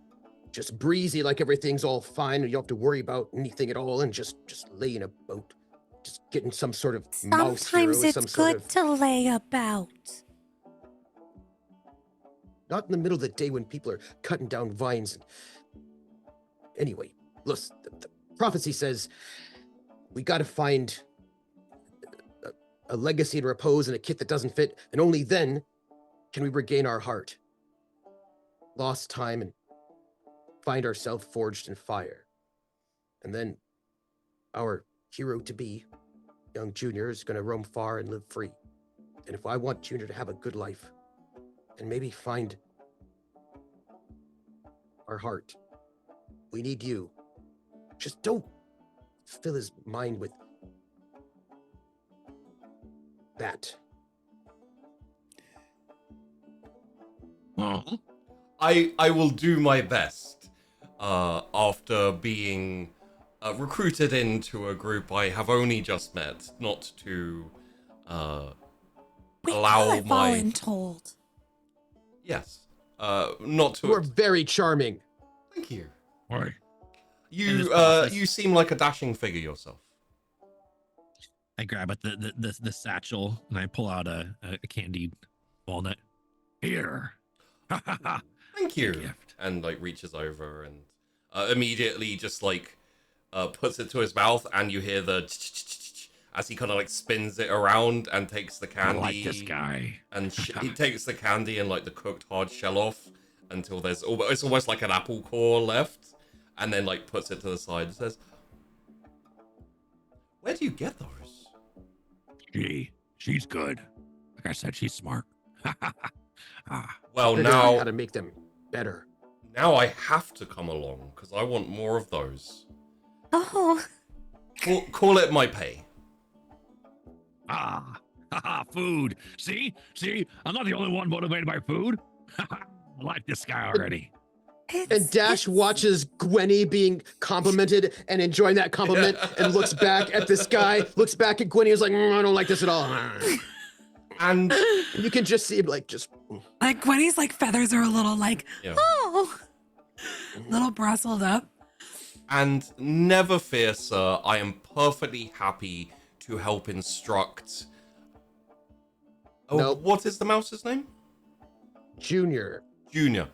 Just breezy, like everything's all fine and you don't have to worry about anything at all, and just laying about, just getting some sort of mouse hero, Sometimes some it's sort good of, to lay about. not in the middle of the day when people are cutting down vines. Anyway, look, the prophecy says we got to find a legacy to repose in a kit that doesn't fit, and only then can we regain our heart. Lost time and find ourselves forged in fire. And then our hero to be, young Junior, is going to roam far and live free. And if I want Junior to have a good life and maybe find our heart, we need you. Just don't fill his mind with that. Well, I will do my best. After being recruited into a group I have only just met, not to We allow call it my voluntold. yes, not to. You are very charming. Thank you. boy. You seem like a dashing figure yourself. I grab at the satchel and I pull out a candied walnut. Here. Thank you. Gift. And like reaches over and immediately just like puts it to his mouth, and you hear the as he kind of like spins it around and takes the I candy. like this guy. And he takes the candy and like the cooked hard shell off until there's it's almost like an apple core left, and then like puts it to the side and says, "Where do you get those?" She's good. Like I said, she's smart. Well, Figure out now how to make them better. now I have to come along because I want more of those. Oh, Call it my pay. Food. See, I'm not the only one motivated by food. I like this guy already. And Dash watches Gwenny being complimented and enjoying that compliment and looks back at this guy, looks back at Gwenny and is like, I don't like this at all. And you can just see him like just like Gwenny's like feathers are a little like little bristled up. And never fear, sir, I am perfectly happy to help instruct. Oh, Nope. What is the mouse's name? Junior. Junior.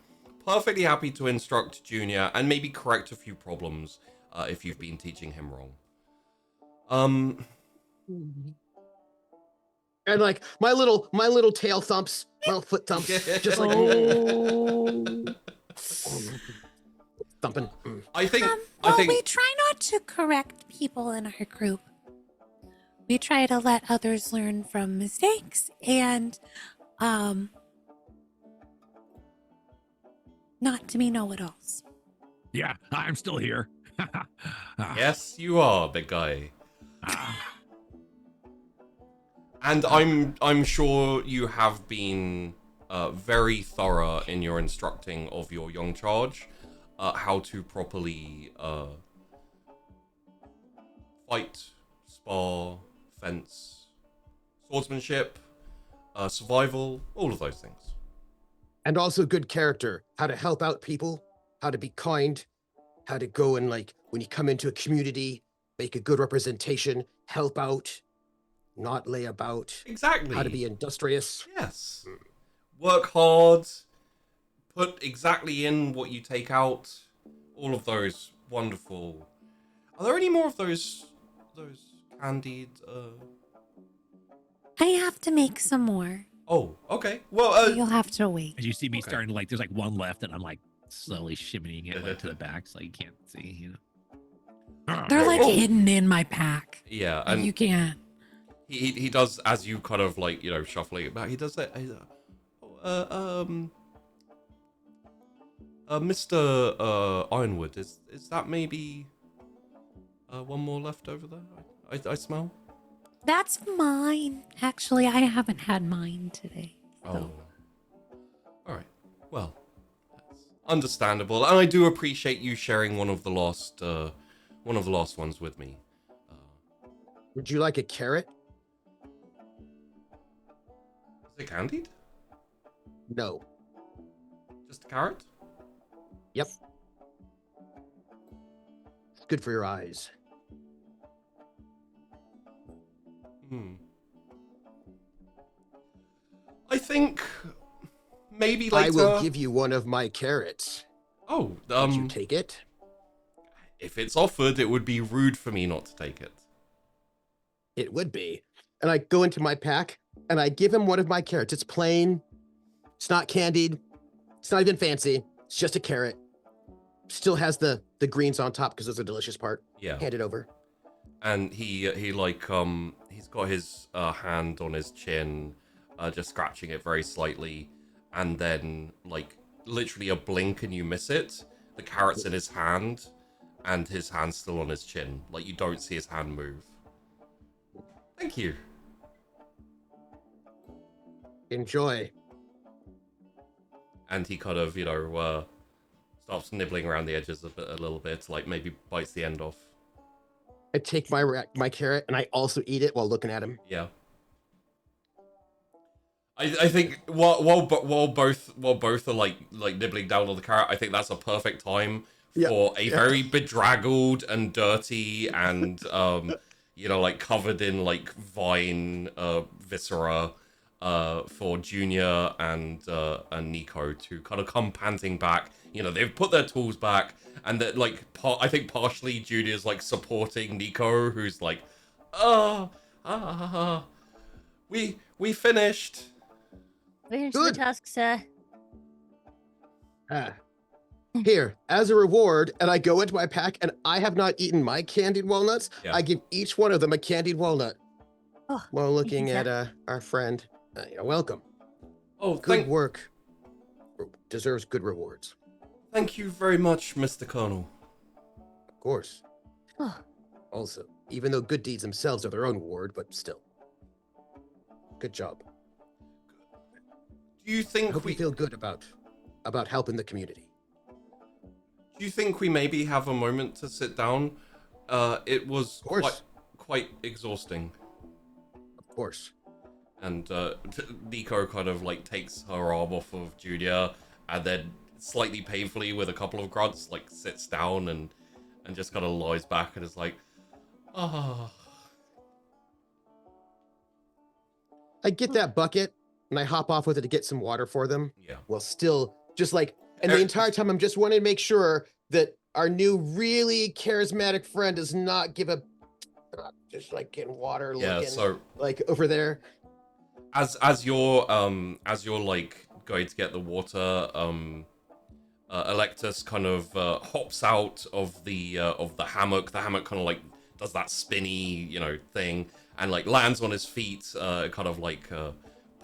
Perfectly happy to instruct Junior and maybe correct a few problems if you've been teaching him wrong. And like my little tail thumps, my little foot thumps, just like thumping. I think we try not to correct people in our group. We try to let others learn from mistakes and not to be know-it-alls. Yeah, I'm still here. Yes, you are, big guy. And I'm sure you have been very thorough in your instructing of your young charge how to properly fight, spar, fence, swordsmanship, survival, all of those things. And also good character, how to help out people, how to be kind, how to go and like when you come into a community, make a good representation, help out, not lay about. Exactly. How to be industrious. Yes. Work hard, put exactly in what you take out, all of those wonderful. Are there any more of those candied I have to make some more. Oh, okay. Well, you'll have to wait. As you see me starting to like, there's like one left, and I'm like slowly shimmying it like to the back, so you can't see. You know, they're like hidden in my pack. Yeah, and you can't. He does as you kind of like shuffling it back. He does that. Mr. Ironwood, is that maybe one more left over there? I smell. That's mine. Actually, I haven't had mine today. So. Oh. All right. Well, that's understandable, and I do appreciate you sharing one of the last ones with me. Would you like a carrot? Is it candied? No. Just a carrot? Yep. It's good for your eyes. I think maybe later. I will give you one of my carrots. Oh, Would you take it? If it's offered, it would be rude for me not to take it. It would be. And I go into my pack and I give him one of my carrots. It's plain. It's not candied. It's not even fancy. It's just a carrot. Still has the greens on top because those are the delicious part. Yeah. Hand it over. And he he's got his hand on his chin, just scratching it very slightly, and then like literally a blink and you miss it. The carrot's in his hand, and his hand's still on his chin. Like you don't see his hand move. Thank you. Enjoy. And he kind of starts nibbling around the edges a little bit, like maybe bites the end off. I take my carrot and I also eat it while looking at him. Yeah. I think while both are like nibbling down on the carrot, I think that's a perfect time for a very bedraggled and dirty and like covered in like vine viscera for Junior and Nico to kind of come panting back. They've put their tools back, and that I think partially Junior's like supporting Nico, who's like, we finished. Finished the task, sir. Here, as a reward, and I go into my pack, and I have not eaten my candied walnuts. Yeah. I give each one of them a candied walnut. Oh, while looking at our friend. Welcome. Oh, good work. Deserves good rewards. Thank you very much, Mr. Colonel. Of course. Also, even though good deeds themselves are their own reward, but still. Good job. Do you think I hope we feel good about helping the community? Do you think we maybe have a moment to sit down? It was quite exhausting. Of course. And Nico kind of like takes her arm off of Junior, and then slightly painfully with a couple of grunts, like sits down and just kind of lies back and is like, ah. I get that bucket and I hop off with it to get some water for them. Yeah. Well, still just like, and the entire time I'm just wanting to make sure that our new really charismatic friend does not give a, just like getting water looking so like over there. As you're like going to get the water, Electus kind of hops out of the hammock. The hammock kind of like does that spinny, thing, and like lands on his feet, kind of like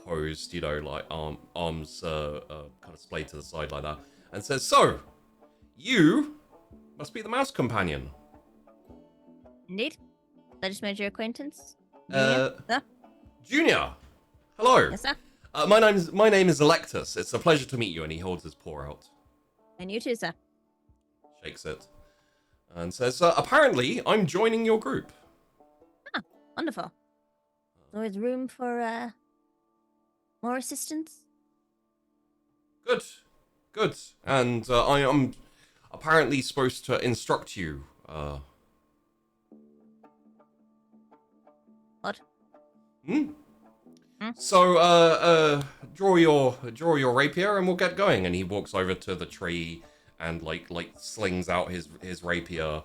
posed, like arms kind of splayed to the side like that, and says, "So, you must be the mouse companion." Indeed. I just made your acquaintance. Junior. Hello. Yes, sir. My name is Electus. It's a pleasure to meet you. And he holds his paw out. And you too, sir. Shakes it. And says, apparently, I'm joining your group. Ah, wonderful. There's always room for, more assistance. Good. And I am apparently supposed to instruct you. What? So, draw your rapier and we'll get going. And he walks over to the tree and like slings out his rapier,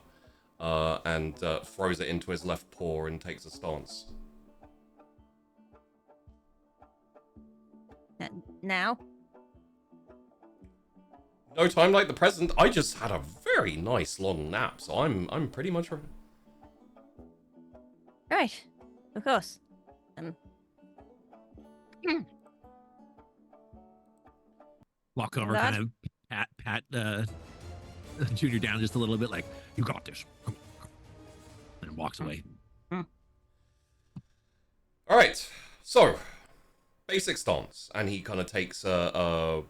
and throws it into his left paw and takes a stance. Now? No time like the present. I just had a very nice long nap, so I'm pretty much ready. Right. Of course. Walk over, kind of pat Junior down just a little bit, like, you got this. And walks away. All right. So, basic stance, and he kind of takes a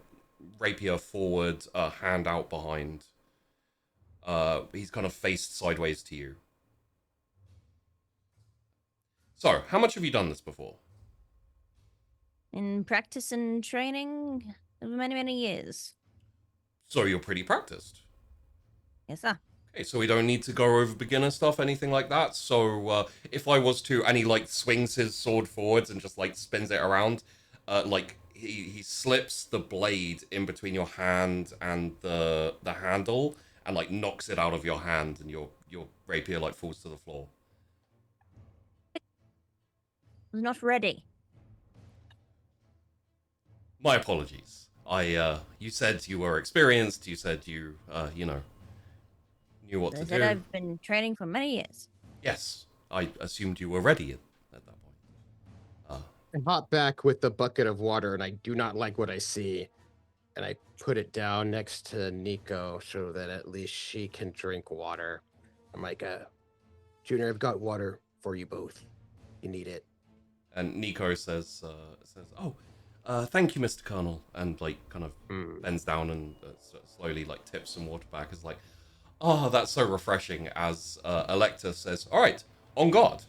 rapier forward, a hand out behind. He's kind of faced sideways to you. So, how much have you done this before? In practice and training over many, many years. So you're pretty practiced. Yes, sir. Okay, so we don't need to go over beginner stuff, anything like that. So if I was to, and he like swings his sword forwards and just like spins it around, like he slips the blade in between your hand and the handle and like knocks it out of your hand, and your rapier like falls to the floor. I was not ready. My apologies. You said you were experienced. You said you knew what to do. I've been training for many years. Yes, I assumed you were ready at that point. I hop back with the bucket of water, and I do not like what I see. And I put it down next to Nico so that at least she can drink water. I'm like, Junior, I've got water for you both. You need it. And Nico says, "Oh, thank you, Mr. Colonel," and like kind of bends down and slowly like tips some water back. Is like, "Oh, that's so refreshing." As Electa says, "All right, on guard."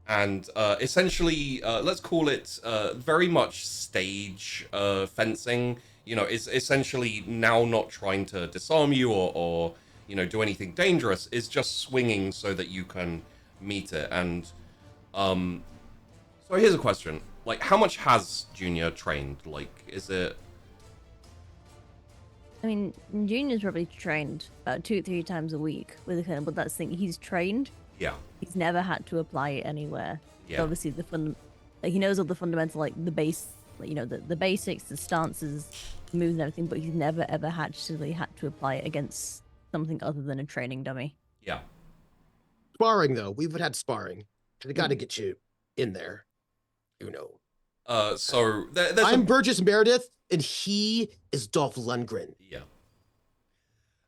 And essentially, let's call it very much stage fencing. Is essentially now not trying to disarm you or do anything dangerous. Is just swinging so that you can meet it. And so here's a question. Like, how much has Junior trained? Like, is it... I mean, Junior's probably trained about 2-3 times a week with a colonel, but that's the thing. He's trained. Yeah. He's never had to apply it anywhere. Yeah. So obviously, he knows all the fundamental, like, the base, like, the basics, the stances, moves and everything, but he's never, ever actually had to apply it against something other than a training dummy. Yeah. Sparring, though. We've had sparring. They got to get you in there. So there's I'm Burgess Meredith, and he is Dolph Lundgren. Yeah.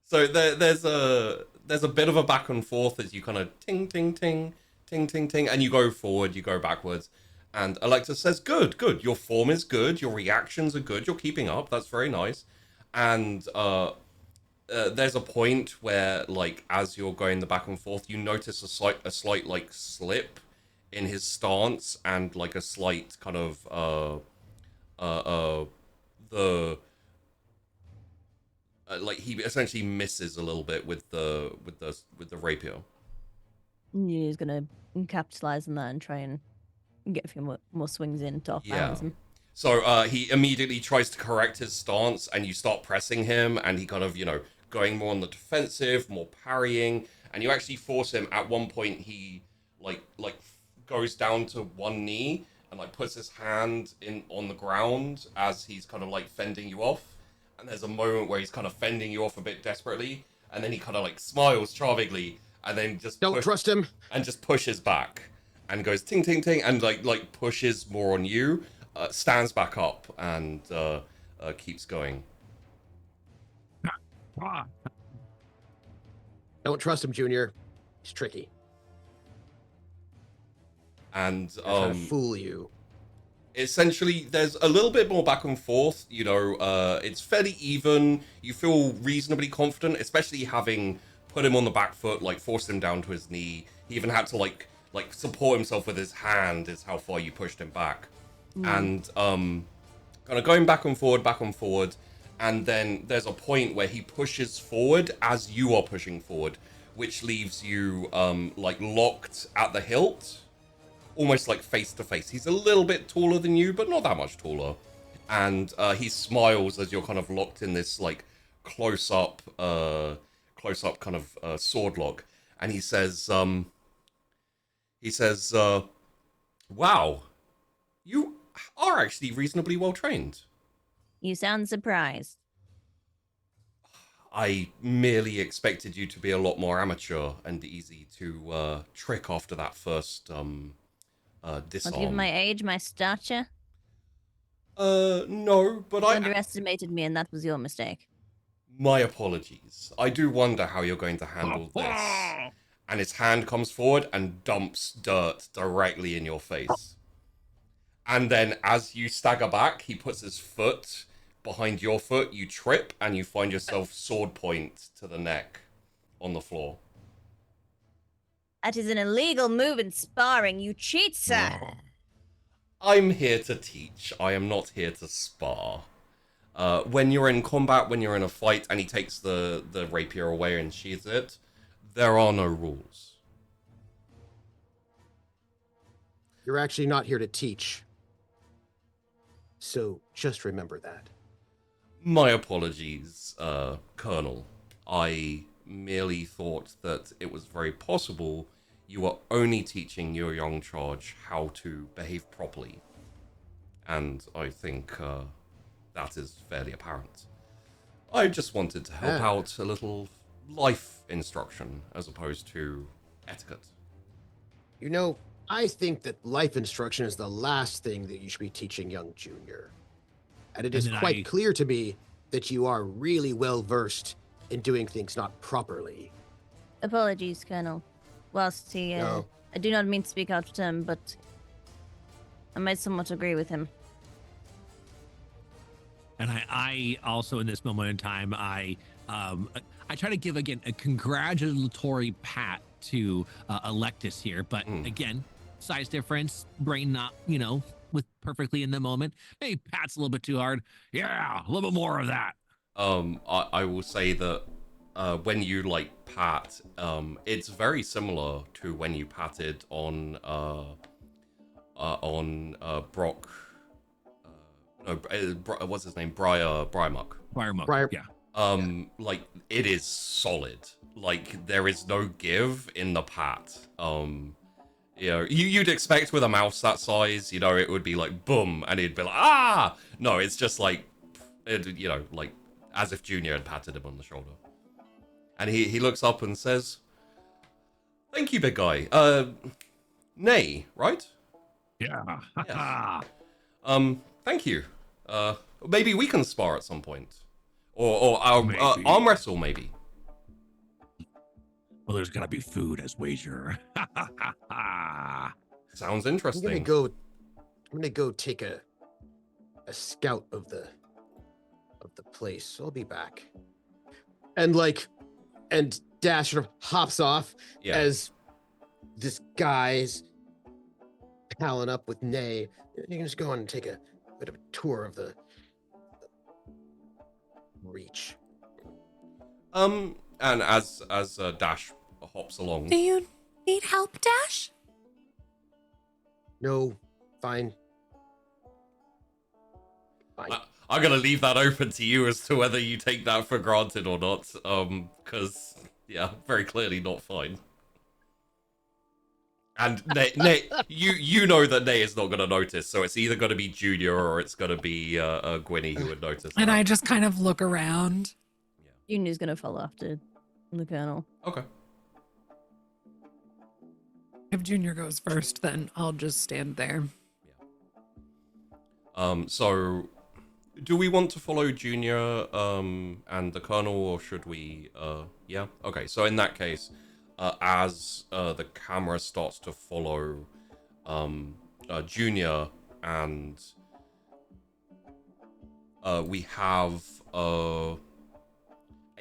So there's a bit of a back and forth as you kind of ting ting ting ting ting ting, and you go forward, you go backwards, and Alexa says, "Good. Your form is good. Your reactions are good. You're keeping up. That's very nice." And there's a point where, like, as you're going the back and forth, you notice a slight like slip in his stance and like a slight kind of like he essentially misses a little bit with the rapier. He's gonna capitalize on that and try and get a few more swings in to off-balance him. So he immediately tries to correct his stance, and you start pressing him, and he kind of, going more on the defensive, more parrying, and you actually force him. At one point, he like goes down to one knee and like puts his hand on the ground as he's kind of like fending you off. And there's a moment where he's kind of fending you off a bit desperately, and then he kind of like smiles charmingly, and then just don't trust him, and just pushes back, and goes ting ting ting, and like pushes more on you, stands back up, and keeps going. Don't trust him, Junior. He's tricky. And trying to fool you. Essentially, there's a little bit more back and forth. It's fairly even. You feel reasonably confident, especially having put him on the back foot, like forced him down to his knee. He even had to like support himself with his hand. Is how far you pushed him back, and kind of going back and forward, and then there's a point where he pushes forward as you are pushing forward, which leaves you like locked at the hilt. Almost like face to face. He's a little bit taller than you, but not that much taller. And he smiles as you're kind of locked in this like close up kind of sword lock. And he says, wow, you are actually reasonably well trained. You sound surprised. I merely expected you to be a lot more amateur and easy to trick after that first disarm. Not even my age, my stature? No, but you underestimated me, and that was your mistake. My apologies. I do wonder how you're going to handle this. And his hand comes forward and dumps dirt directly in your face. And then as you stagger back, he puts his foot behind your foot, you trip, and you find yourself sword point to the neck on the floor. That is an illegal move in sparring. You cheat, sir. I'm here to teach. I am not here to spar. When you're in combat, when you're in a fight, and he takes the rapier away and sheathes it, there are no rules. You're actually not here to teach. So just remember that. My apologies, Colonel. I merely thought that it was very possible you were only teaching your young charge how to behave properly. And I think that is fairly apparent. I just wanted to help out a little life instruction as opposed to etiquette. I think that life instruction is the last thing that you should be teaching young Junior. And it is quite clear to me that you are really well versed in doing things not properly. Apologies, Colonel. Whilst he, I do not mean to speak out of turn, but I might somewhat agree with him. And I also, in this moment in time, I try to give again a congratulatory pat to Electus here, but again, size difference, brain not, with perfectly in the moment. Maybe pat's a little bit too hard. Yeah, a little bit more of that. I will say that when you pat, it's very similar to when you patted on Brock. What's his name? Briarmuck. Briarmuck. Yeah. It is solid. There is no give in the pat. You'd expect with a mouse that size, it would be like boom, and he'd be like ah. No, it's just as if Junior had patted him on the shoulder. And he looks up and says, "Thank you, big guy. Nay, right? Yeah. Yes. Thank you. Maybe we can spar at some point, or arm wrestle maybe." Well, there's gotta be food as wager. Sounds interesting. I'm gonna go take a scout of the place. So I'll be back. And Dash sort of hops off as this guy's palling up with Nay. You can just go on and take a bit of a tour of the reach. And as Dash hops along, Do you need help, Dash? No, fine. Fine. I'm gonna leave that open to you as to whether you take that for granted or not. Because yeah, very clearly not fine. And Nay, you know that Nay is not gonna notice, so it's either gonna be Junior or it's gonna be Gwynny who would notice. And that. I just kind of look around. Junior's gonna follow after the Colonel. Okay. If Junior goes first, then I'll just stand there. So do we want to follow Junior and the Colonel, or should we yeah? Okay, so in that case, as the camera starts to follow Junior, and we have a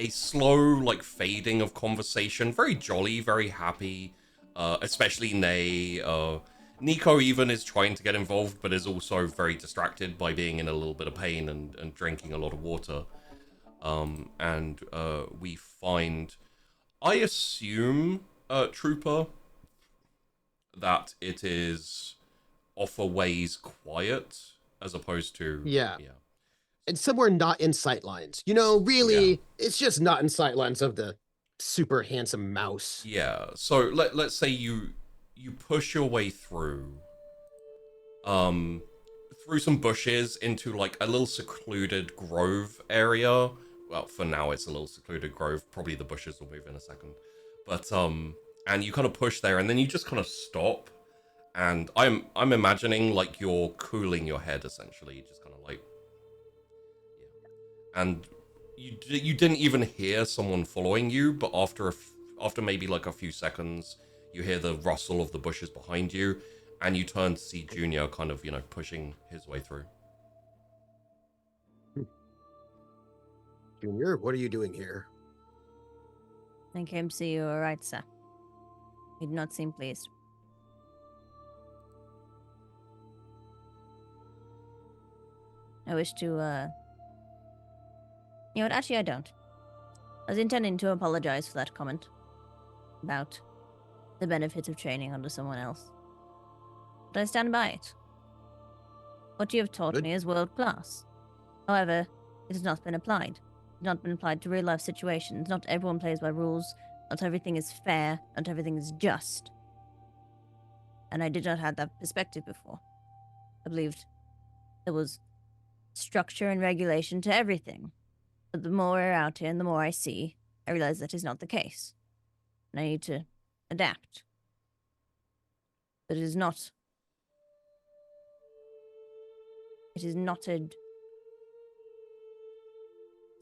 slow like fading of conversation, very jolly, very happy, especially Nay. Nico even is trying to get involved, but is also very distracted by being in a little bit of pain and drinking a lot of water. And we find, I assume, Trooper, that it is off a ways quiet, as opposed to... Yeah. And somewhere not in sight lines. You know, really, it's just not in sight lines of the super handsome mouse. Yeah, so let's say you push your way through some bushes into like a little secluded grove area. Well, for now it's a little secluded grove. Probably the bushes will move in a second. But and you kind of push there, and then you just kind of stop. And I'm imagining like you're cooling your head essentially, just kind of like, yeah. And you didn't even hear someone following you, but after maybe like a few seconds, you hear the rustle of the bushes behind you, and you turn to see Junior kind of, pushing his way through. Junior, what are you doing here? I came to see you, all right, sir. You do not seem pleased. I wish to, You know what, actually I don't. I was intending to apologize for that comment about the benefits of training under someone else. But I stand by it. What you have taught me is world class. However, it has not been applied. It has not been applied to real life situations. Not everyone plays by rules. Not everything is fair. Not everything is just. And I did not have that perspective before. I believed there was structure and regulation to everything. But the more we're out here and the more I see, I realize that is not the case. And I need to adapt. But it is not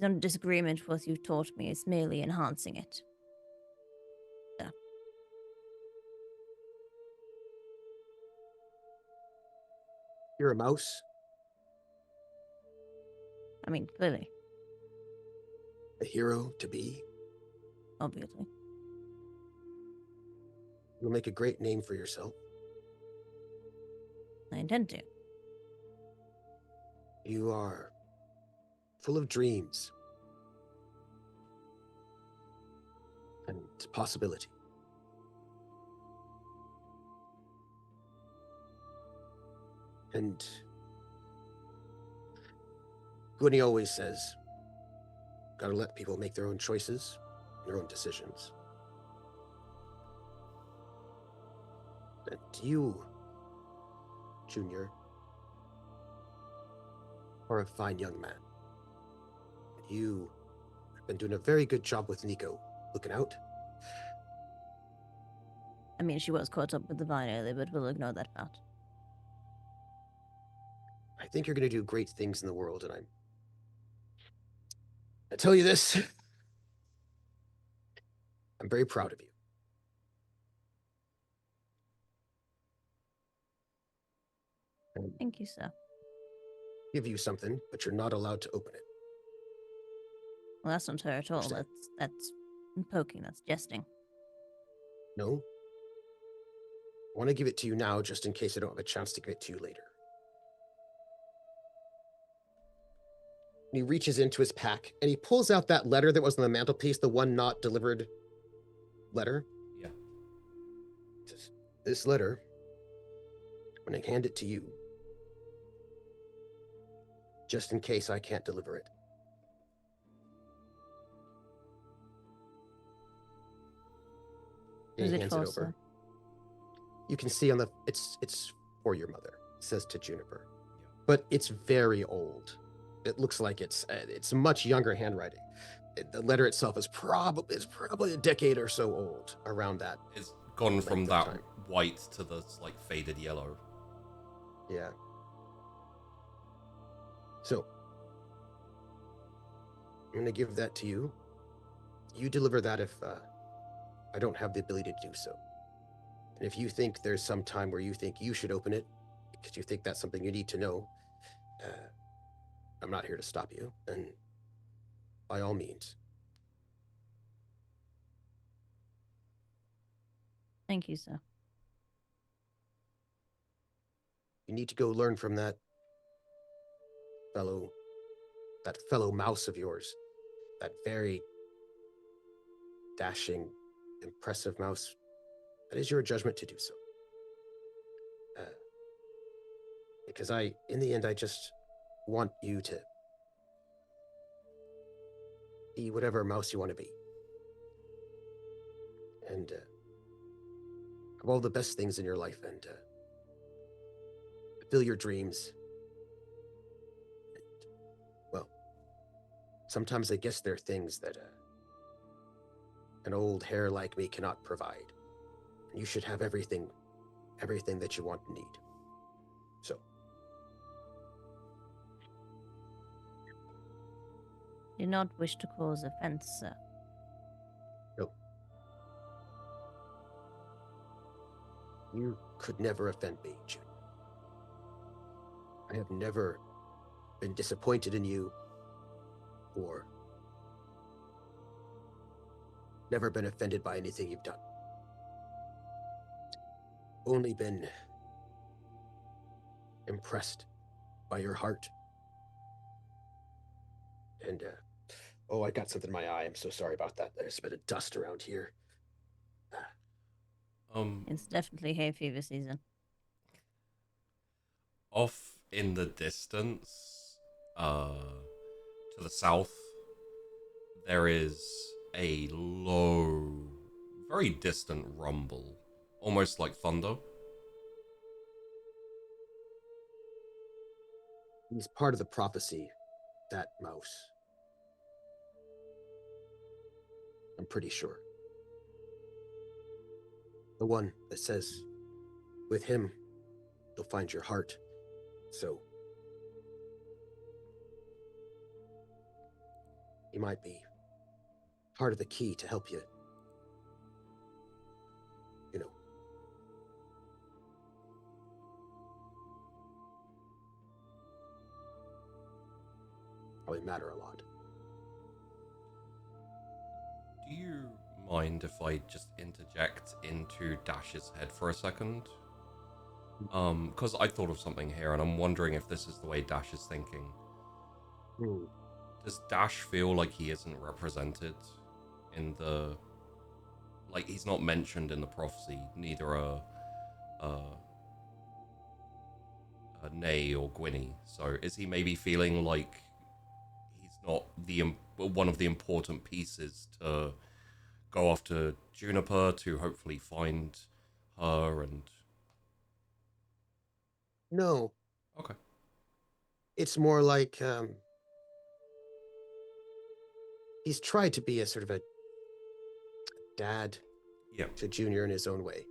a disagreement with what you've taught me. It's merely enhancing it. So. You're a mouse? I mean, clearly. A hero to be? Obviously. You'll make a great name for yourself. I intend to. You are full of dreams and possibility. And Gwynny always says, gotta let people make their own choices, their own decisions. And you, Junior, are a fine young man. You have been doing a very good job with Nico, looking out. I mean, she was caught up with the vine earlier, but we'll ignore that part. I think you're going to do great things in the world, and I tell you this, I'm very proud of you. And Thank you, sir. give you something, but you're not allowed to open it. Well, that's not her at all. Understand? That's poking. That's jesting. No? I want to give it to you now, just in case I don't have a chance to give it to you later. And he reaches into his pack, and he pulls out that letter that was on the mantelpiece, the one not delivered letter. Yeah. Says, this letter, when I hand it to you, just in case I can't deliver it. Who's He it hands for, it over. sir? You can see on the it's for your mother. It says to Juniper, but it's very old. It looks like it's much younger handwriting. The letter itself is probably a decade or so old, around that. It's gone from length of that time. white to the like faded yellow. Yeah. So I'm gonna give that to you. You deliver that if I don't have the ability to do so. And if you think there's some time where you think you should open it, because you think that's something you need to know, I'm not here to stop you. And by all means. Thank you, sir. You need to go learn from that fellow mouse of yours, that very dashing, impressive mouse. That is your judgment to do so. Because in the end, I just want you to be whatever mouse you want to be. And have all the best things in your life, and fulfill your dreams. And, well, sometimes I guess there are things that an old hare like me cannot provide. And you should have everything that you want and need. So. Do not wish to cause offense, sir. No. You could never offend me, June. I have never been disappointed in you, or never been offended by anything you've done. Only been impressed by your heart. And, oh, I got something in my eye. I'm so sorry about that. There's a bit of dust around here. It's definitely hay fever season. Off in the distance, to the south, there is a low, very distant rumble, almost like thunder. He's part of the prophecy, that mouse. I'm pretty sure. The one that says, with him, you'll find your heart. So, he might be part of the key to help you, probably matter a lot. Do you mind if I just interject into Dash's head for a second? Because I thought of something here, and I'm wondering if this is the way Dash is thinking. Does Dash feel like he isn't represented in the... Like, he's not mentioned in the prophecy, neither a Nay or Gwynny. So is he maybe feeling like he's not one of the important pieces to go after Juniper to hopefully find her and... No. Okay. It's more like, he's tried to be a sort of a dad to Junior in his own way.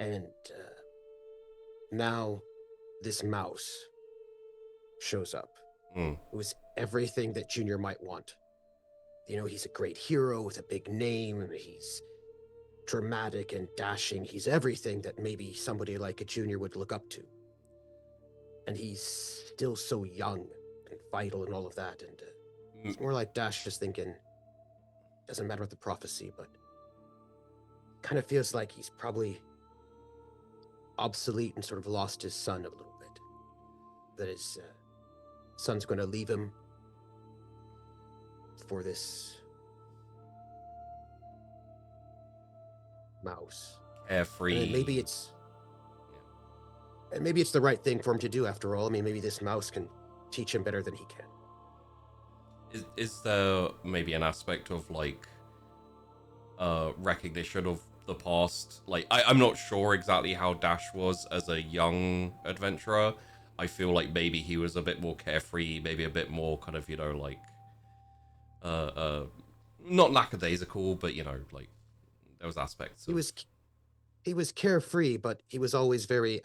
And now this mouse shows up. It was everything that Junior might want. He's a great hero with a big name. He's dramatic and dashing. He's everything that maybe somebody like a Junior would look up to. And he's still so young and vital and all of that. And it's more like Dash just thinking, doesn't matter what the prophecy, but kind of feels like he's probably obsolete and sort of lost his son a little bit. That his son's going to leave him for this mouse. Carefree. And maybe it's the right thing for him to do after all. I mean, maybe this mouse can teach him better than he can. Is there maybe an aspect of like recognition of the past? Like I'm not sure exactly how Dash was as a young adventurer. I feel like maybe he was a bit more carefree, maybe a bit more kind of, you know, like not lackadaisical, but you know, like there was aspects of... he was carefree, but he was always very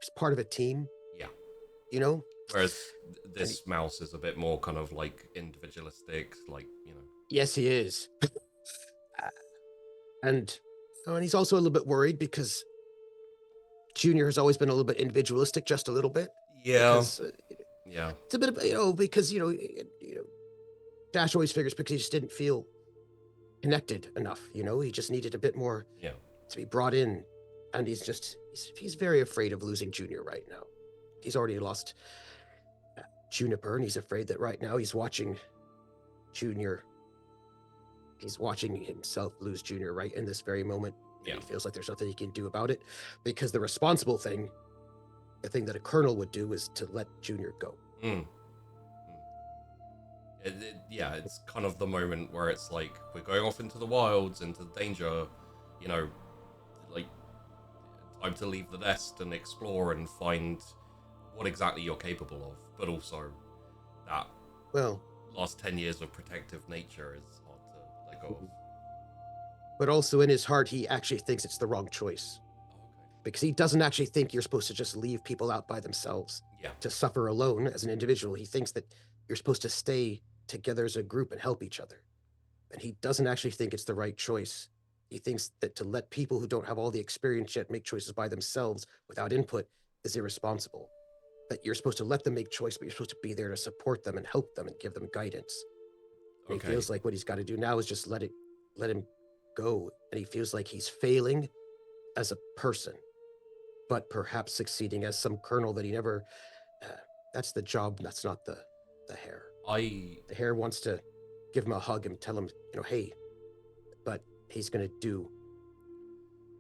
he's part of a team. Yeah. You know? Whereas this mouse is a bit more kind of like individualistic, like, you know. Yes, he is. And he's also a little bit worried because Junior has always been a little bit individualistic, just a little bit. Yeah. Because, yeah. It's a bit of, you know, because, you know, Dash always figures because he just didn't feel connected enough, you know? He just needed a bit more to be brought in. And he's very afraid of losing Junior right now. He's already lost Juniper, and he's afraid that right now he's watching Junior. He's watching himself lose Junior right in this very moment. Yeah. He feels like there's nothing he can do about it, because the responsible thing, the thing that a colonel would do, is to let Junior go. It's kind of the moment where it's like, we're going off into the wilds, into danger, you know, like, time to leave the nest and explore and find what exactly you're capable of, but also that last 10 years of protective nature is hard to let go of. But also in his heart, he actually thinks it's the wrong choice. Because he doesn't actually think you're supposed to just leave people out by themselves to suffer alone as an individual. He thinks that you're supposed to stay together as a group and help each other. And he doesn't actually think it's the right choice. He thinks that to let people who don't have all the experience yet make choices by themselves without input is irresponsible. That you're supposed to let them make choice, but you're supposed to be there to support them and help them and give them guidance. And he feels like what he's got to do now is just let him go. And he feels like he's failing as a person, but perhaps succeeding as some colonel that he never... that's the job, that's not the hare. The hare wants to give him a hug and tell him, you know, hey, but he's going to do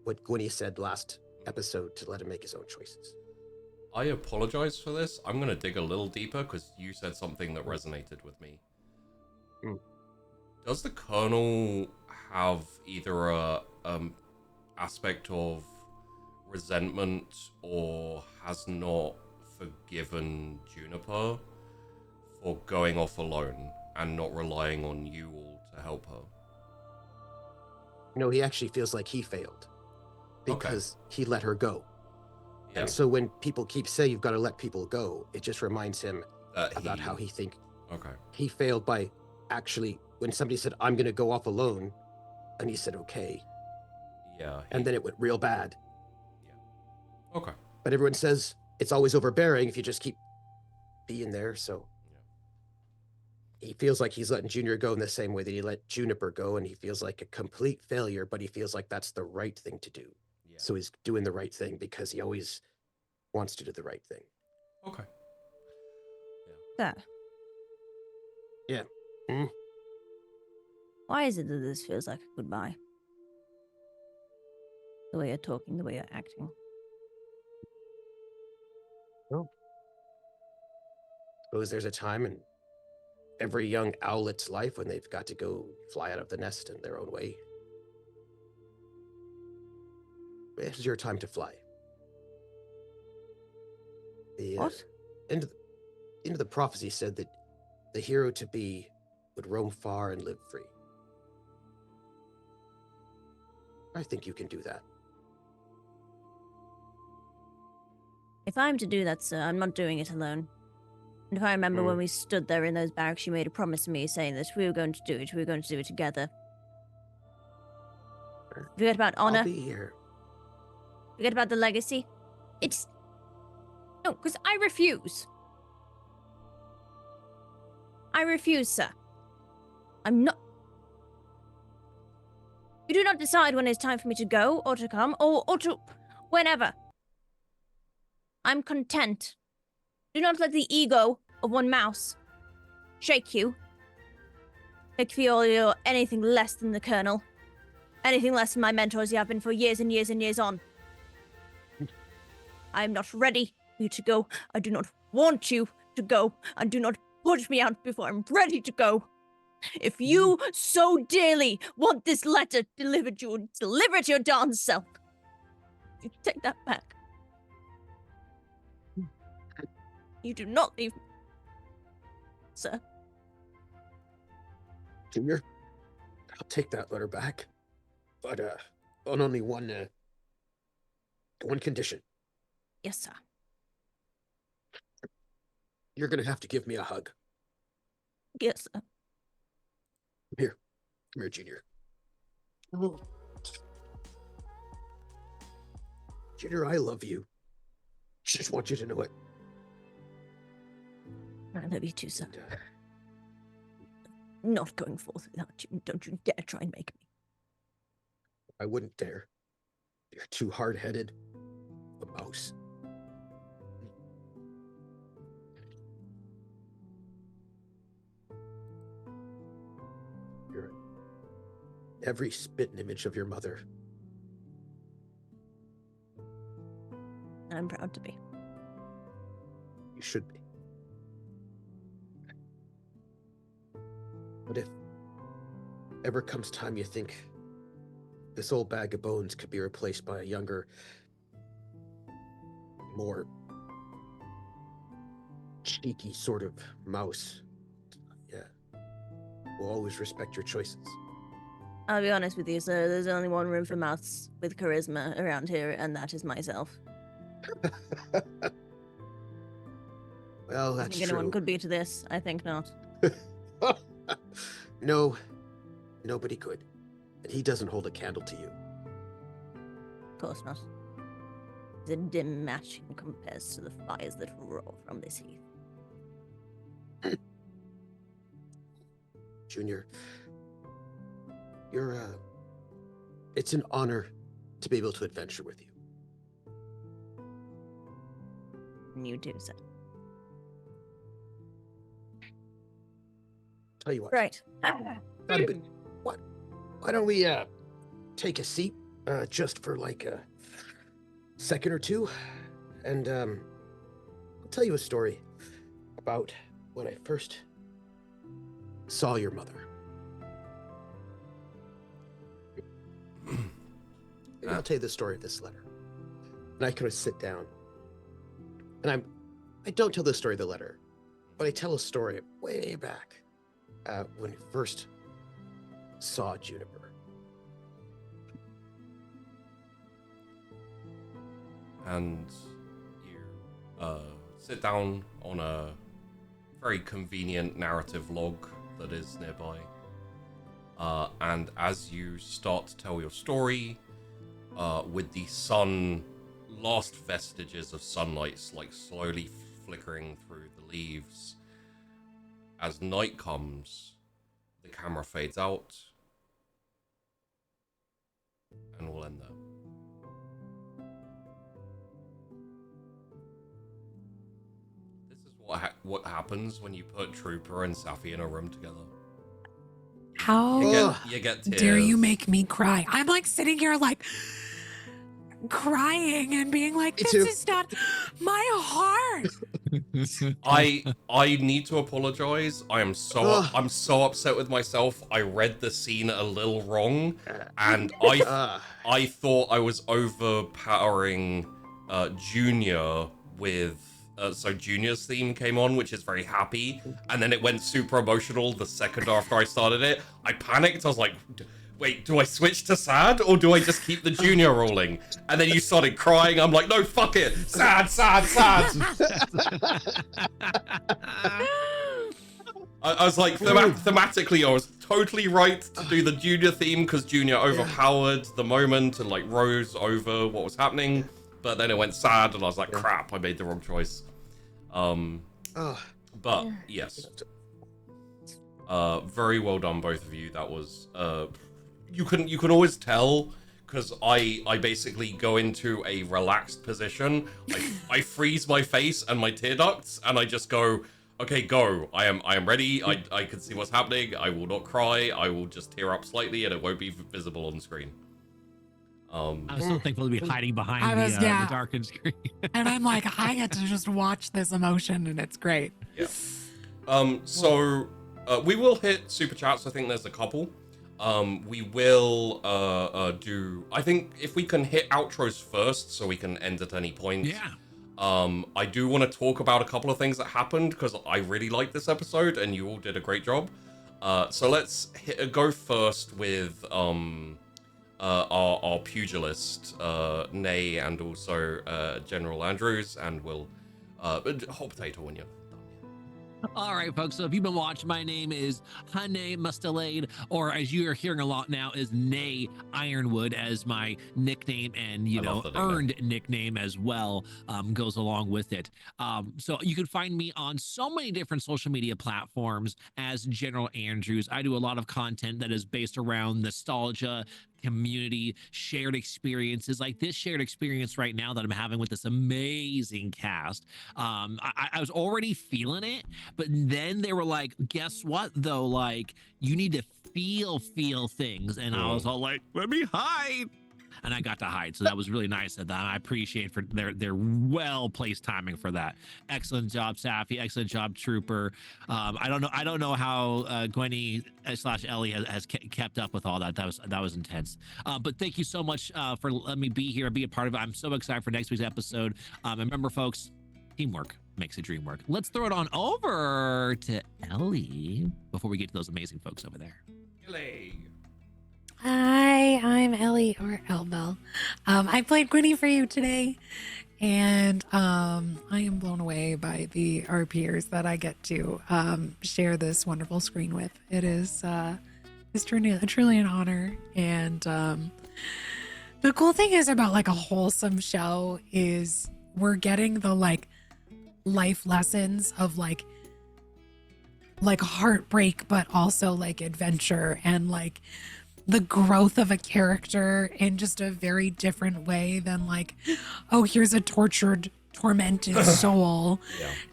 what Gwynny said last episode, to let him make his own choices. I apologize for this. I'm going to dig a little deeper because you said something that resonated with me. Does the colonel have either a aspect of resentment or has not forgiven Juniper for going off alone and not relying on you all to help her? No, he actually feels like he failed because he let her go. Yeah. And so when people keep saying you've got to let people go, it just reminds him about how he think he failed by actually, when somebody said, I'm going to go off alone, and he said, okay. Yeah. And then it went real bad. Yeah. Okay. But everyone says it's always overbearing if you just keep being there, so... He feels like he's letting Junior go in the same way that he let Juniper go, and he feels like a complete failure, but he feels like that's the right thing to do. Yeah. So he's doing the right thing because he always wants to do the right thing. Okay. Yeah. Why is it that this feels like a goodbye? The way you're talking, the way you're acting. Well, suppose there's a time in every young owlet's life when they've got to go fly out of the nest in their own way. It's your time to fly. What? End of the prophecy said that the hero to be would roam far and live free. I think you can do that. If I'm to do that, sir, I'm not doing it alone. And if I remember when we stood there in those barracks, you made a promise to me saying that we were going to do it, we were going to do it together. Forget about honor. I'll be here. Forget about the legacy. It's... No, because I refuse. I refuse, sir. I'm not... You do not decide when it's time for me to go, or to come, or to... whenever. I'm content. Do not let the ego of one mouse shake you. Make you feel you're anything less than the Colonel. Anything less than my mentors you have been for years and years and years on. I am not ready for you to go. I do not want you to go. And do not push me out before I'm ready to go. If you so dearly want this letter delivered, you deliver it to your darn self. You take that back. You do not leave me, sir. Junior, I'll take that letter back, but on only one condition. Yes, sir. You're gonna have to give me a hug. Yes, sir. Come here, Junior. Junior, I love you. Just want you to know it. I love you too, sir. Not going forth without you. Don't you dare try and make me. I wouldn't dare. You're too hard-headed. A mouse. You're every spitting image of your mother. I'm proud to be. You should be. But if ever comes time you think this old bag of bones could be replaced by a younger, more cheeky sort of mouse, yeah, we'll always respect your choices. I'll be honest with you, sir. There's only one room for mouths with charisma around here, and that is myself. Well, that's I think anyone true. could beat this. I think not. No, nobody could. And he doesn't hold a candle to you. Of course not. It's a dim match in comparison to the fires that roar from this heath. Junior, you're, it's an honor to be able to adventure with you. And you do, sir. Tell you what. Right. Why don't we take a seat just for like a second or two, and I'll tell you a story about when I first saw your mother. And I'll tell you the story of this letter. And I kind of sit down, and I don't tell the story of the letter, but I tell a story way back when I first saw Juniper. And you sit down on a very convenient narrative log that is nearby. And as you start to tell your story, with the last vestiges of sunlight like slowly flickering through the leaves, as night comes, the camera fades out, and we'll end there. This is what happens when you put Trooper and Safi in a room together. How You get tears. dare you make me cry? I'm like sitting here like crying and being like, this is not my heart. I need to apologize. I'm so upset with myself. I read the scene a little wrong, and I thought I was overpowering Junior with so Junior's theme came on, which is very happy, and then it went super emotional the second after I started it. I panicked. I was like, wait, do I switch to sad or do I just keep the Junior rolling? And then you started crying. I'm like, no, fuck it. Sad. I was like, thematically, I was totally right to do the Junior theme because Junior overpowered the moment and like rose over what was happening. But then it went sad and I was like, crap, I made the wrong choice. But yes. Very well done, both of you. That was you can always tell because I basically go into a relaxed position. I freeze my face and my tear ducts, and I just go, okay, go. I am ready. I can see what's happening. I will not cry. I will just tear up slightly, and it won't be visible on screen. I'm so thankful to be hiding behind the darkened screen. And I'm like, I get to just watch this emotion, and it's great. Yeah. So we will hit super chats. I think there's a couple. We will do. I think if we can hit outros first, so we can end at any point. Yeah. I do want to talk about a couple of things that happened because I really liked this episode, and you all did a great job. So let's go first with our pugilist, Nay, and also General Andrews, and we'll hot potato when you're done. All right, folks. So if you've been watching, my name is Honey Mustalaid, or as you are hearing a lot now, is Nay Ironwood as my nickname, and earned nickname as well goes along with it. So you can find me on so many different social media platforms as General Andrews. I do a lot of content that is based around nostalgia, community, shared experiences, like this shared experience right now that I'm having with this amazing cast. I was already feeling it, but then they were like, guess what though? Like, you need to feel things. And I was all like, let me hide. And I got to hide. So that was really nice of them. I appreciate for their well-placed timing for that. Excellent job, Safi. Excellent job, Trooper. I don't know how Gwenny / Ellie has kept up with all that. That was intense. But thank you so much for letting me be here and be a part of it. I'm so excited for next week's episode. And remember, folks, teamwork makes a dream work. Let's throw it on over to Ellie before we get to those amazing folks over there. Ellie. Hi, I'm Ellie, or Elbel. I played Gwenny for you today, and I am blown away by the RPers that I get to share this wonderful screen with. It is it's truly an honor, and the cool thing is about like a wholesome show is we're getting the like life lessons of like heartbreak, but also like adventure and like the growth of a character in just a very different way than like, oh, here's a tortured, tormented soul,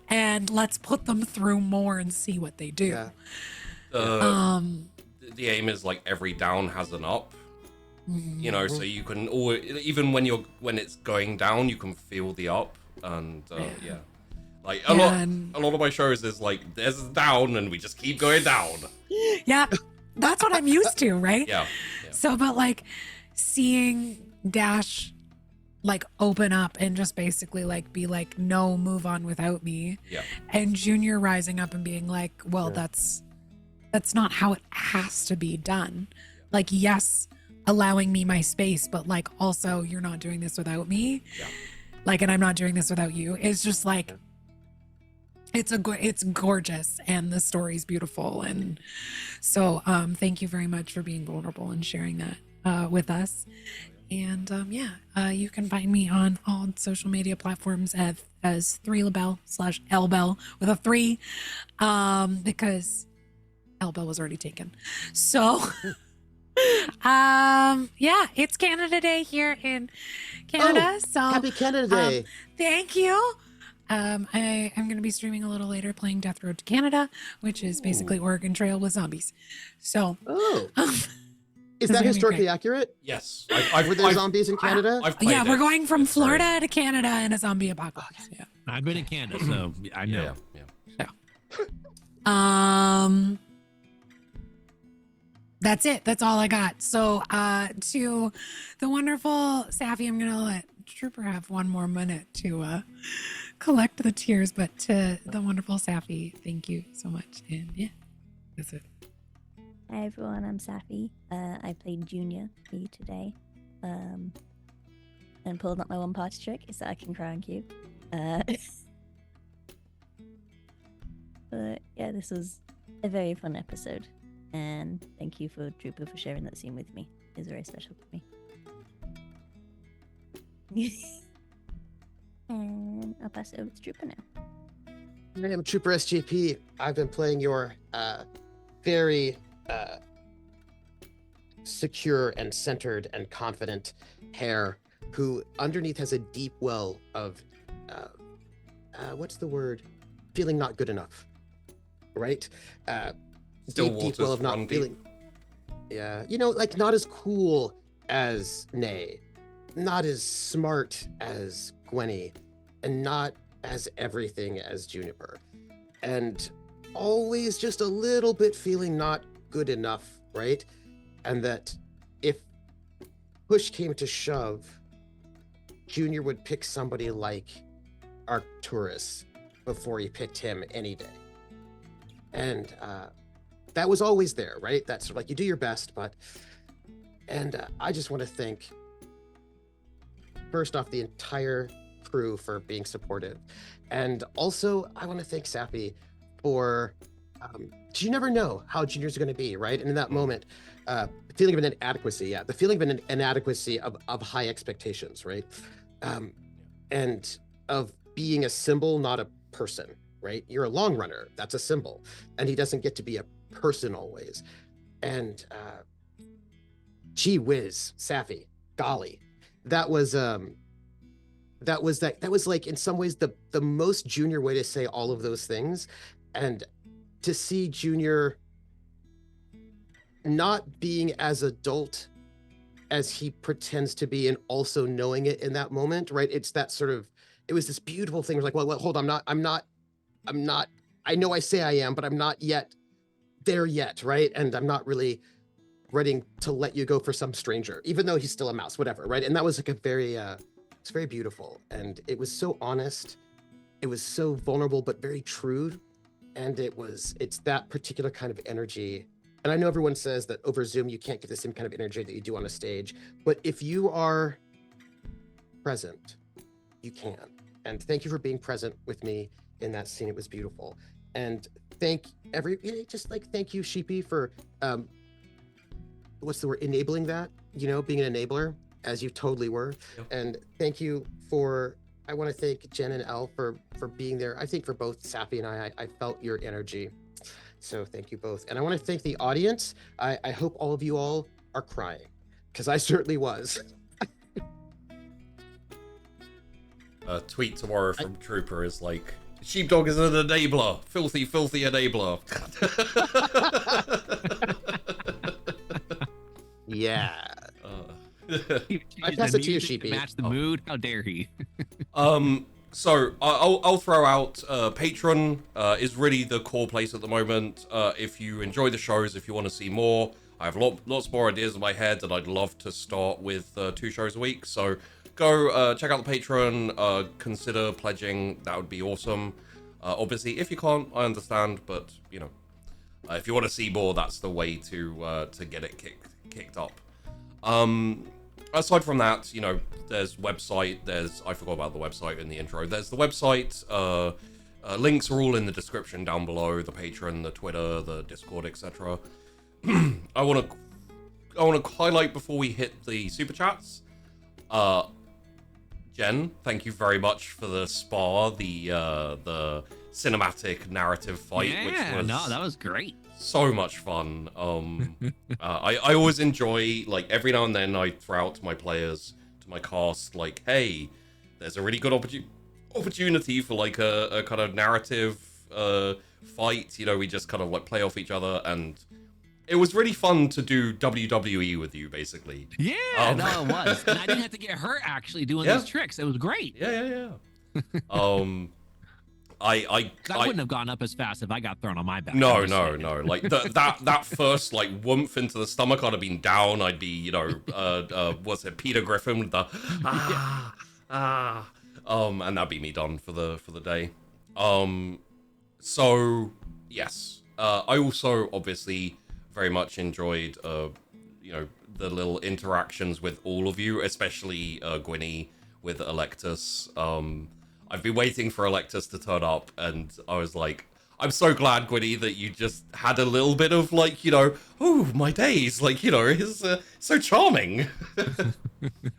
and let's put them through more and see what they do. The aim is like every down has an up, so you can even when it's going down, you can feel the up, and like a lot of my shows is like there's a down and we just keep going down. Yeah. That's what I'm used to, right? Yeah. So, but like seeing Dash like open up and just basically like be like, no, move on without me. Yeah. And Junior rising up and being like, well, that's not how it has to be done. Like, yes, allowing me my space, but like also you're not doing this without me. Yeah. Like, and I'm not doing this without you. It's just like, it's gorgeous, and the story's beautiful, and so thank you very much for being vulnerable and sharing that with us. And you can find me on all social media platforms as 3label / Elbel with a 3 because Elbel was already taken. So it's Canada Day here in Canada. So happy Canada Day. Thank you. I'm going to be streaming a little later playing Death Road to Canada, which is basically Oregon Trail with zombies. So, is that historically accurate? Yes. Were there zombies in Canada? We're going from Florida to Canada in a zombie apocalypse. Yeah. I've been in Canada, so I know. Yeah. That's it. That's all I got. So, to the wonderful Safi, I'm going to let Trooper have one more minute to collect the tears, but to the wonderful Safi, thank you so much. And that's it. Hi everyone, I'm Safi. I played Junior for you today. And pulled up my one party trick is that I can cry on cue. But yeah, this was a very fun episode. And thank you for Trooper for sharing that scene with me. It's very special for me. And I'll pass it over to Trooper now. I am Trooper SJP. I've been playing your very secure and centered and confident hair, who underneath has a deep well of, what's the word? Feeling not good enough, right? Deep well of not feeling. Yeah, like not as cool as Nay, not as smart as Gwenny, and not as everything as Juniper. And always just a little bit feeling not good enough, right? And that if push came to shove, Junior would pick somebody like Arcturus before he picked him any day. And that was always there, right? That's sort of like, you do your best, but... And I just want to thank, first off, the entire crew for being supportive. And also, I want to thank Sappy for... you never know how Junior's going to be, right? And in that moment, the feeling of an inadequacy, the feeling of an inadequacy of high expectations, right? And of being a symbol, not a person, right? You're a long runner, that's a symbol. And he doesn't get to be a person always. And gee whiz, Sappy, golly, that was like in some ways the most Junior way to say all of those things. And to see Junior not being as adult as he pretends to be, and also knowing it in that moment, right? It's that sort of, it was this beautiful thing. It was like, well, hold on, I'm not, I know I say I am, but I'm not yet there yet, right? And I'm not really ready to let you go for some stranger, even though he's still a mouse, whatever, right? And that was like a very, it's very beautiful. And it was so honest. It was so vulnerable, but very true. And it's that particular kind of energy. And I know everyone says that over Zoom, you can't get the same kind of energy that you do on a stage, but if you are present, you can. And thank you for being present with me in that scene. It was beautiful. And thank you, Sheepy, for, what's the word, enabling that, being an enabler, as you totally were. Yep. And thank you for, I want to thank Jen and Elle for being there. I think for both Sappy and I felt your energy. So thank you both. And I want to thank the audience. I hope all of you all are crying, because I certainly was. Tweet tomorrow from Trooper is like, Sheepdog is an enabler. Filthy enabler. Yeah. I pass it to you, Sheepy. Match the mood. How dare he? So I'll throw out Patreon is really the core place at the moment. If you enjoy the shows, if you want to see more, I have lots more ideas in my head, and I'd love to start with 2 shows a week. So go check out the Patreon. Consider pledging. That would be awesome. Obviously, if you can't, I understand. But if you want to see more, that's the way to get it kicked up. Aside from that, there's website, I forgot about the website in the intro. There's the website, links are all in the description down below, the Patreon, the Twitter, the Discord, etc. I want to highlight before we hit the super chats. Jen, thank you very much for the spar, the cinematic narrative fight. Yeah, that was great. So much fun. I always enjoy, like, every now and then I throw out to my players, to my cast, like, hey, there's a really good opportunity for like a kind of narrative fight. We just kind of like play off each other, and it was really fun to do WWE with you, basically. Yeah, it was. And I didn't have to get hurt actually doing these tricks. It was great. Yeah. I wouldn't have gone up as fast if I got thrown on my back. No. Like that first like woomph into the stomach, I'd have been down. I'd be, what's it, Peter Griffin with the and that'd be me done for the day. So yes, I also obviously very much enjoyed the little interactions with all of you, especially Gwynny with Electus. I've been waiting for Electus to turn up, and I was like, I'm so glad, Gwynny, that you just had a little bit of like, oh, my days, like, he's so charming.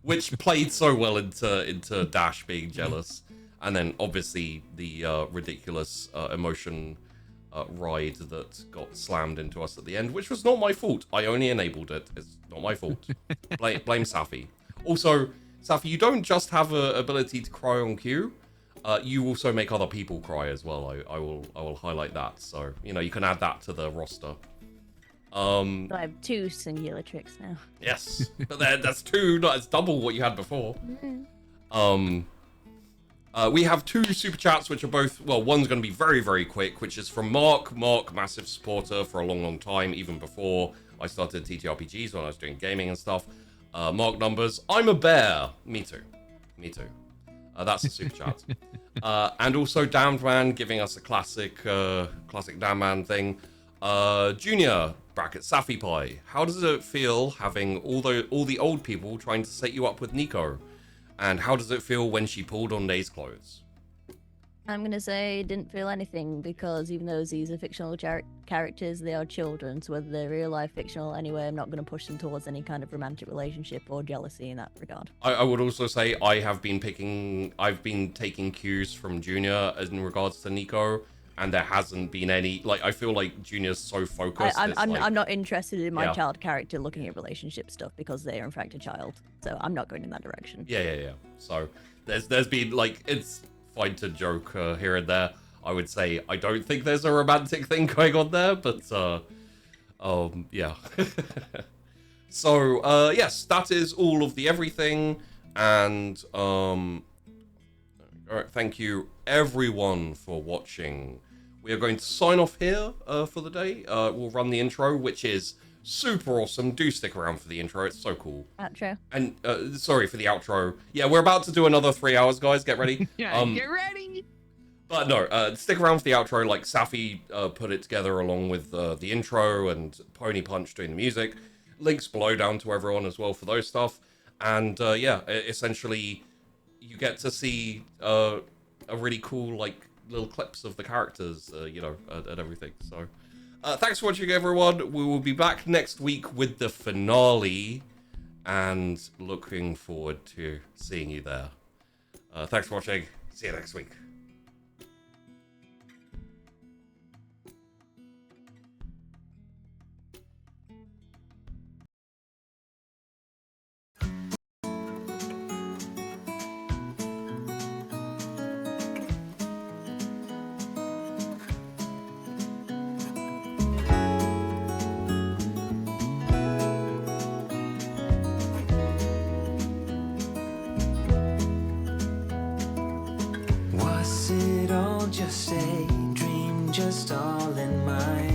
Which played so well into Dash being jealous. And then obviously the ridiculous emotion ride that got slammed into us at the end, which was not my fault. I only enabled it. It's not my fault. Blame Safi. Also, Safi, you don't just have an ability to cry on cue. You also make other people cry as well. I will highlight that. So you can add that to the roster. So I have 2 singular tricks now. Yes, but that's 2. That's double what you had before. We have 2 super chats, which are both, well, one's going to be very, very quick, which is from Mark. Mark, massive supporter for a long, long time, even before I started TTRPGs when I was doing gaming and stuff. Mark numbers, I'm a bear. Me too. That's a super chat. And also Damned Man giving us a classic Damned Man thing. Junior, bracket Safi Pie. How does it feel having all the old people trying to set you up with Nico? And how does it feel when she pulled on Nay's clothes? I'm going to say didn't feel anything, because even though these are fictional characters, they are children. So whether they're real life, fictional, anyway, I'm not going to push them towards any kind of romantic relationship or jealousy in that regard. I would also say I've been taking cues from Junior in regards to Nico, and there hasn't been any, I feel like Junior's so focused. I'm not interested in my child character looking at relationship stuff, because they are in fact a child. So I'm not going in that direction. Yeah. So there's been, it's fine to joke here and there. I would say I don't think there's a romantic thing going on there, but yeah. So yes, that is all of the everything, and all right, thank you everyone for watching. We are going to sign off here for the day. We'll run the intro, which is super awesome. Do stick around for the intro, it's so cool. Outro. And sorry for the outro. Yeah, we're about to do another 3 hours, guys. Get ready. Get ready. But no, stick around for the outro. Safi put it together along with the intro, and Pony Punch doing the music. Links below down to everyone as well for those stuff. And yeah, essentially you get to see a really cool little clips of the characters, and everything. So thanks for watching, everyone. We will be back next week with the finale, and looking forward to seeing you there. Thanks for watching. See you next week. Was it all just a dream, just all in my